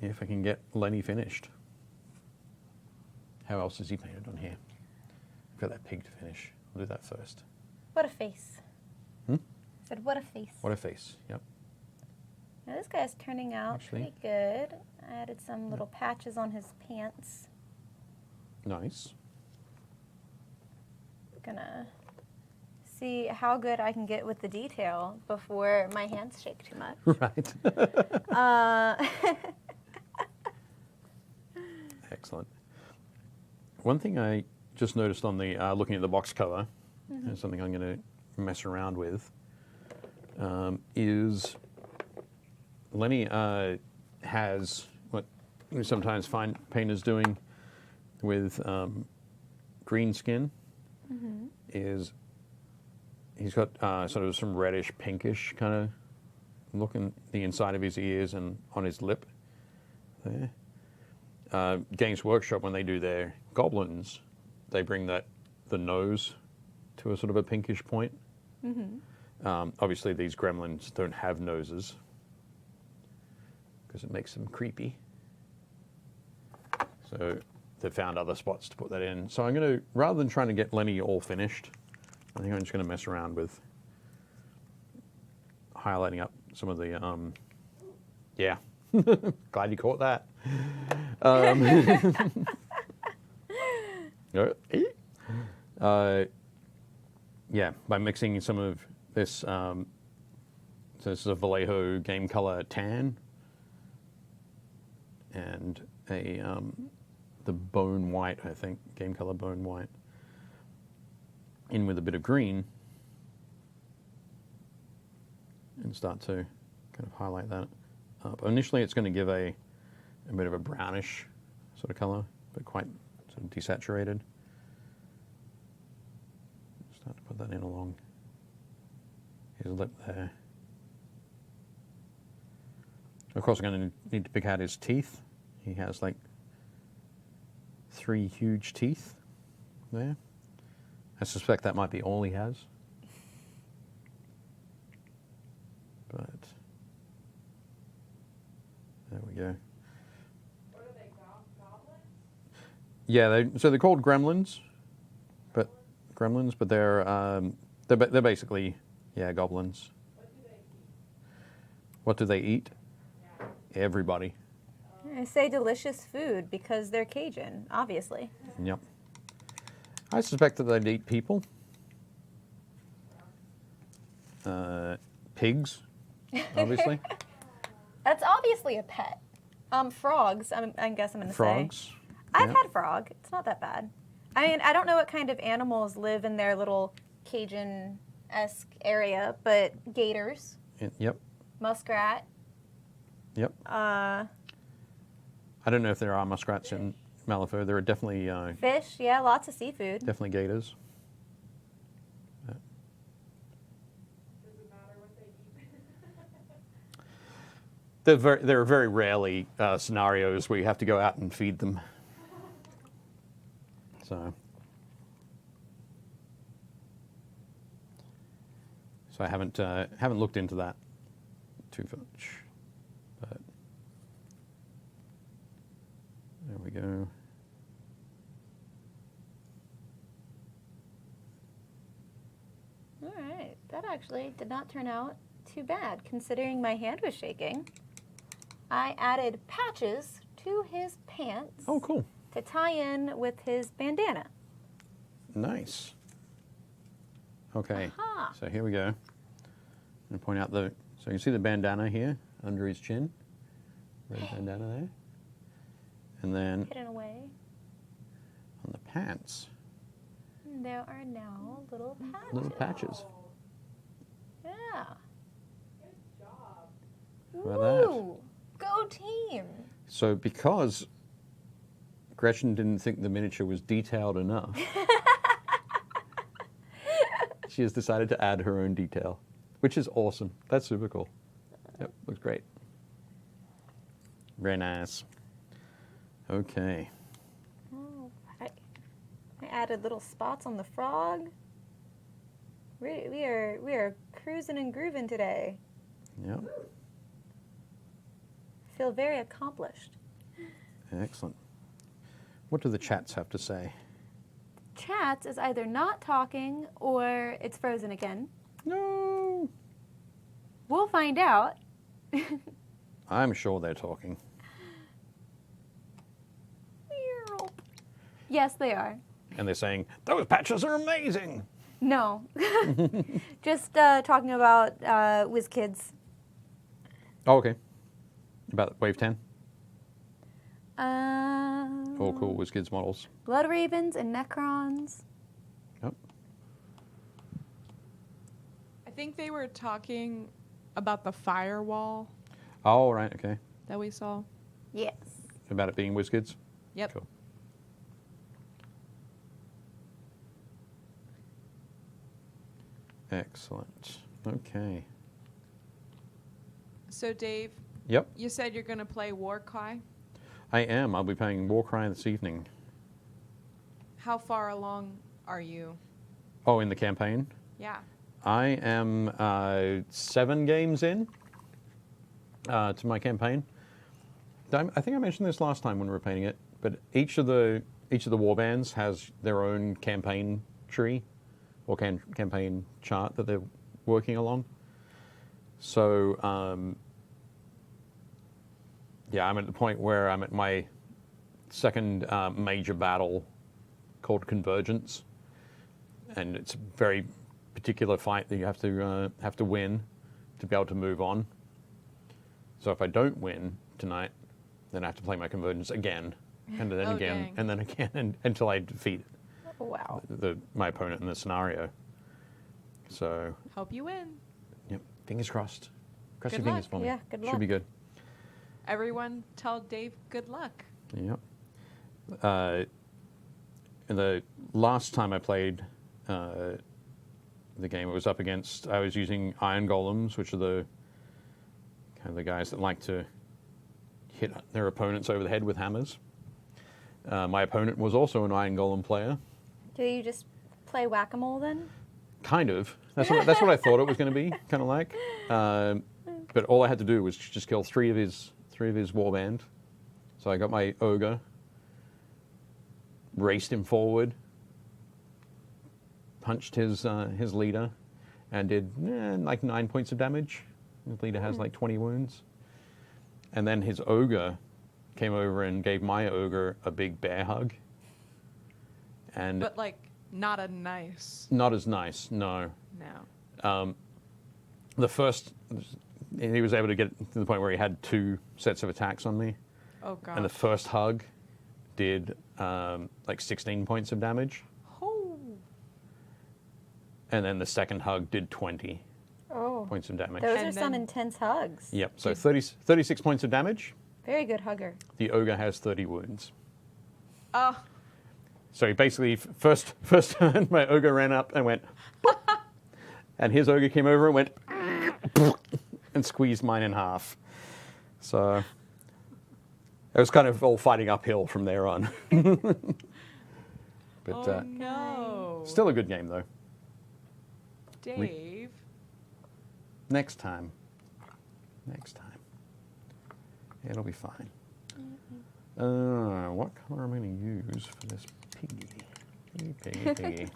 Speaker 2: if I can get Lenny finished. How else is he painted on here? I've got that pig to finish. I'll do that first.
Speaker 1: What a face.
Speaker 2: Hmm?
Speaker 1: I said, what a face.
Speaker 2: What a face. Yep.
Speaker 1: Now this guy's turning out
Speaker 2: Actually-
Speaker 1: pretty good. I added some little patches on his pants.
Speaker 2: Nice.
Speaker 1: Gonna see how good I can get with the detail before my hands shake too much.
Speaker 2: Right. Excellent. One thing I just noticed on the looking at the box cover, and something I'm going to mess around with, is Lenny has what you sometimes find painters doing with green skin, is he's got sort of some reddish, pinkish kind of look in the inside of his ears and on his lip there. Games Workshop, when they do their goblins, they bring the nose to a sort of a pinkish point. Obviously, these gremlins don't have noses because it makes them creepy. So they've found other spots to put that in. So I'm going to, rather than trying to get Lenny all finished, I think I'm just going to mess around with highlighting up some of the, yeah, glad you caught that. Yeah, by mixing some of this, so this is a Vallejo Game Color Tan and the Bone White, I think, Game Color Bone White, in with a bit of green, and start to kind of highlight that up. Initially, it's going to give a bit of a brownish sort of color, but quite sort of desaturated. Start to put that in along his lip there. Of course, I'm going to need to pick out his teeth. He has like 3 huge teeth there. I suspect that might be all he has. But there we go.
Speaker 4: What are they, goblins?
Speaker 2: Yeah, so they're called gremlins, but they're basically, yeah, goblins. What do they eat?
Speaker 4: Yeah.
Speaker 2: Everybody.
Speaker 1: I say delicious food because they're Cajun, obviously.
Speaker 2: Yep. I suspect that they'd eat people. Pigs, obviously.
Speaker 1: That's obviously a pet. Frogs, I guess I'm going to say.
Speaker 2: Frogs.
Speaker 1: I've
Speaker 2: yeah.
Speaker 1: had frog. It's not that bad. I mean, I don't know what kind of animals live in their little Cajun-esque area, but gators,
Speaker 2: Yep.
Speaker 1: muskrat.
Speaker 2: Yep. I don't know if there are muskrats in Malifaux. There are definitely
Speaker 1: Fish, yeah, lots of seafood.
Speaker 2: definitely gators.
Speaker 4: Does it matter what they eat?
Speaker 2: There are very rarely scenarios where you have to go out and feed them. So I haven't looked into that too much, but there we go.
Speaker 1: All right, that actually did not turn out too bad, considering my hand was shaking. I added patches to his pants.
Speaker 2: Oh, cool.
Speaker 1: To tie in with his bandana.
Speaker 2: Nice. Okay,
Speaker 1: Aha.
Speaker 2: so here we go. I'm going to point out so you can see the bandana here under his chin. Red bandana there. And then
Speaker 1: Hidden away.
Speaker 2: on the pants,
Speaker 1: There are now little patches.
Speaker 2: little patches.
Speaker 1: Yeah.
Speaker 4: Good job.
Speaker 2: How about that?
Speaker 1: Woo! Go team!
Speaker 2: So because Gretchen didn't think the miniature was detailed enough, she has decided to add her own detail, which is awesome. That's super cool. Yep, looks great. Very nice. Okay.
Speaker 1: Oh, I added little spots on the frog. We are cruising and grooving today.
Speaker 2: Yep.
Speaker 1: Feel very accomplished.
Speaker 2: Excellent. What do the chats have to say?
Speaker 1: Chats is either not talking or it's frozen again.
Speaker 2: No.
Speaker 1: We'll find out.
Speaker 2: I'm sure they're talking.
Speaker 1: Yes, they are.
Speaker 2: And they're saying, those patches are amazing.
Speaker 1: No. Just talking about WizKids.
Speaker 2: Oh, okay. About Wave 10? All cool WizKids models.
Speaker 1: Blood Ravens and Necrons.
Speaker 2: Yep.
Speaker 3: I think they were talking about the firewall
Speaker 2: Oh, right, okay.
Speaker 3: that we saw.
Speaker 1: Yes.
Speaker 2: About it being WizKids?
Speaker 3: Yep.
Speaker 2: Cool. Excellent. Okay.
Speaker 3: So, Dave,
Speaker 2: Yep,
Speaker 3: you said you're going to play Warcry.
Speaker 2: I am. I'll be playing Warcry this evening.
Speaker 3: How far along are you?
Speaker 2: Oh, in the campaign?
Speaker 3: Yeah.
Speaker 2: I am 7 games in to my campaign. I think I mentioned this last time when we were painting it, but each of the warbands has their own campaign tree or campaign chart that they're working along. So, yeah, I'm at the point where I'm at my second major battle called Convergence, and it's a very particular fight that you have to win to be able to move on. So if I don't win tonight, then I have to play my Convergence again, and then
Speaker 3: Oh,
Speaker 2: again,
Speaker 3: dang.
Speaker 2: and then again until I defeat
Speaker 1: Wow.
Speaker 2: my opponent in the scenario. So,
Speaker 3: Hope you win.
Speaker 2: yep, fingers crossed. Cross
Speaker 3: Good
Speaker 2: your fingers
Speaker 3: luck.
Speaker 2: for me.
Speaker 1: Yeah, good
Speaker 2: Should be
Speaker 1: luck.
Speaker 2: good.
Speaker 3: Everyone tell Dave good luck.
Speaker 2: Yep. And the last time I played the game, it was up against. I was using iron golems, which are the kind of the guys that like to hit their opponents over the head with hammers. My opponent was also an iron golem player.
Speaker 1: Do you just play whack-a-mole then?
Speaker 2: Kind of. That's what I thought it was going to be. Kind of like. But all I had to do was just kill three of his warband. So I got my ogre, raced him forward, punched his leader, and did like 9 points of damage. His leader has like 20 wounds. And then his ogre came over and gave my ogre a big bear hug. And
Speaker 3: But, like, not a nice.
Speaker 2: not as nice, no.
Speaker 3: No.
Speaker 2: The first, he was able to get to the point where he had 2 sets of attacks on me.
Speaker 3: Oh, God.
Speaker 2: And the first hug did like 16 points of damage.
Speaker 3: Oh.
Speaker 2: And then the second hug did 20
Speaker 1: Oh.
Speaker 2: points of damage.
Speaker 1: Those
Speaker 3: And
Speaker 1: are some
Speaker 3: then-
Speaker 1: intense hugs.
Speaker 2: Yep, so 36 points of damage.
Speaker 1: Very good hugger.
Speaker 2: The ogre has 30 wounds.
Speaker 3: Oh.
Speaker 2: So he basically, first turn, my ogre ran up and went, and his ogre came over and went, and squeezed mine in half. So it was kind of all fighting uphill from there on. But
Speaker 3: Oh, no.
Speaker 2: still a good game, though.
Speaker 3: Dave.
Speaker 2: Next time. It'll be fine. What color am I going to use for this piggy? Piggy.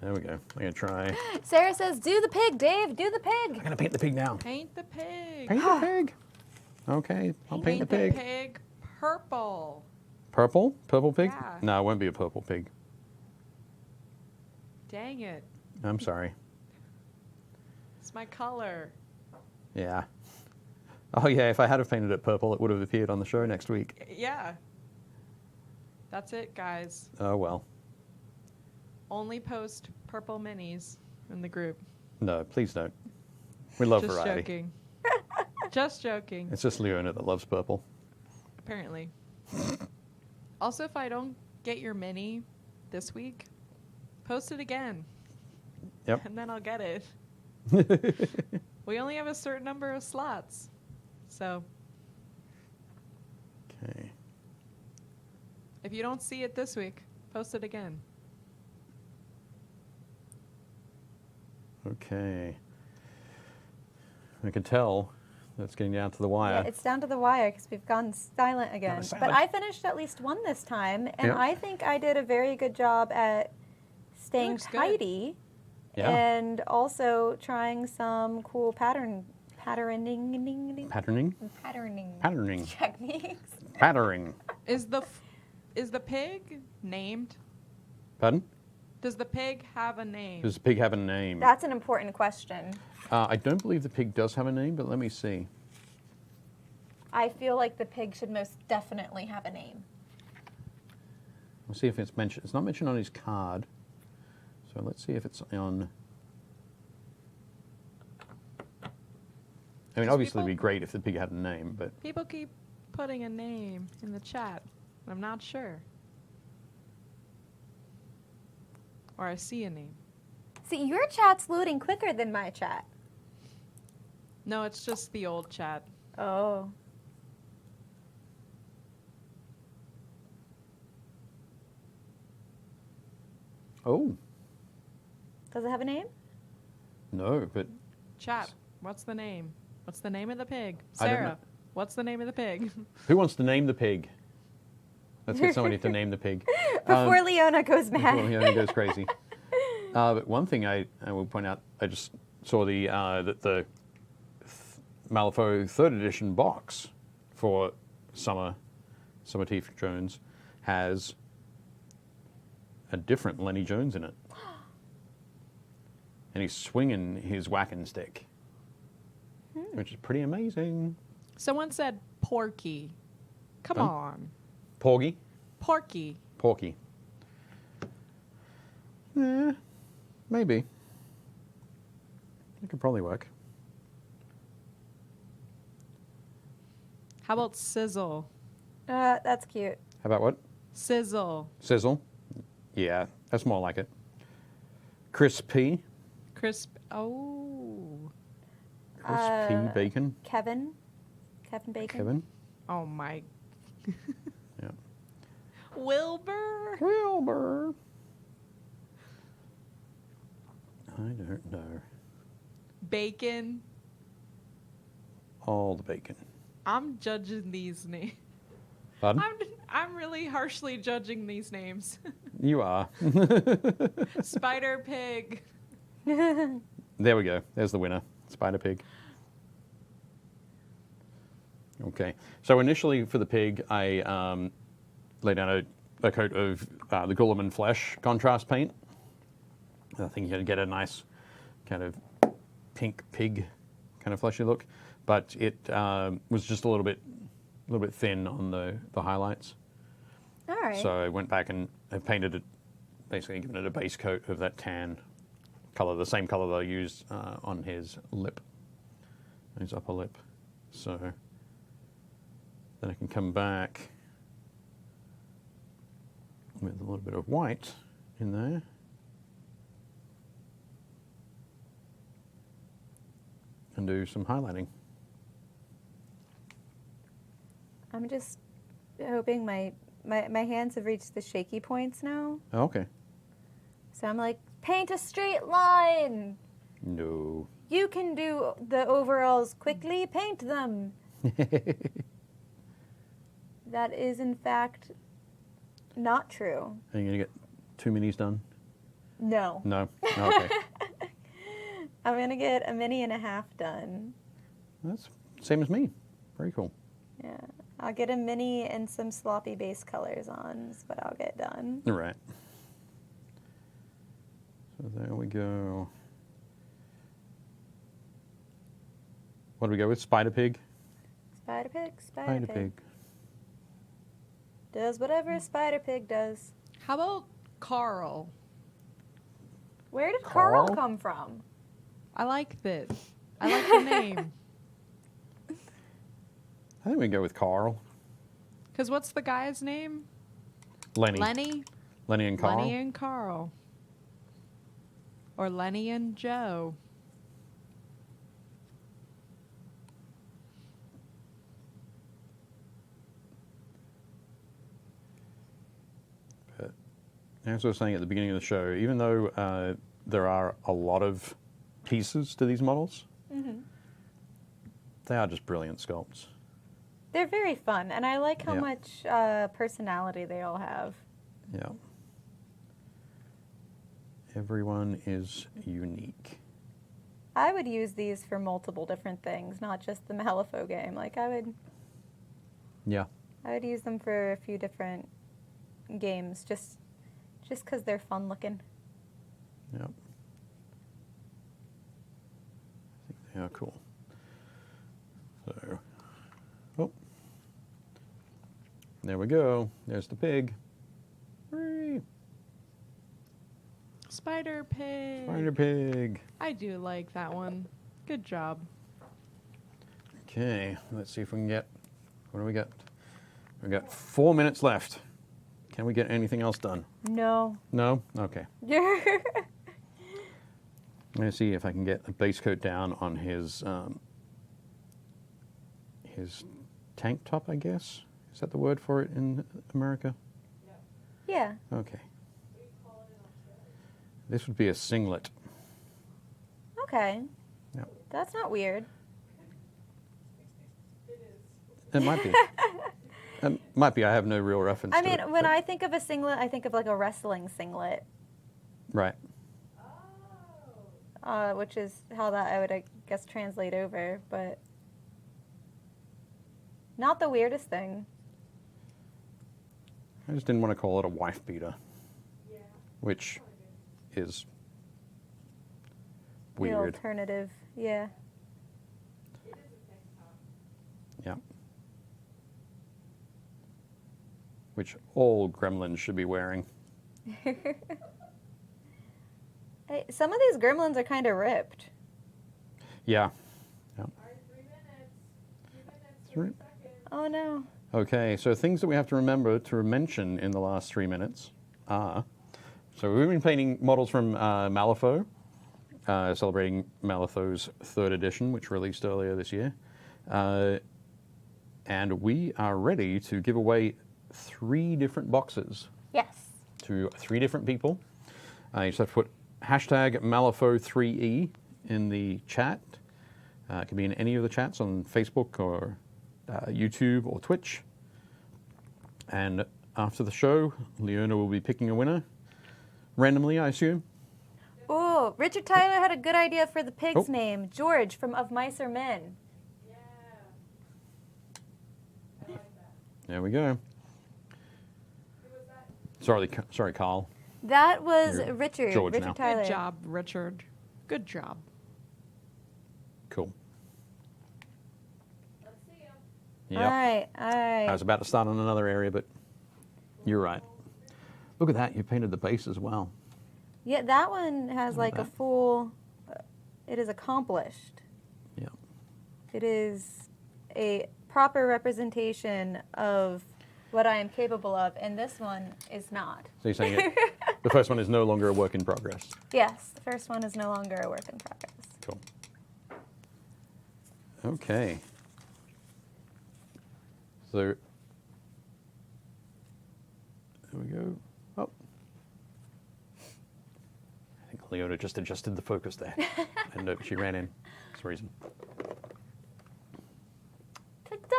Speaker 2: There we go. I'm going to try.
Speaker 1: Sarah says, do the pig, Dave. Do the
Speaker 2: I'm
Speaker 1: pig.
Speaker 2: going to paint the pig now.
Speaker 3: Paint the pig.
Speaker 2: Paint the pig. Okay, I'll paint the pig.
Speaker 3: Purple.
Speaker 2: Purple? Purple pig?
Speaker 3: Yeah.
Speaker 2: No, it won't be a purple pig.
Speaker 3: Dang it.
Speaker 2: I'm sorry.
Speaker 3: It's my color.
Speaker 2: Yeah. Oh, yeah, if I had have painted it purple, it would have appeared on the show next week.
Speaker 3: Yeah. That's it, guys.
Speaker 2: Oh, well.
Speaker 3: Only post purple minis in the group.
Speaker 2: No, please don't. We love
Speaker 3: Just
Speaker 2: variety.
Speaker 3: joking. Just joking.
Speaker 2: It's just Leona that loves purple.
Speaker 3: Apparently. Also, if I don't get your mini this week, post it again.
Speaker 2: Yep.
Speaker 3: And then I'll get it. We only have a certain number of slots. So
Speaker 2: Okay.
Speaker 3: if you don't see it this week, post it again.
Speaker 2: Okay. I can tell that's getting down to the wire.
Speaker 1: Yeah, it's down to the wire because we've gone silent again. But
Speaker 2: silent.
Speaker 1: I finished at least one this time, and
Speaker 2: Yeah.
Speaker 1: I think I did a very good job at staying
Speaker 3: looks good.
Speaker 1: tidy
Speaker 2: Yeah.
Speaker 1: and also trying some cool patterning
Speaker 2: Patterning? Patterning.
Speaker 1: techniques.
Speaker 2: Patterning.
Speaker 3: Is the pig named?
Speaker 2: Pardon?
Speaker 3: Does the pig have a name?
Speaker 2: Does the pig have a name?
Speaker 1: That's an important question.
Speaker 2: I don't believe the pig does have a name, but let me see.
Speaker 1: I feel like the pig should most definitely have a name.
Speaker 2: We'll see if it's mentioned. It's not mentioned on his card. So let's see if it's on. I mean,
Speaker 3: Just
Speaker 2: obviously it'd be
Speaker 3: people-
Speaker 2: great if the pig had a name, but
Speaker 3: People keep putting a name in the chat. I'm not sure. Or I see a name.
Speaker 1: See, your chat's loading quicker than my chat.
Speaker 3: No, it's just the old chat.
Speaker 1: Oh.
Speaker 2: Oh,
Speaker 1: Does it have a name?
Speaker 2: no, but
Speaker 3: Chat, what's the name? What's the name of the pig?
Speaker 2: I don't know.
Speaker 3: Sarah, what's the name of the pig?
Speaker 2: who wants to name the pig? Let's get somebody to name the pig.
Speaker 1: Before Leona goes mad.
Speaker 2: Before Leona goes crazy. But one thing I will point out, I just saw the Malifaux 3rd edition box for Summer Teeth Jones has a different Lenny Jones in it. And he's swinging his whacking stick, which is pretty amazing.
Speaker 3: Someone said Porky. Come
Speaker 2: Huh?
Speaker 3: on.
Speaker 2: Porgy?
Speaker 3: Porky.
Speaker 2: Porky. Maybe. It could probably work.
Speaker 3: How about Sizzle?
Speaker 1: That's cute.
Speaker 2: How about what?
Speaker 3: Sizzle.
Speaker 2: Sizzle? Yeah, that's more like it. Crispy.
Speaker 3: Crisp. Oh.
Speaker 2: Crispy bacon.
Speaker 1: Kevin Bacon.
Speaker 2: Kevin.
Speaker 3: Oh my.
Speaker 2: Yeah.
Speaker 3: Wilbur.
Speaker 2: Wilbur. I don't know.
Speaker 3: Bacon.
Speaker 2: All the bacon.
Speaker 3: I'm judging these names.
Speaker 2: Pardon?
Speaker 3: I'm really harshly judging these names.
Speaker 2: You are.
Speaker 3: Spider Pig.
Speaker 2: There we go. There's the winner. Spider Pig. Okay. So initially for the pig, I laid down a coat of the Gulliman Flesh contrast paint. I think you'd get a nice kind of pink pig kind of fleshy look, but it was just a little bit thin on the highlights.
Speaker 1: All right.
Speaker 2: So I went back and I painted it, basically given it a base coat of that tan color, the same color that I used on his lip, his upper lip. So then I can come back with a little bit of white in there. And do some highlighting.
Speaker 1: I'm just hoping my hands have reached the shaky points now.
Speaker 2: Oh, okay.
Speaker 1: So I'm like, paint a straight line.
Speaker 2: No.
Speaker 1: You can do the overalls quickly. Paint them. That is, in fact, not true.
Speaker 2: Are you going to get 2 minis done?
Speaker 1: No.
Speaker 2: No? Oh, okay.
Speaker 1: I'm going to get a mini and a half done.
Speaker 2: That's same as me. Very cool.
Speaker 1: Yeah. I'll get a mini and some sloppy base colors on is what I'll get done.
Speaker 2: All right. So there we go. What do we go with? Spider Pig?
Speaker 1: Spider Pig,
Speaker 2: Spider Pig.
Speaker 1: Does whatever a Spider Pig does.
Speaker 3: How about Carl?
Speaker 1: Where did
Speaker 2: Carl?
Speaker 1: Carl come from?
Speaker 3: I like this. I like the name.
Speaker 2: I think we go with Carl.
Speaker 3: Because what's the guy's name?
Speaker 2: Lenny.
Speaker 3: Lenny?
Speaker 2: Lenny and Carl.
Speaker 3: Lenny and Carl. Or Lenny and Joe.
Speaker 2: But as I was saying at the beginning of the show, even though there are a lot of pieces to these models, they are just brilliant sculpts.
Speaker 1: They're very fun, and I like how
Speaker 2: Yeah.
Speaker 1: much personality they all have.
Speaker 2: Yeah. Everyone is unique.
Speaker 1: I would use these for multiple different things, not just the Malifaux game. Like I
Speaker 2: Yeah.
Speaker 1: would use them for a few different games, just because they're fun looking.
Speaker 2: Yeah. I think they are cool. So, oh. There we go. There's the pig. Whee!
Speaker 3: Spider Pig.
Speaker 2: Spider Pig.
Speaker 3: I do like that one. Good job.
Speaker 2: Okay, let's see if we can get, what do we got? We got 4 minutes left. Can we get anything else done?
Speaker 1: No.
Speaker 2: No? Okay. I'm going to see if I can get a base coat down on his tank top, I guess. Is that the word for it in America?
Speaker 1: Yeah.
Speaker 2: Okay. This would be a singlet.
Speaker 1: Okay.
Speaker 2: Yep.
Speaker 1: That's not weird.
Speaker 2: It might be. It might be. I have no real reference
Speaker 1: I
Speaker 2: to
Speaker 1: mean,
Speaker 2: it,
Speaker 1: when
Speaker 2: but-
Speaker 1: I think of a singlet, I think of like a wrestling singlet,
Speaker 2: Right.
Speaker 1: which is how that I would, I guess, translate over, but not the weirdest thing.
Speaker 2: I just didn't want to call it a wife beater, which is
Speaker 1: The
Speaker 2: weird.
Speaker 1: alternative, yeah.
Speaker 2: Yeah. Which all gremlins should be wearing.
Speaker 1: Hey, some of these gremlins are kind of ripped.
Speaker 2: Yeah. Yeah.
Speaker 4: All right, 3 minutes. 3 minutes,
Speaker 2: Three-
Speaker 4: 30 seconds.
Speaker 1: Oh no.
Speaker 2: Okay, so things that we have to remember to mention in the last 3 minutes are, so we've been painting models from Malifaux, celebrating Malifaux's 3rd edition, which released earlier this year. And we are ready to give away 3 different boxes
Speaker 1: Yes.
Speaker 2: to 3 different people. You just have to put hashtag Malifaux3E in the chat. It can be in any of the chats on Facebook or YouTube or Twitch. And after the show, Leona will be picking a winner randomly, I assume.
Speaker 1: Ooh, Richard Tyler had a good idea for the pig's
Speaker 2: Oh.
Speaker 1: name. George from Of Mice or Men.
Speaker 4: Yeah. I like that.
Speaker 2: There we go.
Speaker 4: Who was that?
Speaker 2: Sorry, Carl.
Speaker 1: That was
Speaker 2: You're
Speaker 1: Richard.
Speaker 2: George
Speaker 1: Richard
Speaker 2: now.
Speaker 1: Tyler.
Speaker 3: Good job, Richard. Good job.
Speaker 2: Cool.
Speaker 4: Let's see him.
Speaker 2: Yep.
Speaker 1: All right, all right.
Speaker 2: I was about to start on another area, but you're right. Look at that. You painted the base as well.
Speaker 1: Yeah, that one has like a
Speaker 2: that.
Speaker 1: full. It is accomplished.
Speaker 2: Yeah.
Speaker 1: It is a proper representation of what I am capable of, and this one is not.
Speaker 2: So you're saying the first one is no longer a work in progress.
Speaker 1: Yes, the first one is no longer a work in progress.
Speaker 2: Cool. Okay. So there we go. Oh. I think Leona just adjusted the focus there. And she ran in. For some reason.
Speaker 1: Ta-da!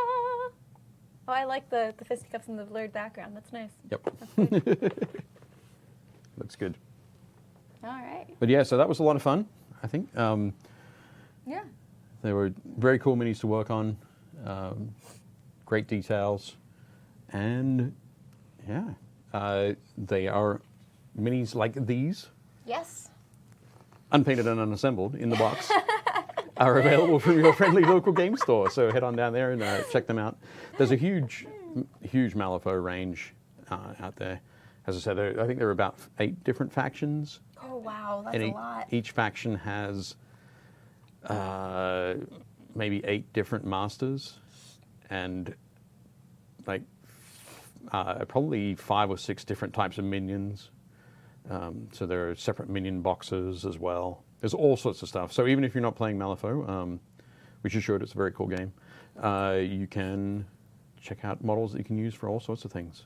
Speaker 1: Oh, I like the fisticuffs in the blurred background. That's nice.
Speaker 2: Yep.
Speaker 1: That's good.
Speaker 2: Looks good.
Speaker 1: All right.
Speaker 2: But yeah, so that was a lot of fun, I think.
Speaker 1: Yeah.
Speaker 2: They were very cool minis to work on. Great details. And yeah, they are minis like these,
Speaker 1: Yes.
Speaker 2: unpainted and unassembled in the box, are available from your friendly local game store. So head on down there and check them out. There's a huge Malifaux range out there. As I said, I think there are about 8 different factions.
Speaker 1: Oh, wow. That's
Speaker 2: And
Speaker 1: a lot.
Speaker 2: each faction has maybe 8 different masters and like probably 5 or 6 different types of minions. So there are separate minion boxes as well. There's all sorts of stuff. So even if you're not playing Malifaux, which you should, it's a very cool game, you can check out models that you can use for all sorts of things.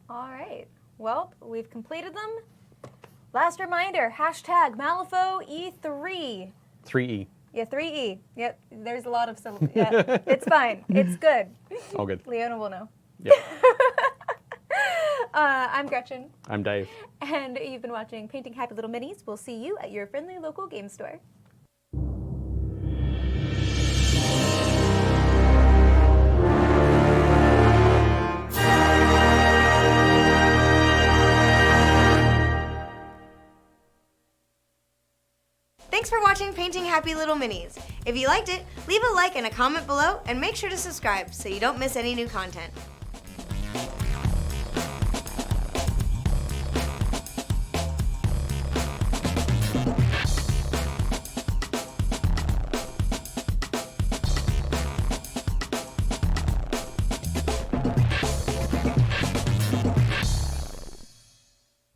Speaker 1: All right. Well, we've completed them. Last reminder, hashtag Malifaux E3.
Speaker 2: 3E.
Speaker 1: Yeah, 3E. Yep, there's a lot of syllables. Yeah, it's fine. It's good.
Speaker 2: All good.
Speaker 1: Leona will know.
Speaker 2: Yep.
Speaker 1: I'm Gretchen,
Speaker 2: I'm Dave.
Speaker 1: and you've been watching Painting Happy Little Minis. We'll see you at your friendly local game store.
Speaker 5: Thanks for watching Painting Happy Little Minis. If you liked it, leave a like and a comment below, and make sure to subscribe so you don't miss any new content.